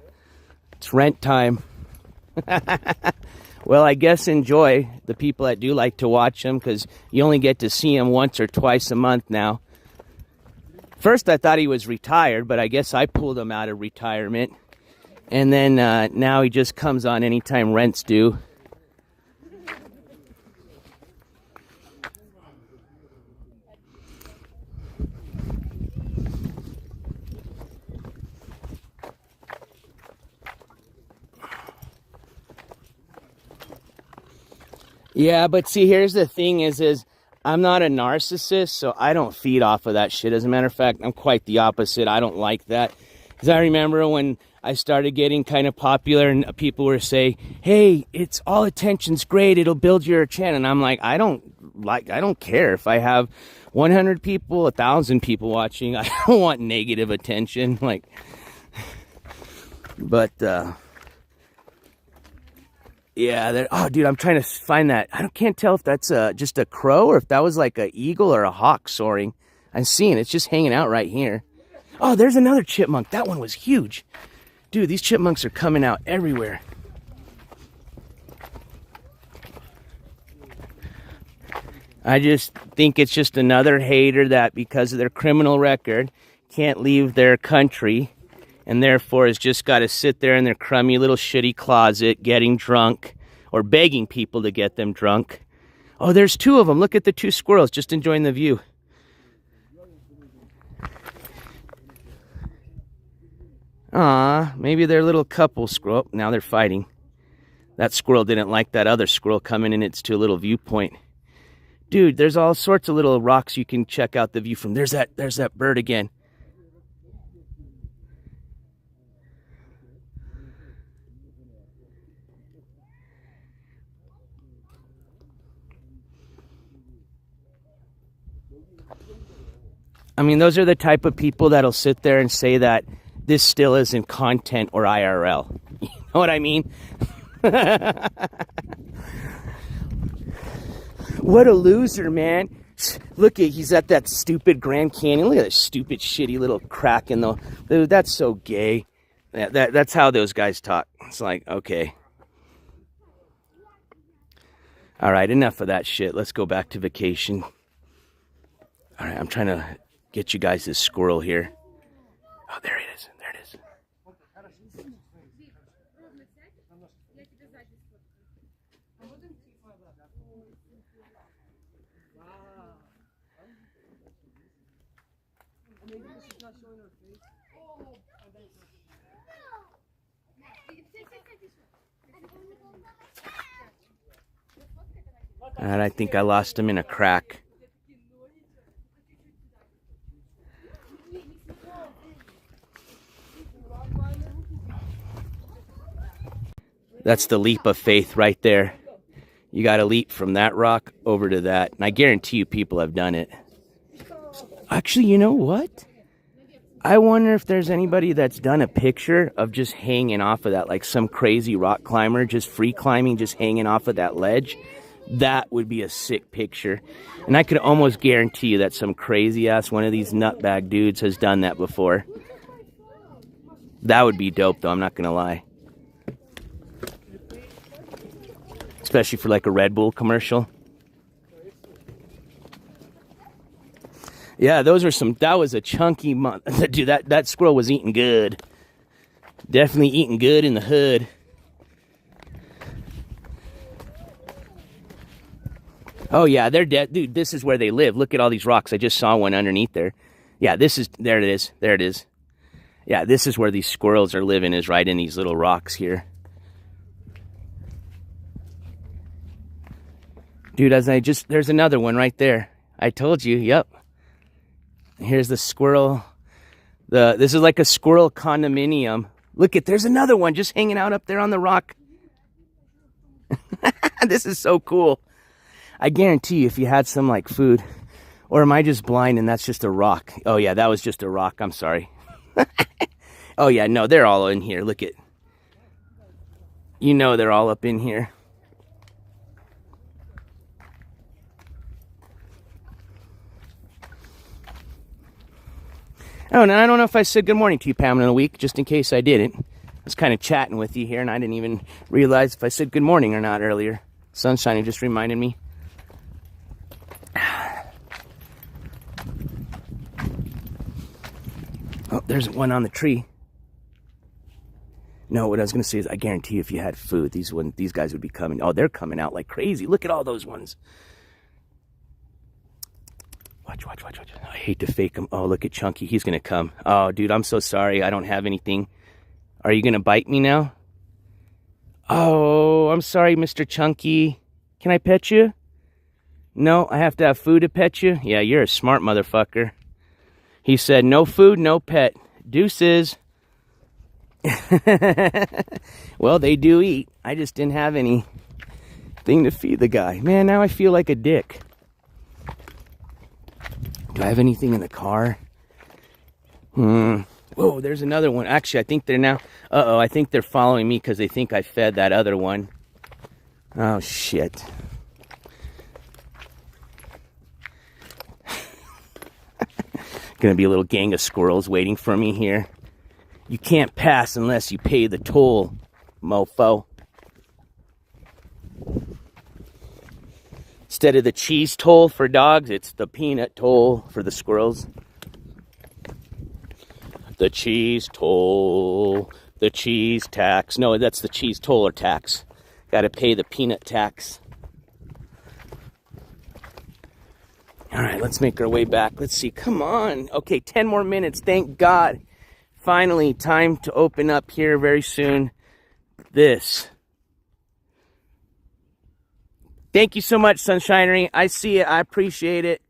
It's rent time. Well, I guess enjoy the people that do like to watch him, because you only get to see him once or twice a month now. First, I thought he was retired, but I guess I pulled him out of retirement. And then now he just comes on anytime rent's due. Yeah, but see, here's the thing is I'm not a narcissist, so I don't feed off of that shit. As a matter of fact, I'm quite the opposite. I don't like that. Because I remember when I started getting kind of popular and people were saying, hey, it's all attention's great. It'll build your channel. And I'm like, I don't care if I have 100 people, 1,000 people watching. I don't want negative attention. Like, but, yeah, oh, dude, I'm trying to find that. Can't tell if that's just a crow or if that was like an eagle or a hawk soaring. I'm seeing it's just hanging out right here. Oh, there's another chipmunk. That one was huge. Dude, these chipmunks are coming out everywhere. I just think it's just another hater that because of their criminal record can't leave their country and therefore has just got to sit there in their crummy little shitty closet getting drunk or begging people to get them drunk. Oh, there's two of them. Look at the two squirrels just enjoying the view. Aw, maybe they're a little couple squirrel. Now they're fighting. That squirrel didn't like that other squirrel coming in its to a little viewpoint. Dude, there's all sorts of little rocks you can check out the view from. There's that bird again. I mean, those are the type of people that'll sit there and say that this still isn't content or IRL. You know what I mean? What a loser, man. Look at, he's at that stupid Grand Canyon. Look at that stupid, shitty little crack in the... Dude, that's so gay. That's how those guys talk. It's like, okay. All right, enough of that shit. Let's go back to vacation. All right, I'm trying to get you guys this squirrel here. Oh, there it is. There it is. And I think I lost him in a crack. That's the leap of faith right there. You got to leap from that rock over to that. And I guarantee you people have done it. Actually, you know what? I wonder if there's anybody that's done a picture of just hanging off of that, like some crazy rock climber, just free climbing, just hanging off of that ledge. That would be a sick picture. And I could almost guarantee you that some crazy ass one of these nutbag dudes has done that before. That would be dope though, I'm not gonna lie. Especially for like a Red Bull commercial. Yeah, those are some, that was a chunky month. Dude, that squirrel was eating good. Definitely eating good in the hood. Oh yeah, they're dead. Dude, this is where they live. Look at all these rocks. I just saw one underneath there. Yeah, this is, there it is. There it is. Yeah, this is where these squirrels are living, is right in these little rocks here. Dude, there's another one right there. I told you, yep. Here's the squirrel. This is like a squirrel condominium. Look at, there's another one just hanging out up there on the rock. This is so cool. I guarantee you if you had some like food, or am I just blind and that's just a rock? Oh yeah, that was just a rock. I'm sorry. Oh yeah, no, they're all in here. Look at, you know they're all up in here. Oh, and I don't know if I said good morning to you, Pam, in a week, just in case I didn't. I was kind of chatting with you here, and I didn't even realize if I said good morning or not earlier. Sunshine just reminded me. Oh, there's one on the tree. No, what I was going to say is I guarantee you if you had food, these guys would be coming. Oh, they're coming out like crazy. Look at all those ones. Watch. I hate to fake him. Oh, look at Chunky. He's going to come. Oh, dude, I'm so sorry. I don't have anything. Are you going to bite me now? Oh, I'm sorry, Mr. Chunky. Can I pet you? No, I have to have food to pet you? Yeah, you're a smart motherfucker. He said, no food, no pet. Deuces. Well, they do eat. I just didn't have anything to feed the guy. Man, now I feel like a dick. Do I have anything in the car? Whoa, there's another one. Actually, I think they're now... Uh-oh, I think they're following me because they think I fed that other one. Oh, shit. Gonna be a little gang of squirrels waiting for me here. You can't pass unless you pay the toll, mofo. Instead of the cheese toll for dogs, it's the peanut toll for the squirrels. The cheese toll, the cheese tax. No, that's the cheese toll or tax. Gotta pay the peanut tax. All right, let's make our way back. Let's see, come on. Okay, 10 more minutes, thank God. Finally, time to open up here very soon. This. Thank you so much, Sunshinery. I see it, I appreciate it.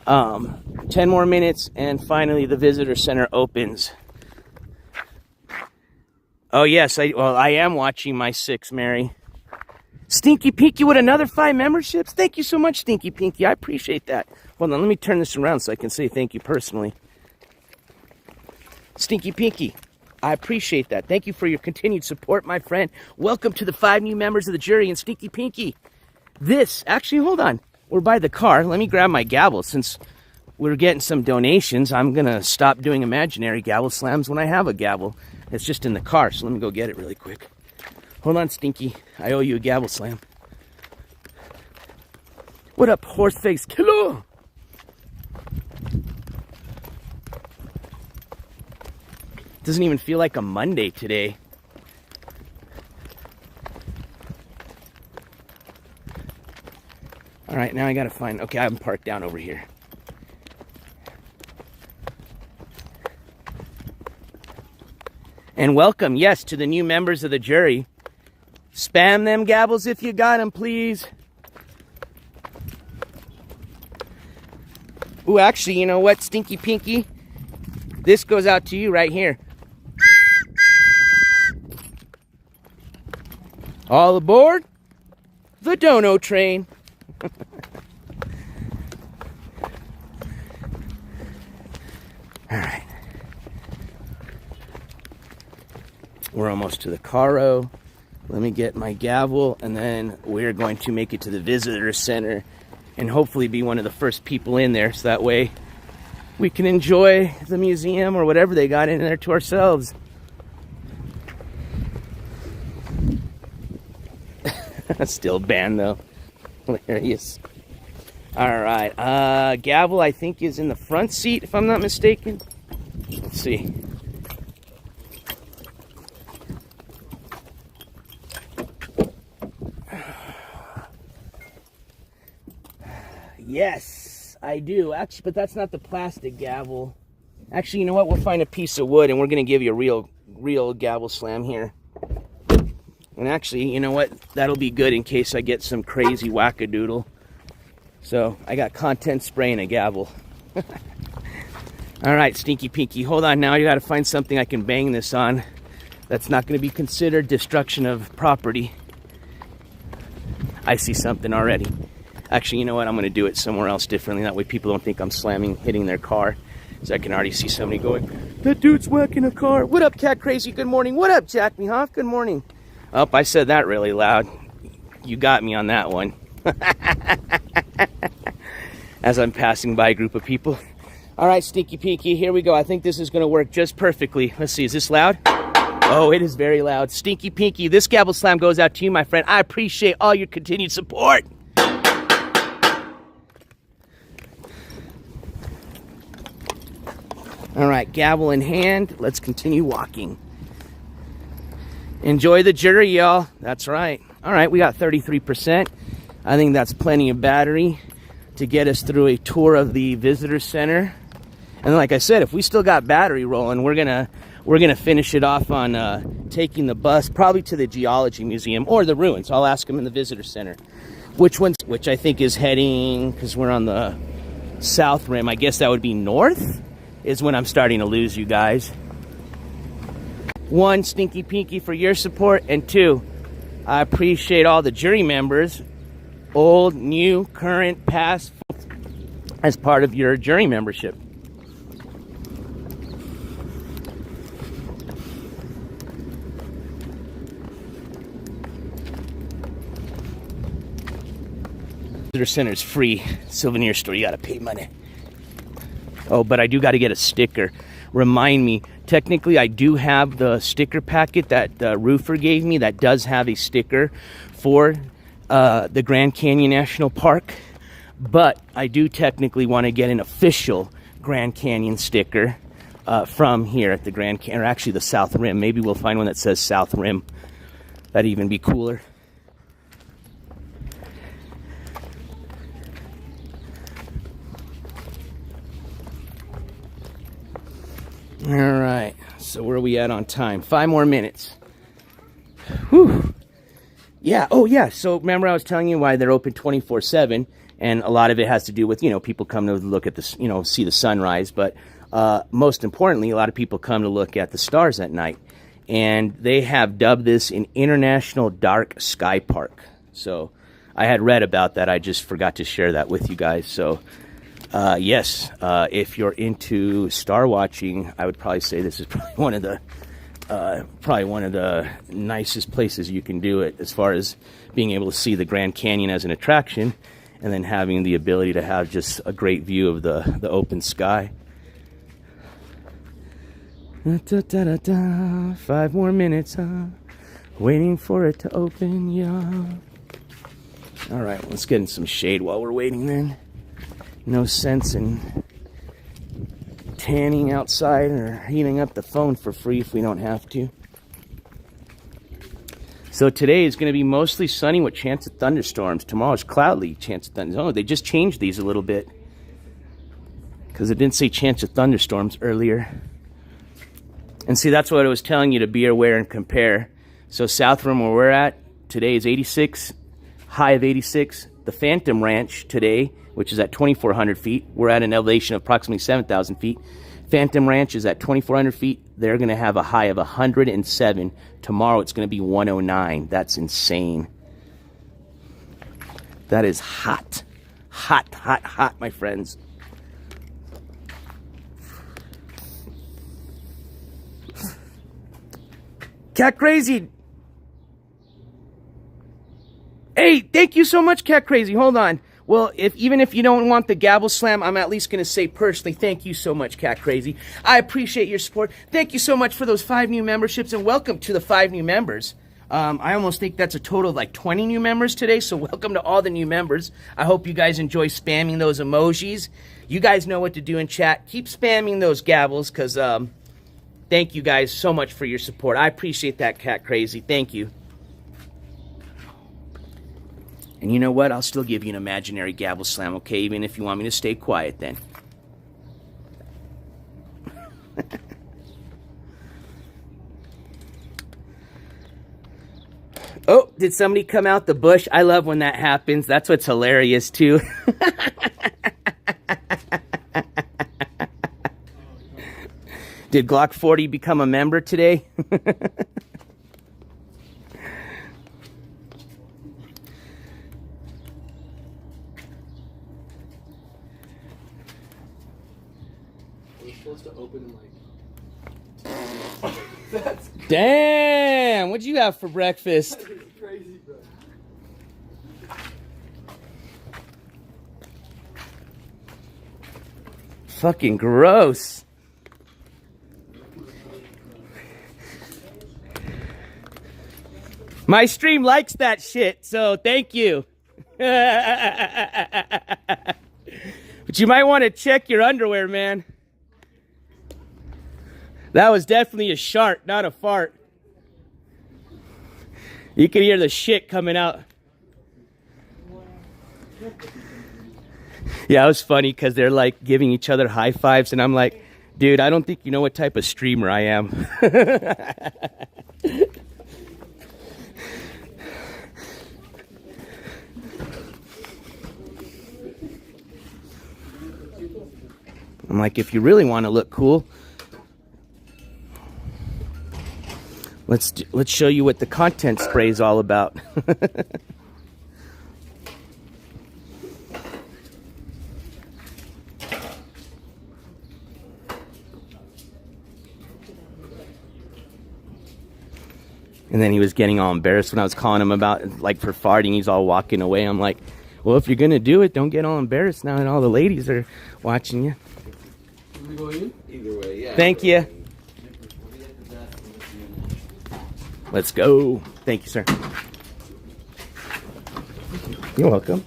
10 more minutes, and finally the visitor center opens. Oh, yes, I am watching my 6, Mary. Stinky Pinky with another 5 memberships. Thank you so much, Stinky Pinky. I appreciate that. Hold on, let me turn this around so I can say thank you personally. Stinky Pinky, I appreciate that. Thank you for your continued support, my friend. Welcome to the 5 new members of the jury. And Stinky Pinky, actually, hold on. We're by the car. Let me grab my gavel. Since we're getting some donations, I'm going to stop doing imaginary gavel slams when I have a gavel. It's just in the car, so let me go get it really quick. Hold on, Stinky. I owe you a gavel slam. What up, horseface killer? Doesn't even feel like a Monday today. All right, now I gotta find... Okay, I'm parked down over here. And welcome, yes, to the new members of the jury. Spam them gavels if you got them, please. Ooh, actually, you know what, Stinky Pinky? This goes out to you right here. All aboard the dono train. All right. We're almost to the caro. Let me get my gavel, and then we're going to make it to the visitor center and hopefully be one of the first people in there, so that way we can enjoy the museum or whatever they got in there to ourselves. Still banned, though. Hilarious. All right. Gavel, I think, is in the front seat, if I'm not mistaken. Let's see. Yes, I do. Actually, but that's not the plastic gavel. Actually, you know what? We'll find a piece of wood, and we're going to give you a real gavel slam here. And actually, you know what? That'll be good in case I get some crazy wackadoodle. So, I got content spray and a gavel. All right, Stinky Pinky. Hold on now. You got to find something I can bang this on. That's not going to be considered destruction of property. I see something already. Actually, you know what? I'm going to do it somewhere else differently. That way people don't think I'm hitting their car. So I can already see somebody going, that dude's whacking a car. What up, Cat Crazy? Good morning. What up, Jack Mehoff? Good morning. Oh, I said that really loud. You got me on that one. As I'm passing by a group of people. All right, Stinky Pinky, here we go. I think this is going to work just perfectly. Let's see, is this loud? Oh, it is very loud. Stinky Pinky, this gavel slam goes out to you, my friend. I appreciate all your continued support. All right, gavel in hand. Let's continue walking. Enjoy the jury, y'all. That's right. All right, we got 33%. I think that's plenty of battery to get us through a tour of the visitor center. And like I said, if we still got battery rolling, we're gonna finish it off on taking the bus probably to the Geology Museum or the ruins. I'll ask them in the visitor center. Which I think is heading, because we're on the south rim, I guess that would be north, is when I'm starting to lose you guys. 1, Stinky Pinky for your support, and 2, I appreciate all the jury members, old, new, current, past, as part of your jury membership. Visitor center is free. Souvenir store, you gotta pay money. Oh, but I do gotta get a sticker. Remind me, technically I do have the sticker packet that the roofer gave me that does have a sticker for the Grand Canyon National Park, but I do technically want to get an official Grand Canyon sticker from here at the Grand Canyon, or actually the South Rim. Maybe we'll find one that says South Rim. That'd even be cooler. All right, so where are we at on time? 5 more minutes. Whew. Yeah, oh yeah, so remember I was telling you why they're open 24/7, and a lot of it has to do with, you know, people come to look at this, you know, see the sunrise, but most importantly, a lot of people come to look at the stars at night, and they have dubbed this an International Dark Sky Park. So I had read about that, I just forgot to share that with you guys, so... yes, if you're into star watching, I would probably say this is probably one of the nicest places you can do it, as far as being able to see the Grand Canyon as an attraction, and then having the ability to have just a great view of the open sky. 5 more minutes, waiting for it to open, yeah. All right, let's get in some shade while we're waiting then. No sense in tanning outside or heating up the phone for free if we don't have to. So today is going to be mostly sunny with chance of thunderstorms. Tomorrow's cloudy, chance of thunderstorms. Oh, they just changed these a little bit, because it didn't say chance of thunderstorms earlier. And see, that's what I was telling you, to be aware and compare. So South Rim, where we're at, today is 86, high of 86. The Phantom Ranch today, which is at 2,400 feet. We're at an elevation of approximately 7,000 feet. Phantom Ranch is at 2,400 feet. They're going to have a high of 107. Tomorrow it's going to be 109. That's insane. That is hot. Hot, hot, hot, my friends. Cat Crazy. Hey, thank you so much, Cat Crazy. Hold on. Well, even if you don't want the gavel slam, I'm at least going to say personally, thank you so much, Cat Crazy. I appreciate your support. Thank you so much for those 5 new memberships, and welcome to the 5 new members. I almost think that's a total of like 20 new members today, so welcome to all the new members. I hope you guys enjoy spamming those emojis. You guys know what to do in chat. Keep spamming those gavels, because thank you guys so much for your support. I appreciate that, Cat Crazy. Thank you. And you know what? I'll still give you an imaginary gavel slam, okay? Even if you want me to stay quiet then. Oh, did somebody come out the bush? I love when that happens. That's what's hilarious, too. Did Glock 40 become a member today? To open in like that's Damn, what'd you have for breakfast? crazy, bro. Fucking gross. My stream likes that shit, so thank you. But you might want to check your underwear, man. That was definitely a shart, not a fart. You can hear the shit coming out. Yeah, it was funny because they're like giving each other high fives, and I'm like, Dude, I don't think you know what type of streamer I am. I'm like, if you really want to look cool, let's show you what the content spray is all about. And then he was getting all embarrassed when I was calling him about, like, for farting. He's all walking away. I'm like, well, if you're going to do it, don't get all embarrassed now and all the ladies are watching you. Can we go in? Either way, yeah. Thank you. Let's go. Thank you, sir. You're welcome.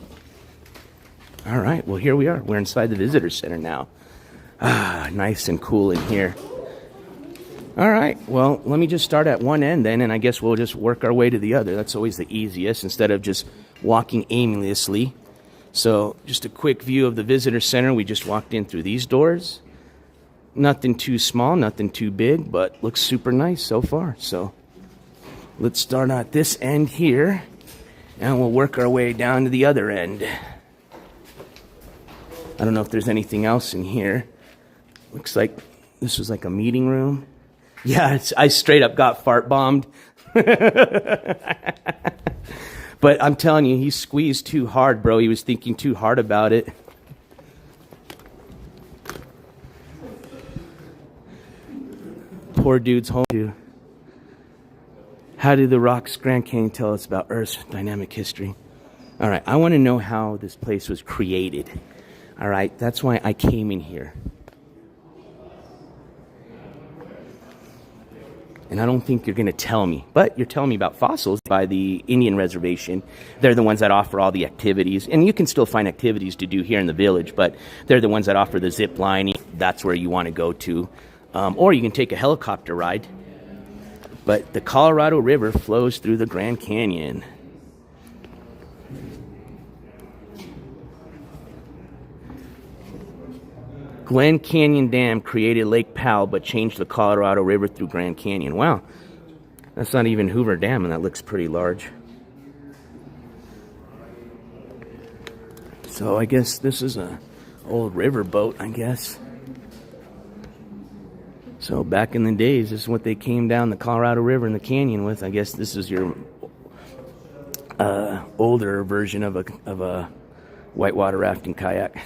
All right. Well, here we are. We're inside the visitor center now. Ah, nice and cool in here. All right, well, let me just start at one end then, and I guess we'll just work our way to the other. That's always the easiest, instead of just walking aimlessly. So, just a quick view of the visitor center. We just walked in through these doors. Nothing too small, nothing too big, but looks super nice so far. So, let's start at this end here, and we'll work our way down to the other end. I don't know if there's anything else in here. Looks like this was like a meeting room. Yeah, I straight up got fart bombed. But I'm telling you, he squeezed too hard, bro. He was thinking too hard about it. Poor dude's home. How did the rocks Grand Canyon tell us about Earth's dynamic history? All right, I want to know how this place was created. All right, that's why I came in here. And I don't think you're going to tell me, but you're telling me about fossils by the Indian reservation. They're the ones that offer all the activities, and you can still find activities to do here in the village, but they're the ones that offer the zip lining. That's where you want to go to. Or you can take a helicopter ride. But the Colorado River flows through the Grand Canyon. Glen Canyon Dam created Lake Powell, but changed the Colorado River through Grand Canyon. Wow, that's not even Hoover Dam, and that looks pretty large. So I guess this is a old river boat, I guess. So back in the days, this is what they came down the Colorado River and the canyon with. I guess this is your older version of a whitewater rafting kayak.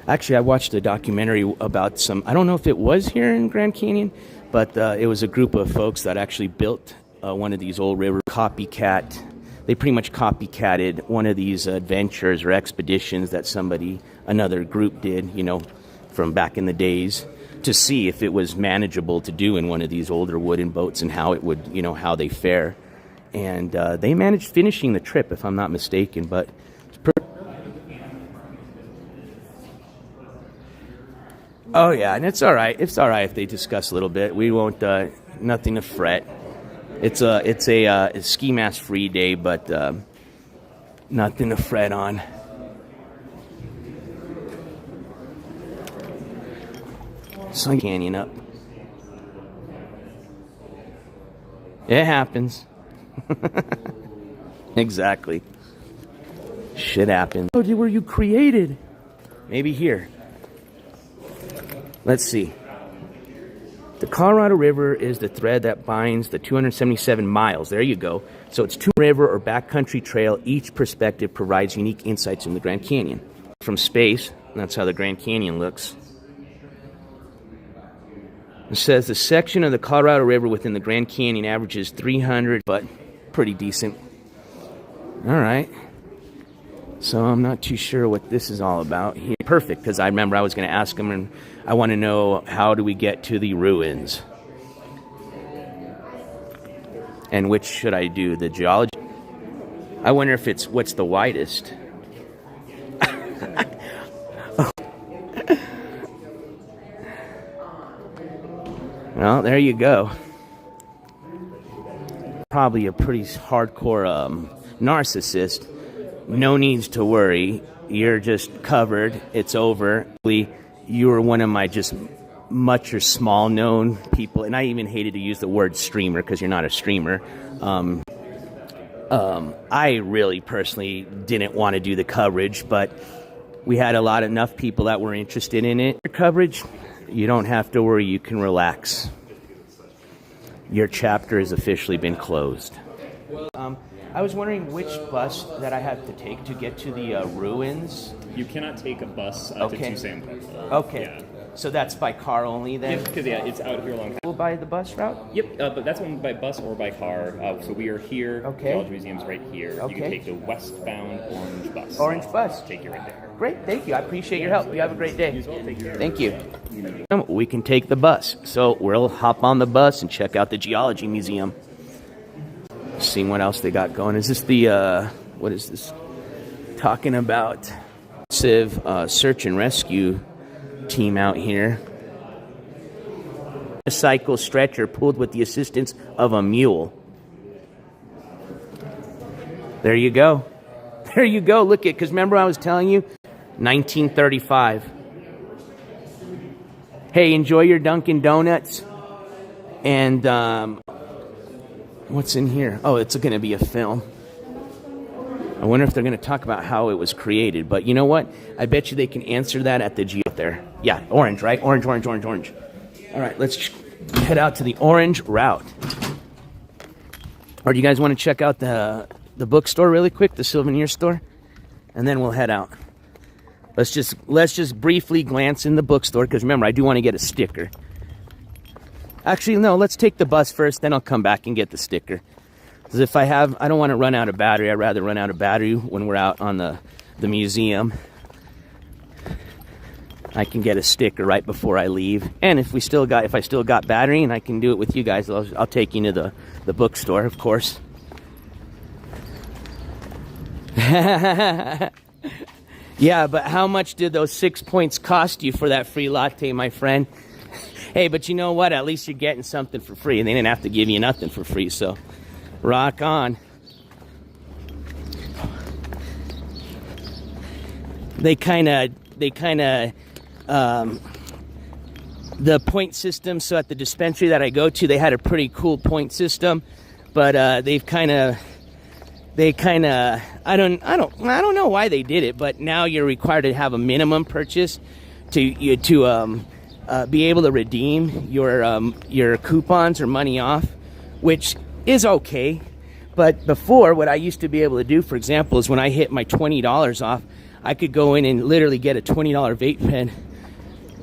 Actually, I watched a documentary about some, I don't know if it was here in Grand Canyon, but it was a group of folks that actually built one of these old river copycat. They pretty much copycatted one of these adventures or expeditions that another group did, you know, from back in the days, to see if it was manageable to do in one of these older wooden boats and how it would, you know, how they fare. And they managed finishing the trip, if I'm not mistaken, but oh yeah, and it's all right. It's all right if they discuss a little bit. We won't. Nothing to fret. It's a ski mask free day, but nothing to fret on. So canyon up. It happens. Exactly. Shit happens. Oh, where you created? Maybe here. Let's see. The Colorado River is the thread that binds the 277 miles. There you go. So it's two river or backcountry trail. Each perspective provides unique insights in the Grand Canyon. From space, that's how the Grand Canyon looks. It says the section of the Colorado River within the Grand Canyon averages 300, but pretty decent. All right. So I'm not too sure what this is all about here. Perfect, because I remember I was going to ask him, and I want to know, how do we get to the ruins? And which should I do? The geology? I wonder if it's what's the widest. Well, there you go. Probably a pretty hardcore narcissist. No needs to worry. You're just covered. It's over. You you were one of my just much or small known people, and I even hated to use the word streamer because you're not a streamer. I really personally didn't want to do the coverage, but we had enough people that were interested in it. Your coverage, you don't have to worry, you can relax. Your chapter has officially been closed. I was wondering which bus that I have to take to get to the ruins. You cannot take a bus to Tucson. Okay. Yeah. So that's by car only then? Yep, because it's out here along. By the bus route? Yep, but that's one by bus or by car. So we are here. Okay. The Geology Museum's right here. Okay. You can take the westbound orange bus. Orange bus. Take you right there. Great, thank you. I appreciate your help. You have a great day. You as well. Take care. Thank you. We can take the bus. So we'll hop on the bus and check out the Geology Museum. Seeing what else they got going. Is this the, what is this? Talking about search and rescue team out here. A cycle stretcher pulled with the assistance of a mule. There you go. There you go. Look at, because remember I was telling you, 1935. Hey, enjoy your Dunkin' Donuts. And what's in here? Oh, it's going to be a film. I wonder if they're going to talk about how it was created. But you know what? I bet you they can answer that at the Geo there. Yeah, orange, right? Orange, orange, orange, orange. All right, let's head out to the orange route. Or do you guys want to check out the bookstore really quick, the souvenir store? And then we'll head out. Let's just briefly glance in the bookstore, because remember, I do want to get a sticker. Actually, no, let's take the bus first, then I'll come back and get the sticker. Because I don't want to run out of battery. I'd rather run out of battery when we're out on the museum. I can get a sticker right before I leave. And if I still got battery and I can do it with you guys, I'll take you to the bookstore, of course. Yeah, but how much did those 6 points cost you for that free latte, my friend? Hey, but you know what? At least you're getting something for free, and they didn't have to give you nothing for free, so rock on. They kind of the point system. So at the dispensary that I go to, they had a pretty cool point system, but I don't know why they did it, but now you're required to have a minimum purchase to be able to redeem your coupons or money off, which is okay. But before, what I used to be able to do, for example, is when I hit my $20 off, I could go in and literally get a $20 vape pen.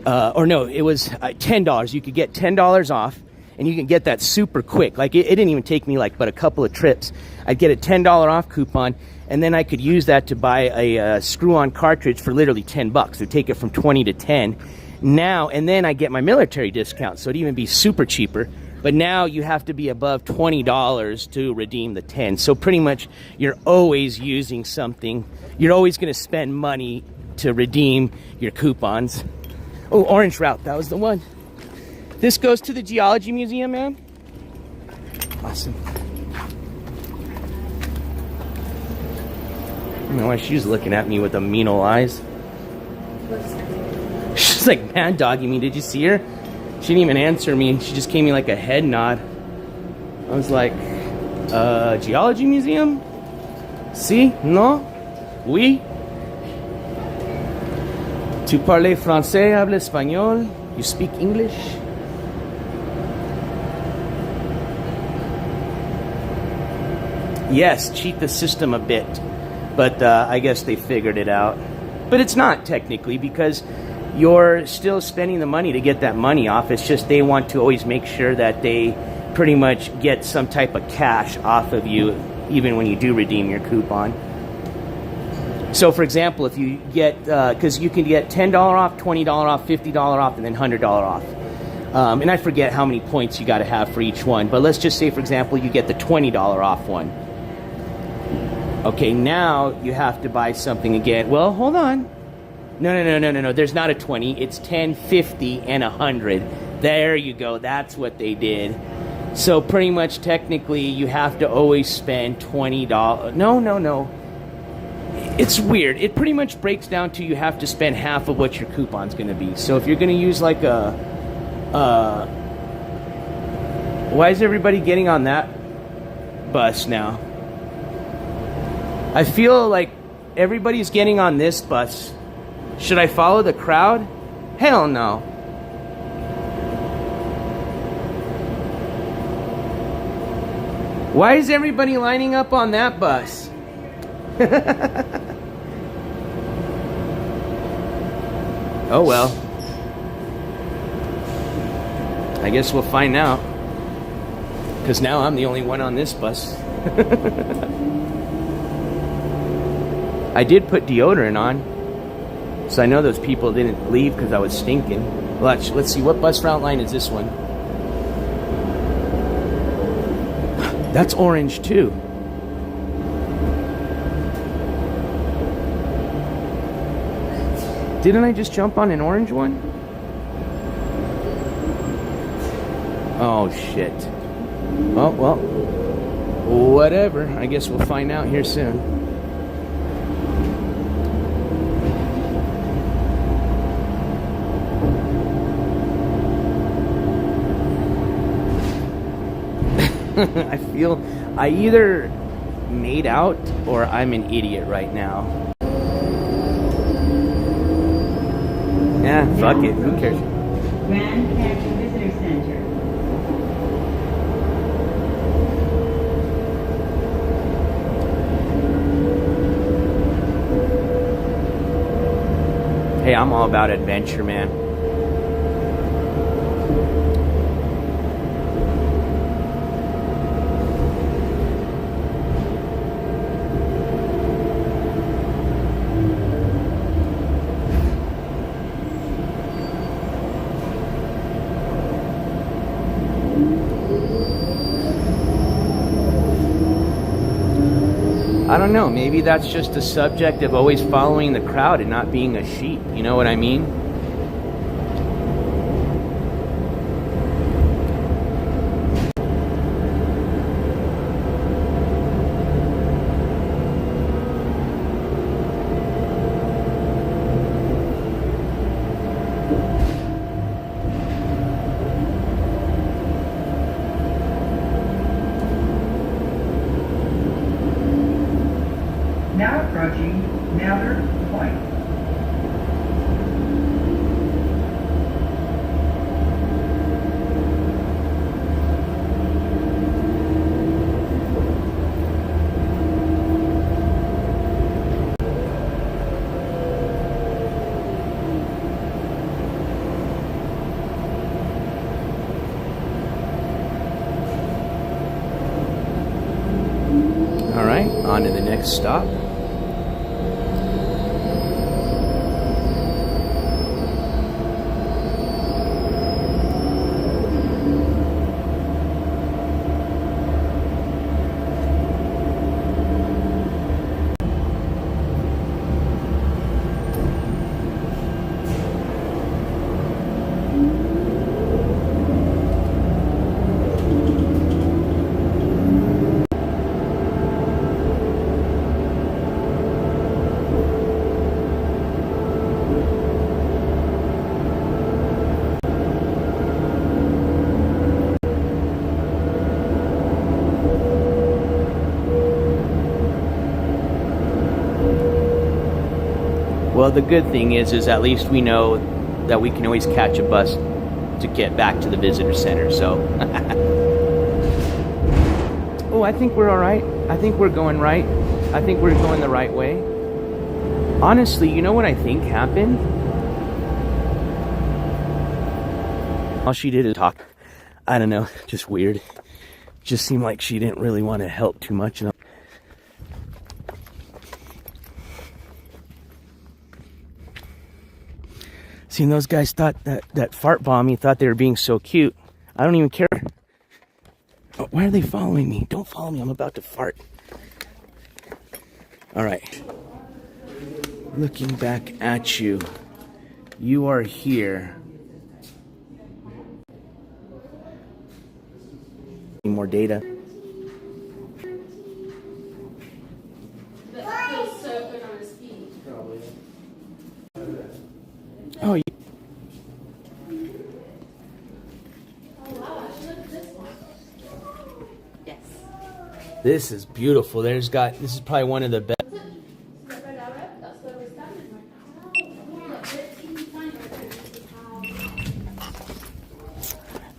It was $10. You could get $10 off, and you can get that super quick. Like, it didn't even take me but a couple of trips. I'd get a $10 off coupon, and then I could use that to buy a screw-on cartridge for literally $10. So take it from 20 to 10. Now, and then I get my military discount, so it'd even be super cheaper. But now you have to be above $20 to redeem the 10. So pretty much you're always using something. You're always going to spend money to redeem your coupons. Oh, orange route. That was the one. This goes to the Geology Museum, man. Awesome. I don't know why she's looking at me with the mean old eyes. She's like mad dogging me. Did you see her? She didn't even answer me. She just gave me like a head nod. I was like, Geology Museum? Si? No? Oui? Tu parles français, habla español? You speak English? Yes, cheat the system a bit. But I guess they figured it out. But it's not technically, because you're still spending the money to get that money off. It's just they want to always make sure that they pretty much get some type of cash off of you, even when you do redeem your coupon. So, for example, if you get, because you can get $10 off, $20 off, $50 off, and then $100 off. And I forget how many points you got to have for each one. But let's just say, for example, you get the $20 off one. Okay, now you have to buy something again. Well, hold on. No. There's not a 20. It's 10, 50, and 100. There you go. That's what they did. So pretty much technically you have to always spend $20. No. It's weird. It pretty much breaks down to you have to spend half of what your coupon's going to be. So if you're going to use like a... why is everybody getting on that bus now? I feel like everybody's getting on this bus. Should I follow the crowd? Hell no. Why is everybody lining up on that bus? Oh well. I guess we'll find out. Because now I'm the only one on this bus. I did put deodorant on. So I know those people didn't leave because I was stinking. Let's see, what bus route line is this one? That's orange too. Didn't I just jump on an orange one? Oh shit. Oh well. Whatever. I guess we'll find out here soon. I feel I either made out or I'm an idiot right now. Yeah, fuck it. Who cares? Grand Cashapp Visitor Center. Hey, I'm all about adventure, man. I don't know, maybe that's just a subject of always following the crowd and not being a sheep, you know what I mean? Now approaching Mather Point. All right, on to the next stop. Well, the good thing is at least we know that we can always catch a bus to get back to the visitor center, so. Oh, I think we're all right. I think we're going right. I think we're going the right way. Honestly, you know what I think happened? All she did is talk. I don't know, just weird. Just seemed like she didn't really want to help too much. Seeing those guys thought that fart bomb, thought they were being so cute. I don't even care. Oh, why are they following me? Don't follow me, I'm about to fart. All right. Looking back at you. You are here. Need more data. That feels so good on his This is beautiful. This is probably one of the best.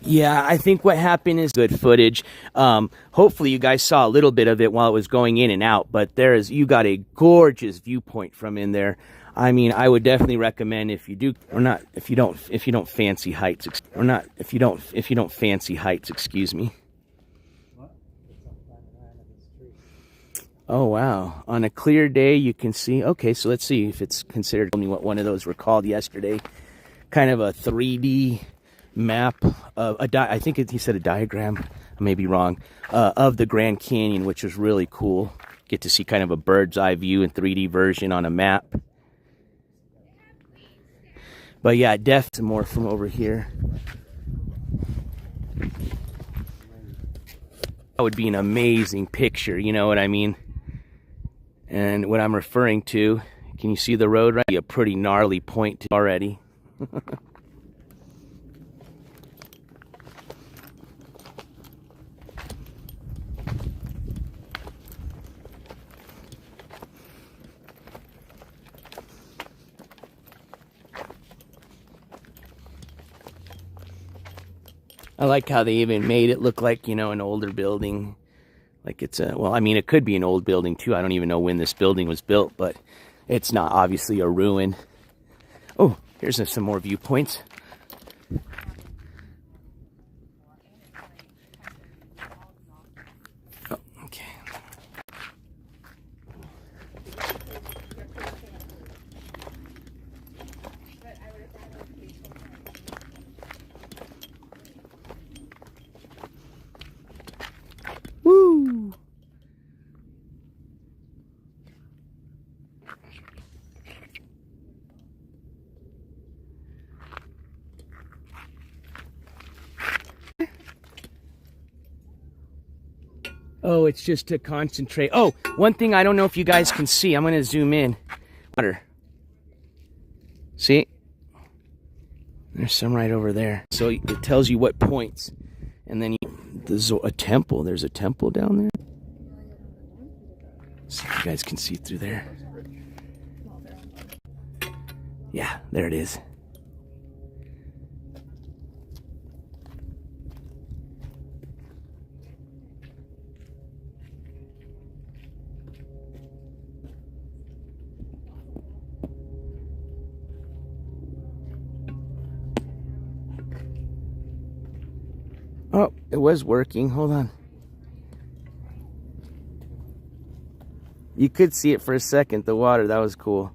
Yeah, I think what happened is good footage. Hopefully you guys saw a little bit of it while it was going in and out, but you got a gorgeous viewpoint from in there. I mean, I would definitely recommend if you don't fancy heights, excuse me. Oh wow, on a clear day you can see. Okay, so let's see if it's considered. Tell me what one of those were called yesterday. Kind of a 3D map of I think he said a diagram, I may be wrong, of the Grand Canyon, which was really cool. Get to see kind of a bird's eye view in 3D version on a map. But yeah, definitely some more from over here. That would be an amazing picture, you know what I mean? And what I'm referring to, can you see the road right? A pretty gnarly point already. I like how they even made it look like, you know, an older building. Like it's well, I mean, it could be an old building too. I don't even know when this building was built, but it's not obviously a ruin. Oh, here's some more viewpoints. Oh, okay. Woo! Oh, it's just to concentrate. Oh, one thing I don't know if you guys can see. I'm going to zoom in. Water. See? There's some right over there. So it tells you what points. And then there's a temple. There's a temple down there. See if you guys can see through there. Yeah, there it is. Oh, it was working. Hold on. You could see it for a second, the water. That was cool.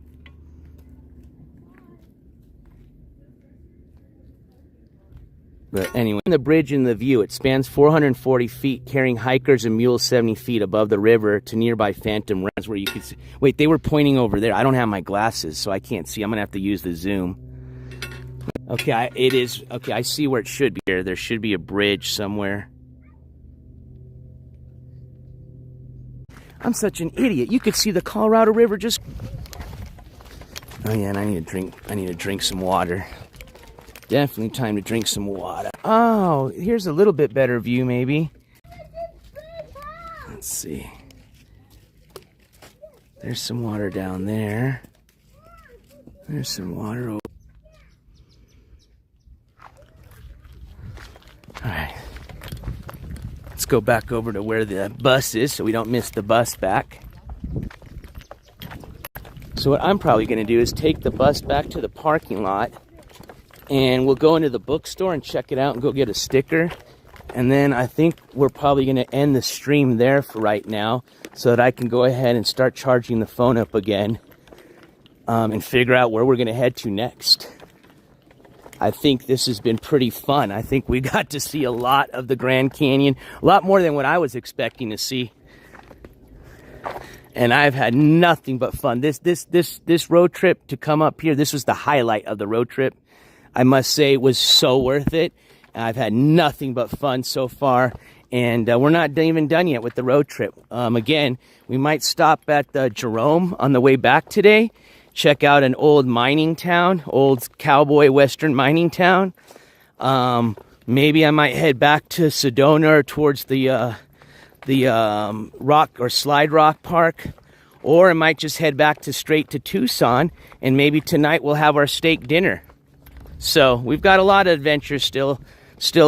But anyway, the bridge and the view, it spans 440 feet, carrying hikers and mules 70 feet above the river to nearby Phantom Runs, where you could see. Wait, they were pointing over there. I don't have my glasses, so I can't see. I'm going to have to use the zoom. Okay, it is. Okay, I see where it should be here. There should be a bridge somewhere. I'm such an idiot. You could see the Colorado River just... Oh yeah, and I need to drink some water. Definitely time to drink some water. Oh, here's a little bit better view maybe. Let's see. There's some water down there. There's some water over. Alright, let's go back over to where the bus is so we don't miss the bus back. So what I'm probably going to do is take the bus back to the parking lot and we'll go into the bookstore and check it out and go get a sticker. And then I think we're probably going to end the stream there for right now so that I can go ahead and start charging the phone up again and figure out where we're going to head to next. I think this has been pretty fun. I think we got to see a lot of the Grand Canyon, a lot more than what I was expecting to see. And I've had nothing but fun. This road trip to come up here, this was the highlight of the road trip. I must say it was so worth it. I've had nothing but fun so far. And we're not even done yet with the road trip. Again, we might stop at Jerome on the way back today. Check out an old mining town, old cowboy western mining town. Maybe I might head back to Sedona or towards the rock or slide rock park, or I might just head back straight to Tucson, and maybe tonight we'll have our steak dinner. So we've got a lot of adventures still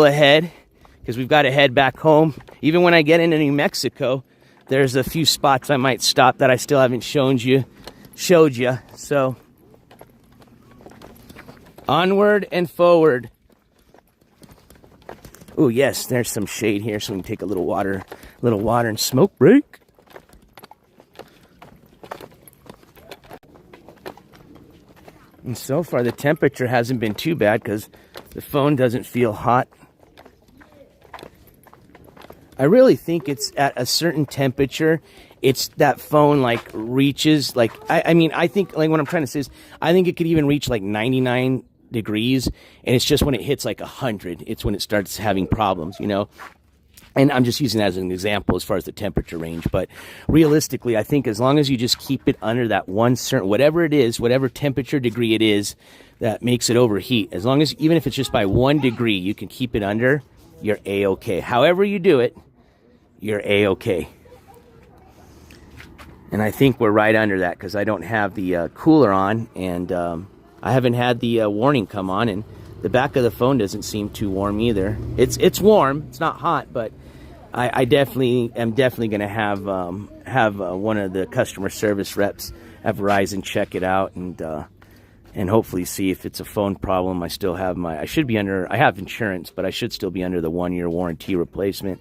ahead, because we've got to head back home. Even when I get into New Mexico, there's a few spots I might stop that I still haven't showed you. So onward and forward. Oh yes, there's some shade here, so we can take a little water and smoke break. And so far the temperature hasn't been too bad because the phone doesn't feel hot. I really think it's at a certain temperature, it's that phone like reaches like, I think like what I'm trying to say is I think it could even reach like 99 degrees, and it's just when it hits like 100, it's when it starts having problems, you know. And I'm just using that as an example as far as the temperature range. But realistically, I think as long as you just keep it under that one certain, whatever it is, whatever temperature degree it is that makes it overheat, as long as, even if it's just by 1 degree, you can keep it under, you're A-okay. However you do it, you're A-okay. And I think we're right under that because I don't have the cooler on, and I haven't had the warning come on, and the back of the phone doesn't seem too warm either. It's warm. It's not hot, but I am definitely going to have one of the customer service reps at Verizon check it out and hopefully see if it's a phone problem. I still have I have insurance, but I should still be under the 1-year warranty replacement.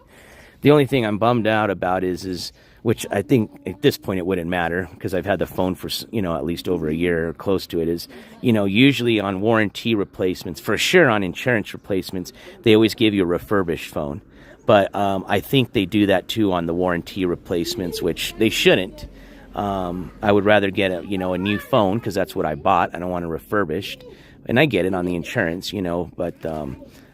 The only thing I'm bummed out about is which I think at this point it wouldn't matter because I've had the phone for, you know, at least over a year or close to it, is, you know, usually on warranty replacements, for sure on insurance replacements, they always give you a refurbished phone. But I think they do that too on the warranty replacements, which they shouldn't. I would rather get a new phone because that's what I bought. I don't want it refurbished. And I get it on the insurance, you know, but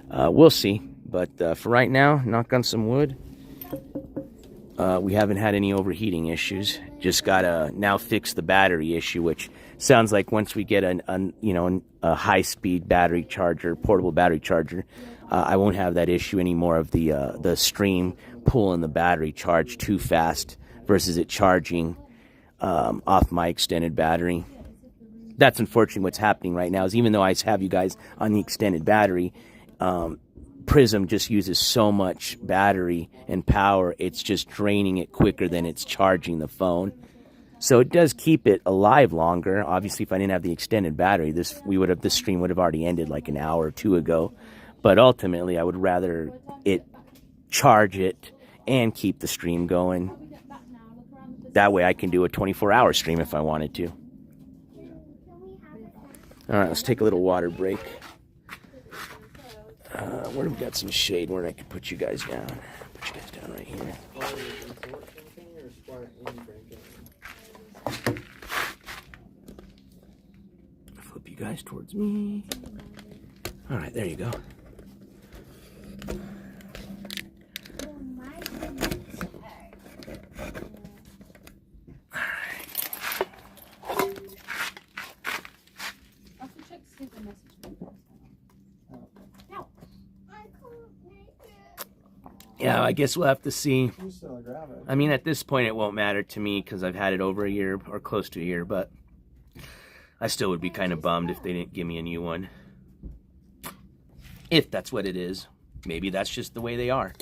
we'll see. But for right now, knock on some wood, we haven't had any overheating issues. Just got to now fix the battery issue, which sounds like once we get a high-speed battery charger, portable battery charger, I won't have that issue anymore of the stream pulling the battery charge too fast versus it charging off my extended battery. That's unfortunately what's happening right now, is even though I have you guys on the extended battery, Prism just uses so much battery and power, it's just draining it quicker than it's charging the phone. So it does keep it alive longer. Obviously, if I didn't have the extended battery, this stream would have already ended like an hour or two ago. But ultimately, I would rather it charge it and keep the stream going. That way I can do a 24-hour stream if I wanted to. All right, let's take a little water break. Where do we got some shade where I can put you guys down? Put you guys down right here. Flip you guys towards me. All right, there you go. Yeah, I guess we'll have to see. I mean, at this point, it won't matter to me because I've had it over a year or close to a year, but I still would be kind of bummed if they didn't give me a new one. If that's what it is. Maybe that's just the way they are.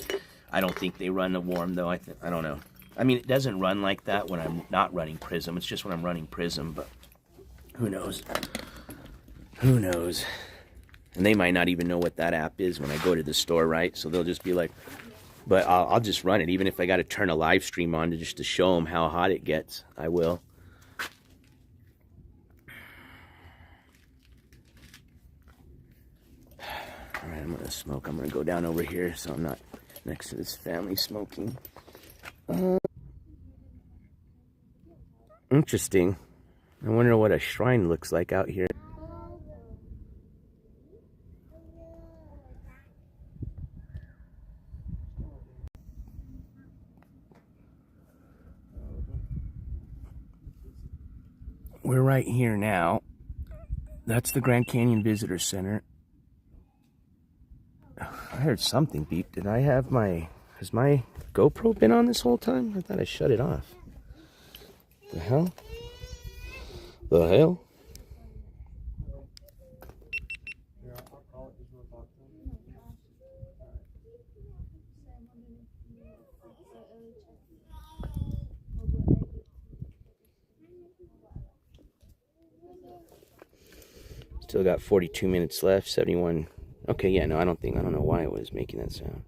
I don't think they run the warm, though. I don't know. I mean, it doesn't run like that when I'm not running Prism. It's just when I'm running Prism, but who knows? Who knows? And they might not even know what that app is when I go to the store, right? So they'll just be like, but I'll just run it. Even if I got to turn a live stream on just to show them how hot it gets, I will. All right, I'm going to smoke. I'm going to go down over here so I'm not next to this family smoking. Interesting. I wonder what a shrine looks like out here. We're right here now. That's the Grand Canyon Visitor Center. I heard something beep. Did I have my Has my GoPro been on this whole time? I thought I shut it off. The hell? The hell? Still got 42 minutes left, 71. Okay, yeah, no, I don't know why it was making that sound.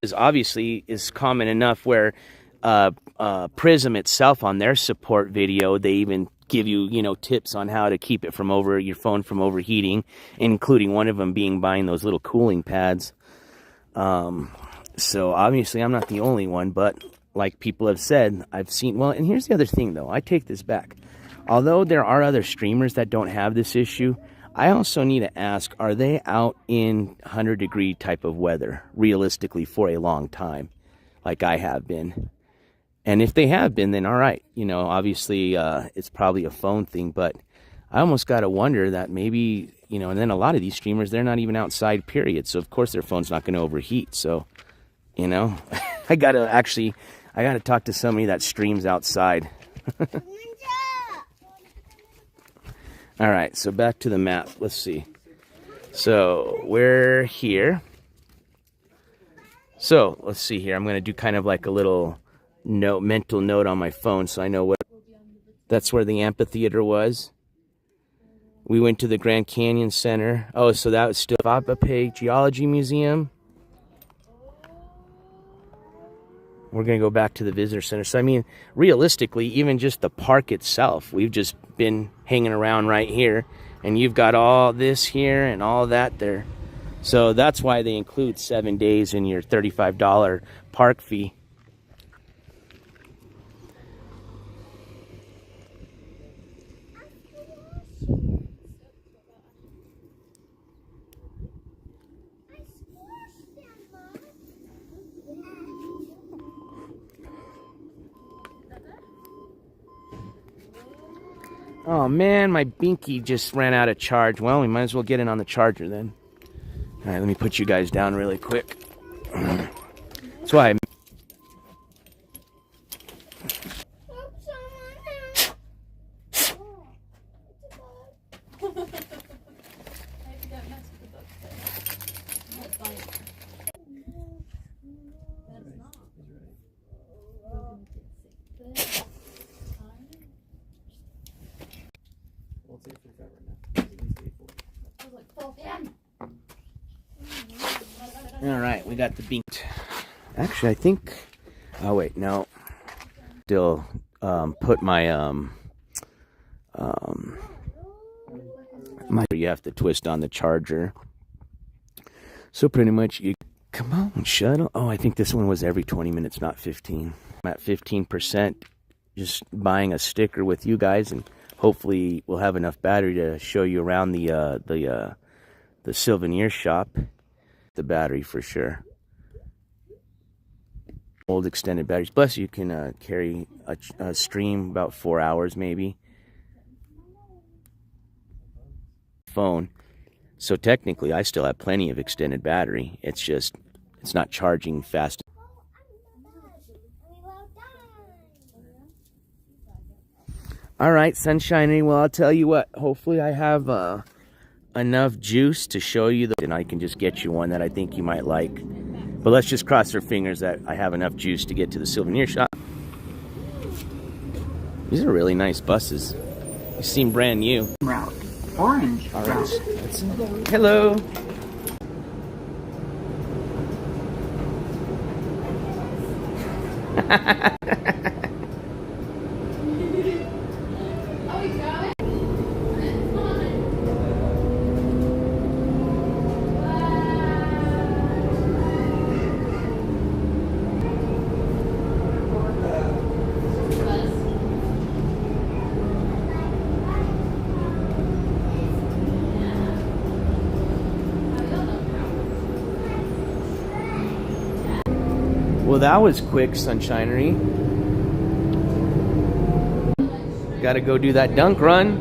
Is obviously is common enough where Prism itself on their support video, they even give you, you know, tips on how to keep it from your phone from overheating, including one of them being buying those little cooling pads. So obviously I'm not the only one, but like people have said, I've seen, well, and here's the other thing though, I take this back. Although there are other streamers that don't have this issue, I also need to ask, are they out in 100-degree type of weather, realistically, for a long time, like I have been? And if they have been, then all right. You know, obviously, it's probably a phone thing, but I almost got to wonder that maybe, you know, and then a lot of these streamers, they're not even outside, period. So, of course, their phone's not going to overheat. So, you know, I got to talk to somebody that streams outside. All right, so back to the map. Let's see. So we're here. So let's see here. I'm going to do kind of like a little mental note on my phone so I know what. That's where the amphitheater was. We went to the Grand Canyon Center. Oh, so that was still Vapape Geology Museum. We're going to go back to the visitor center. So, I mean, realistically, even just the park itself, we've just been hanging around right here. And you've got all this here and all that there. So that's why they include 7 days in your $35 park fee. Oh man, my binky just ran out of charge. Well, we might as well get in on the charger then. All right, let me put you guys down really quick. That's why all right, we got the beat. Actually, I think. Oh wait, no. Still, put my you have to twist on the charger. So pretty much, you come on, shuttle. Oh, I think this one was every 20 minutes, not 15. I'm at 15%. Just buying a sticker with you guys, and hopefully we'll have enough battery to show you around the souvenir shop. The battery for sure. Old extended batteries. Plus, you can carry a stream about 4 hours maybe. Phone. So technically, I still have plenty of extended battery. It's just, it's not charging fast. All right, Sunshiny. Well, I'll tell you what. Hopefully, I have enough juice to show you and I can just get you one that I think you might like. But let's just cross our fingers that I have enough juice to get to the souvenir shop. These are really nice buses. They seem brand new. Route. Orange. All route. right. Hello. Well, that was quick, Sunshinery. Gotta go do that dunk run.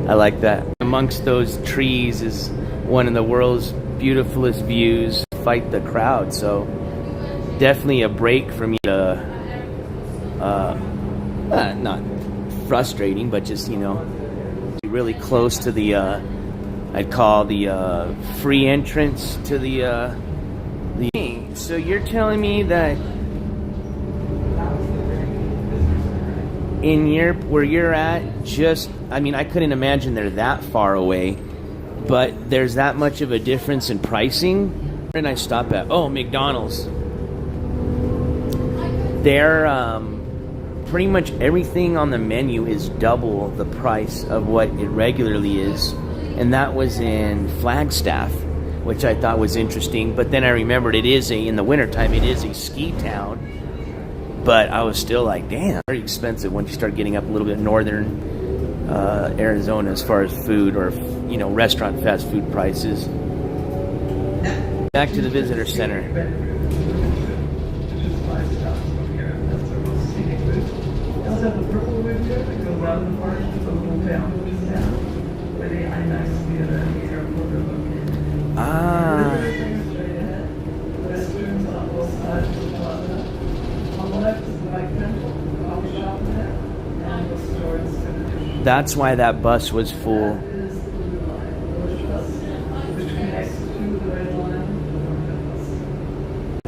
I like that. Amongst those trees is one of the world's beautifulest views. Fight the crowd, so definitely a break for me to, not frustrating, but just, you know, really close to the, I'd call the free entrance to the. So you're telling me that in where you're at, just, I mean, I couldn't imagine they're that far away, but there's that much of a difference in pricing. Where did I stop at? Oh, McDonald's. They're pretty much everything on the menu is double the price of what it regularly is, and that was in Flagstaff, which I thought was interesting. But then I remembered in the wintertime, it is a ski town. But I was still like, damn, very expensive once you start getting up a little bit northern Arizona as far as food or, you know, restaurant fast food prices. Back to the visitor center. That's why that bus was full.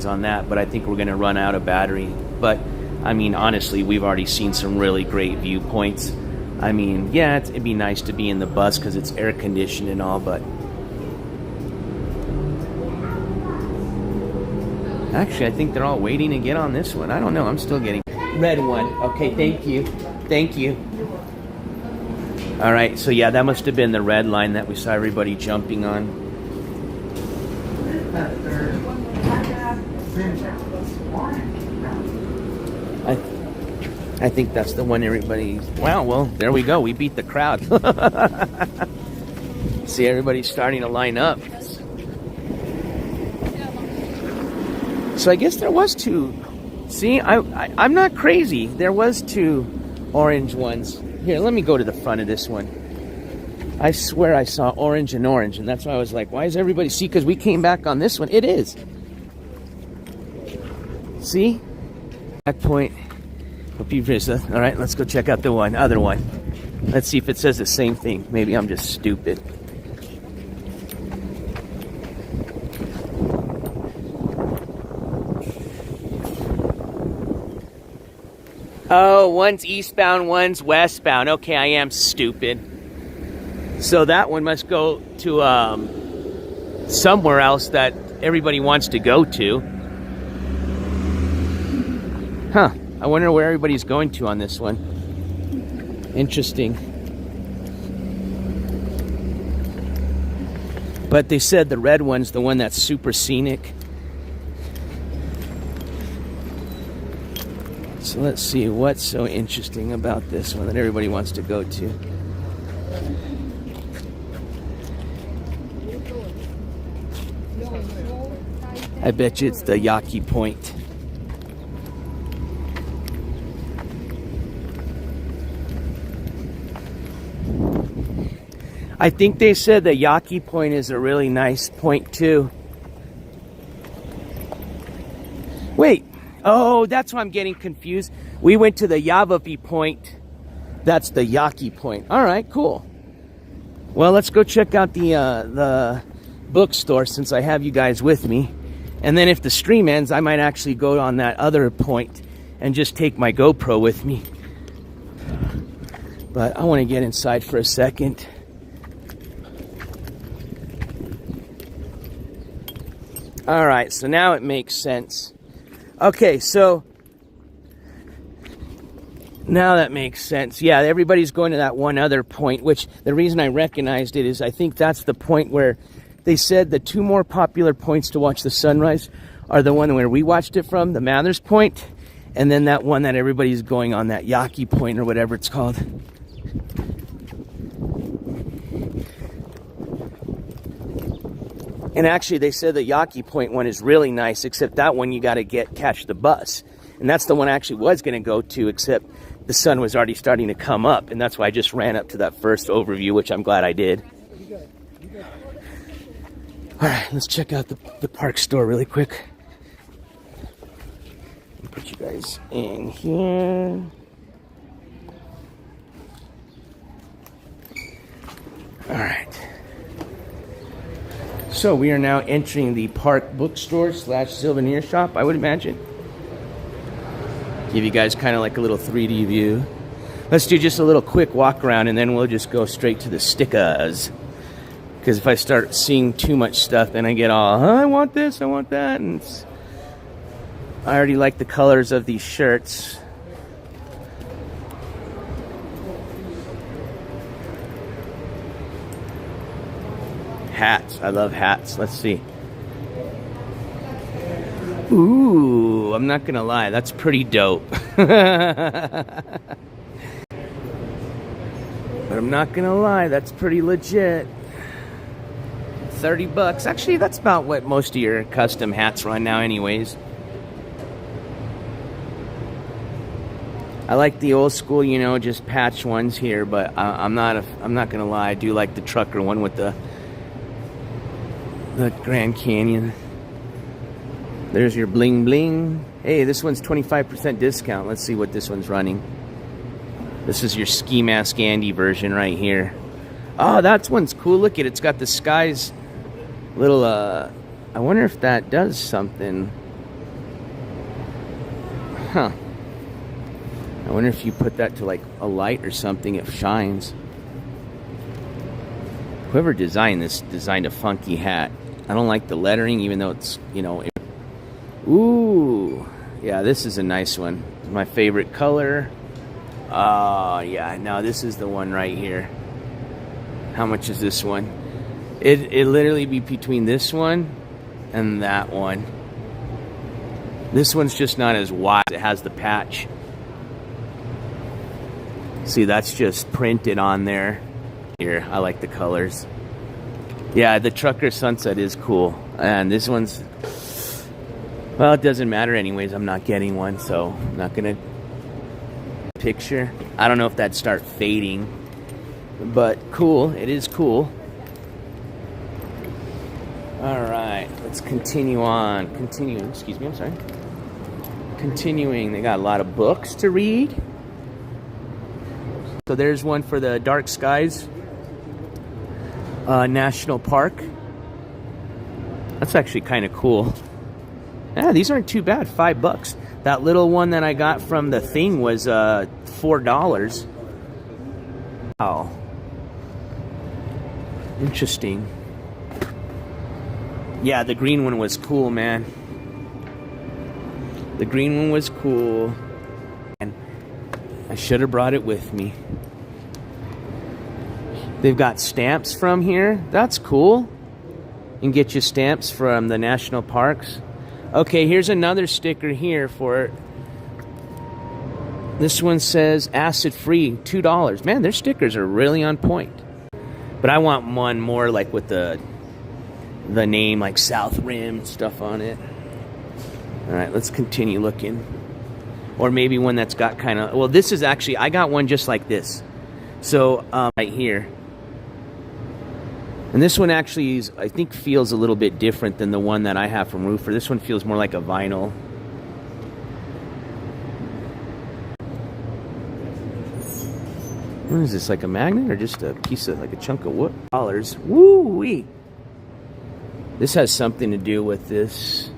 On that, but I think we're going to run out of battery. But I mean, honestly, we've already seen some really great viewpoints. I mean, yeah, it'd be nice to be in the bus because it's air conditioned and all, but actually, I think they're all waiting to get on this one. I don't know. I'm still getting red one. Okay, thank you. Thank you. All right, so yeah, that must have been the red line that we saw everybody jumping on. I think that's the one everybody... Wow, well, there we go. We beat the crowd. See, everybody's starting to line up. So I guess there was two. See, I'm not crazy. There was two orange ones. Here, let me go to the front of this one. I swear I saw orange and orange, and that's why I was like, why is everybody... See, because we came back on this one. It is. See? Back point. All right, let's go check out the other one. Let's see if it says the same thing. Maybe I'm just stupid. Oh, one's eastbound, one's westbound. Okay, I am stupid. So that one must go to somewhere else that everybody wants to go to. Huh. I wonder where everybody's going to on this one. Interesting. But they said the red one's the one that's super scenic. So let's see what's so interesting about this one that everybody wants to go to. I bet you it's the Yaqui Point. I think they said the Yaqui Point is a really nice point too. Wait. Oh, that's why I'm getting confused. We went to the Yavapai Point. That's the Yaqui Point. All right, cool. Well, let's go check out the bookstore since I have you guys with me. And then if the stream ends, I might actually go on that other point and just take my GoPro with me. But I want to get inside for a second. All right, so now it makes sense. Okay, so now that makes sense. Yeah, everybody's going to that one other point, which the reason I recognized it is I think that's the point where they said the two more popular points to watch the sunrise are the one where we watched it from, the Mathers Point, and then that one that everybody's going on, that Yaqui Point or whatever it's called. And actually, they said the Yaqui Point one is really nice, except that one you got to catch the bus. And that's the one I actually was going to go to, except the sun was already starting to come up. And that's why I just ran up to that first overview, which I'm glad I did. All right, let's check out the park store really quick. Put you guys in here. All right. So we are now entering the park bookstore / souvenir shop, I would imagine. Give you guys kind of like a little 3D view. Let's do just a little quick walk around and then we'll just go straight to the stickers. Because if I start seeing too much stuff, then I get all, I want this, I want that. And I already like the colors of these shirts. Hats. I love hats. Let's see. Ooh, I'm not gonna lie, that's pretty dope. But I'm not gonna lie, that's pretty legit. $30. Actually, that's about what most of your custom hats run now anyways. I like the old school, you know, just patch ones here, but I'm not gonna lie, I do like the trucker one with the Grand Canyon. There's your bling bling. Hey, this one's 25% discount. Let's see what this one's running. This is your Ski Mask Andy version right here. Oh, that one's cool. Look at it. It's got the skies little, I wonder if that does something. Huh. I wonder if you put that to like a light or something, it shines. Whoever designed this designed a funky hat. I don't like the lettering, even though it's, you know. Ooh, yeah, this is a nice one. It's my favorite color. Yeah, now this is the one right here. How much is this one? It literally be between this one and that one. This one's just not as wide. It has the patch. See, that's just printed on there. Here, I like the colors. Yeah, the Trucker Sunset is cool. And this one's, well, it doesn't matter anyways. I'm not getting one, so I'm not gonna picture. I don't know if that'd start fading, but cool. It is cool. All right, let's continue on. Continuing, excuse me, I'm sorry. Continuing, they got a lot of books to read. So there's one for the Dark Skies National Park. That's actually kind of cool. Yeah, these aren't too bad. $5. That little one that I got from the thing was $4. Wow. Interesting. Yeah, the green one was cool, man. The green one was cool. And I should have brought it with me. They've got stamps from here. That's cool. You can get you stamps from the national parks. Okay, here's another sticker here for it. This one says acid free, $2. Man, their stickers are really on point. But I want one more like with the name like South Rim and stuff on it. All right, let's continue looking. Or maybe one that's got kind of, well, this is actually, I got one just like this. So right here. And this one actually is, I think, feels a little bit different than the one that I have from Roofer. This one feels more like a vinyl. What is this, like a magnet or just a piece of, like a chunk of wood? Dollars. Woo-wee. This has something to do with this.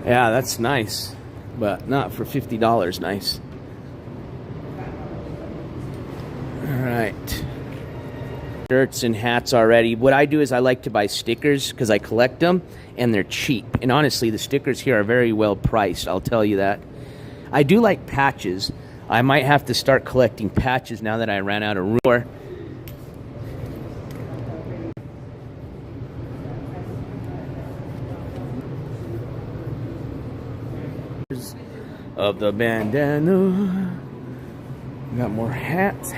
Yeah, that's nice. But not for $50 nice. All right. Shirts and hats already. What I do is I like to buy stickers because I collect them and they're cheap. And honestly, the stickers here are very well priced. I'll tell you that. I do like patches. I might have to start collecting patches now that I ran out of room. Of the bandana. Got more hats.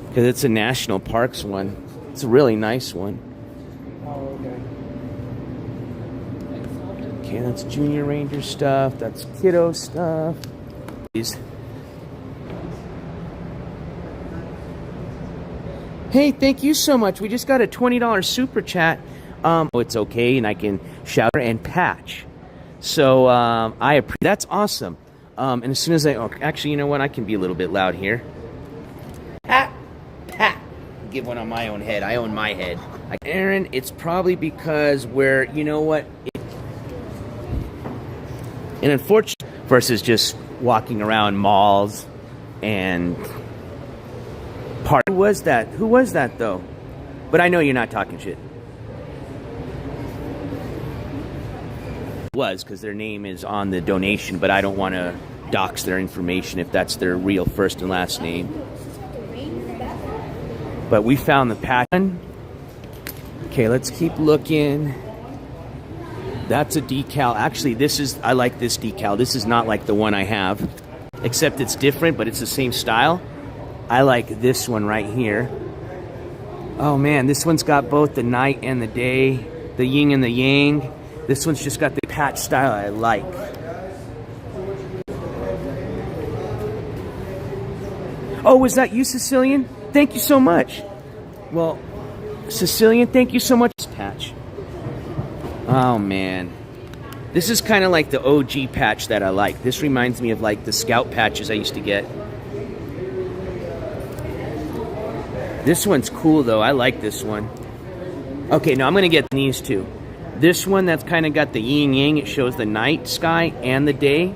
Because it's a national parks one. It's a really nice one. Oh, okay. Okay, that's Junior Ranger stuff. That's kiddo stuff. Hey, thank you so much. We just got a $20 super chat. It's okay, and I can shout and patch. So that's awesome. And as soon as actually, you know what? I can be a little bit loud here. Pat. Give one on my own head. I own my head. Aaron, it's probably because you know what? And unfortunately, versus just walking around malls and Who was that though? But I know you're not talking shit. Was because their name is on the donation, but I don't want to dox their information if that's their real first and last name. But we found the pattern. Okay, let's keep looking. That's a decal. Actually, I like this decal. This is not like the one I have, except it's different, but it's the same style. I like this one right here. Oh man, this one's got both the night and the day, the yin and the yang. This one's just got the patch style I like. Oh, was that you, Sicilian? Thank you so much. Well, Sicilian, thank you so much. Patch. Oh man. This is kind of like the OG patch that I like. This reminds me of like the scout patches I used to get. This one's cool though. I like this one. Okay, now I'm going to get these two. This one that's kind of got the yin yang. It shows the night sky and the day.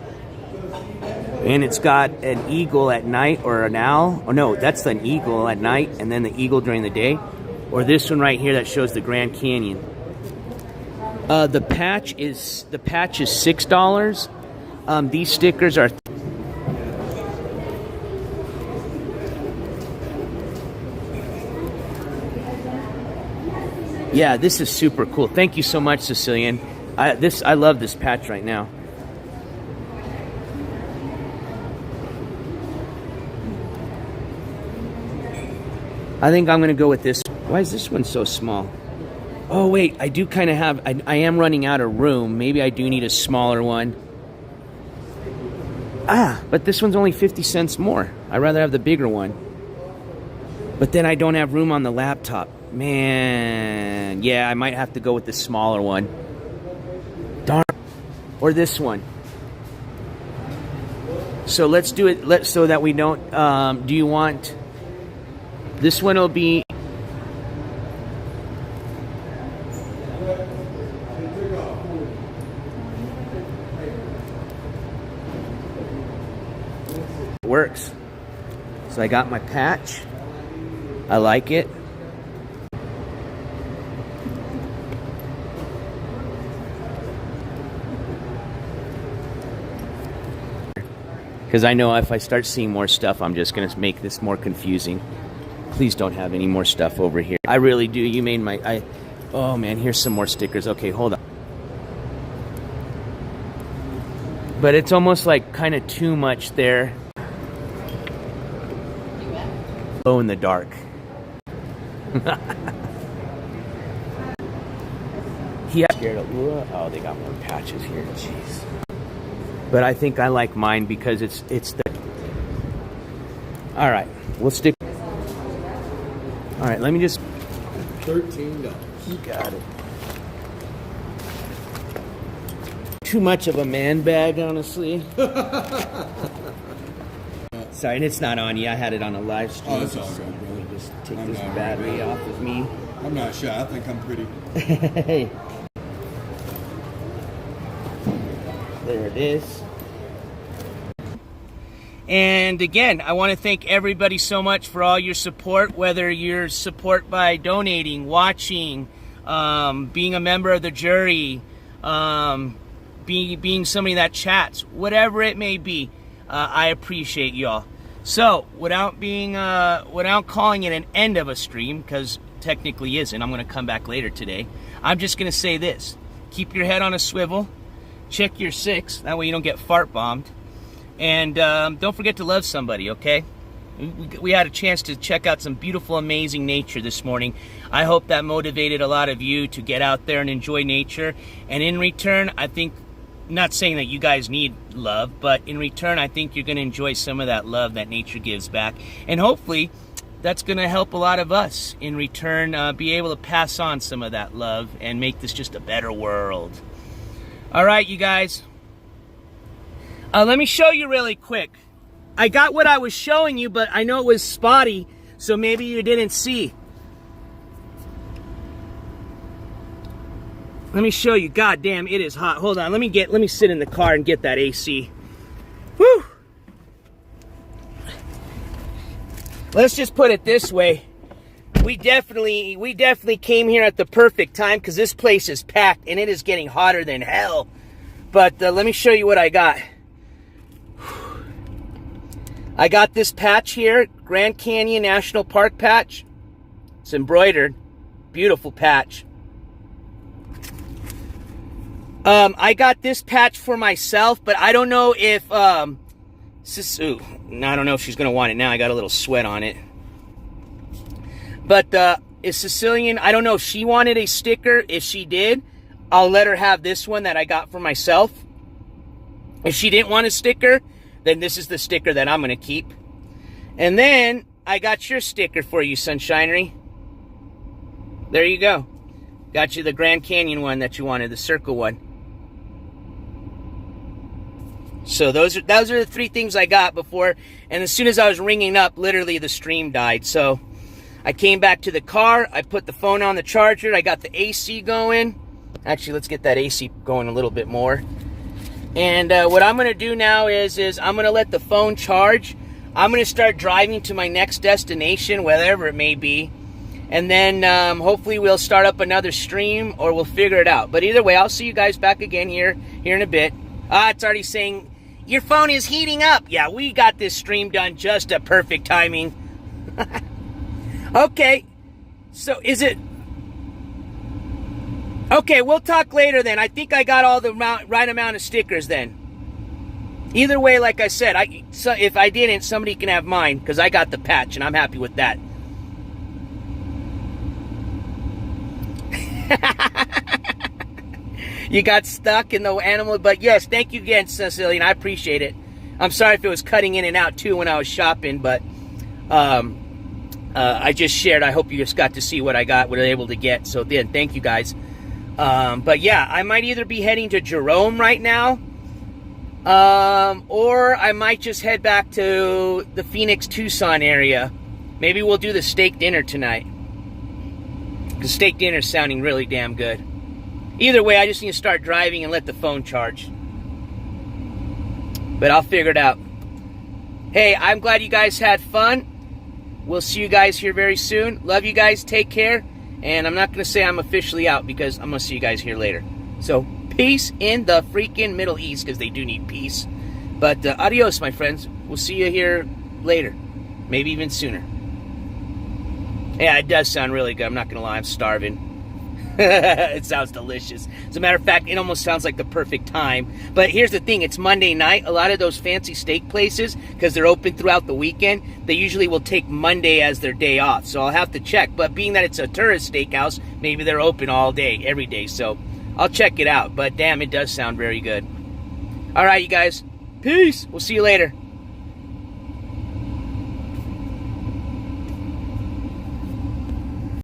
And it's got an eagle at night or an owl. Oh no, that's an eagle at night and then the eagle during the day. Or this one right here that shows the Grand Canyon. The patch is $6. These stickers are yeah, this is super cool. Thank you so much, Sicilian. I love this patch right now. I think I'm gonna go with this. Why is this one so small? Oh wait, I do kind of have. I am running out of room. Maybe I do need a smaller one. But this one's only 50 cents more. I'd rather have the bigger one. But then I don't have room on the laptop. Man, yeah, I might have to go with the smaller one. Darn. Or this one. So let's do it. So that we don't. Do you want? This one will be. Works. So I got my patch. I like it. Because I know if I start seeing more stuff, I'm just going to make this more confusing. Please don't have any more stuff over here. I really do. You made my... oh man, here's some more stickers. Okay, hold on. But it's almost like kind of too much there. Glow in the dark. He scared of... oh, they got more patches here. Jeez. But I think I like mine because it's the... All right, we'll stick... All right, let me just... $13. You got it. Too much of a man bag, honestly. Sorry, and it's not on you. I had it on a live stream. Oh, that's all good, brother. Let me just take this battery off of me. I'm not shy. I think I'm pretty. Hey. There it is. And again, I want to thank everybody so much for all your support, whether your support by donating, watching, being a member of the jury, being somebody that chats, whatever it may be. I appreciate y'all. So, without calling it an end of a stream, because technically isn't, I'm going to come back later today. I'm just going to say this: keep your head on a swivel, check your 6, that way you don't get fart bombed, and don't forget to love somebody. Okay, We had a chance to check out some beautiful, amazing nature this morning. I hope that motivated a lot of you to get out there and enjoy nature. And in return, I think, not saying that you guys need love, but in return, I think you're going to enjoy some of that love that nature gives back. And hopefully, that's going to help a lot of us in return be able to pass on some of that love and make this just a better world. All right, you guys. Let me show you really quick. I got what I was showing you, but I know it was spotty, so maybe you didn't see. Let me show you. God damn, it is hot. Hold on. Let me sit in the car and get that AC. Whew. Let's just put it this way. We definitely came here at the perfect time because this place is packed and it is getting hotter than hell. But let me show you what I got. I got this patch here, Grand Canyon National Park patch. It's embroidered. Beautiful patch. I got this patch for myself, but I don't know if I don't know if she's gonna want it now. I got a little sweat on it. But is Sicilian, I don't know if she wanted a sticker. If she did, I'll let her have this one that I got for myself. If she didn't want a sticker, then this is the sticker that I'm gonna keep. And then I got your sticker for you, Sunshinery. There you go. Got you the Grand Canyon one that you wanted, the circle one. So those are the three things I got before, and as soon as I was ringing up, literally the stream died. So I came back to the car, I put the phone on the charger, I got the AC going. Actually, let's get that AC going a little bit more. And what I'm gonna do now is I'm gonna let the phone charge. I'm gonna start driving to my next destination, whatever it may be. And then hopefully we'll start up another stream or we'll figure it out. But either way, I'll see you guys back again here in a bit. It's already saying, your phone is heating up. Yeah, we got this stream done just at perfect timing. Okay, so is it... Okay, we'll talk later then. I think I got all the right amount of stickers then. Either way, like I said, if I didn't, somebody can have mine because I got the patch and I'm happy with that. You got stuck in the animal, but yes, thank you again, Cecilian. I appreciate it. I'm sorry if it was cutting in and out too when I was shopping, but I just shared. I hope you just got to see what I got, what I was able to get. So then, thank you guys. But yeah, I might either be heading to Jerome right now, or I might just head back to the Phoenix, Tucson area. Maybe we'll do the steak dinner tonight. The steak dinner is sounding really damn good. Either way, I just need to start driving and let the phone charge. But I'll figure it out. Hey, I'm glad you guys had fun. We'll see you guys here very soon. Love you guys. Take care. And I'm not going to say I'm officially out because I'm going to see you guys here later. So, peace in the freaking Middle East because they do need peace. But adios, my friends. We'll see you here later. Maybe even sooner. Yeah, it does sound really good. I'm not going to lie. I'm starving. It sounds delicious. As a matter of fact, it almost sounds like the perfect time. But here's the thing. It's Monday night. A lot of those fancy steak places, because they're open throughout the weekend, they usually will take Monday as their day off. So I'll have to check. But being that it's a tourist steakhouse, maybe they're open all day, every day. So I'll check it out. But damn, it does sound very good. All right, you guys. Peace. We'll see you later.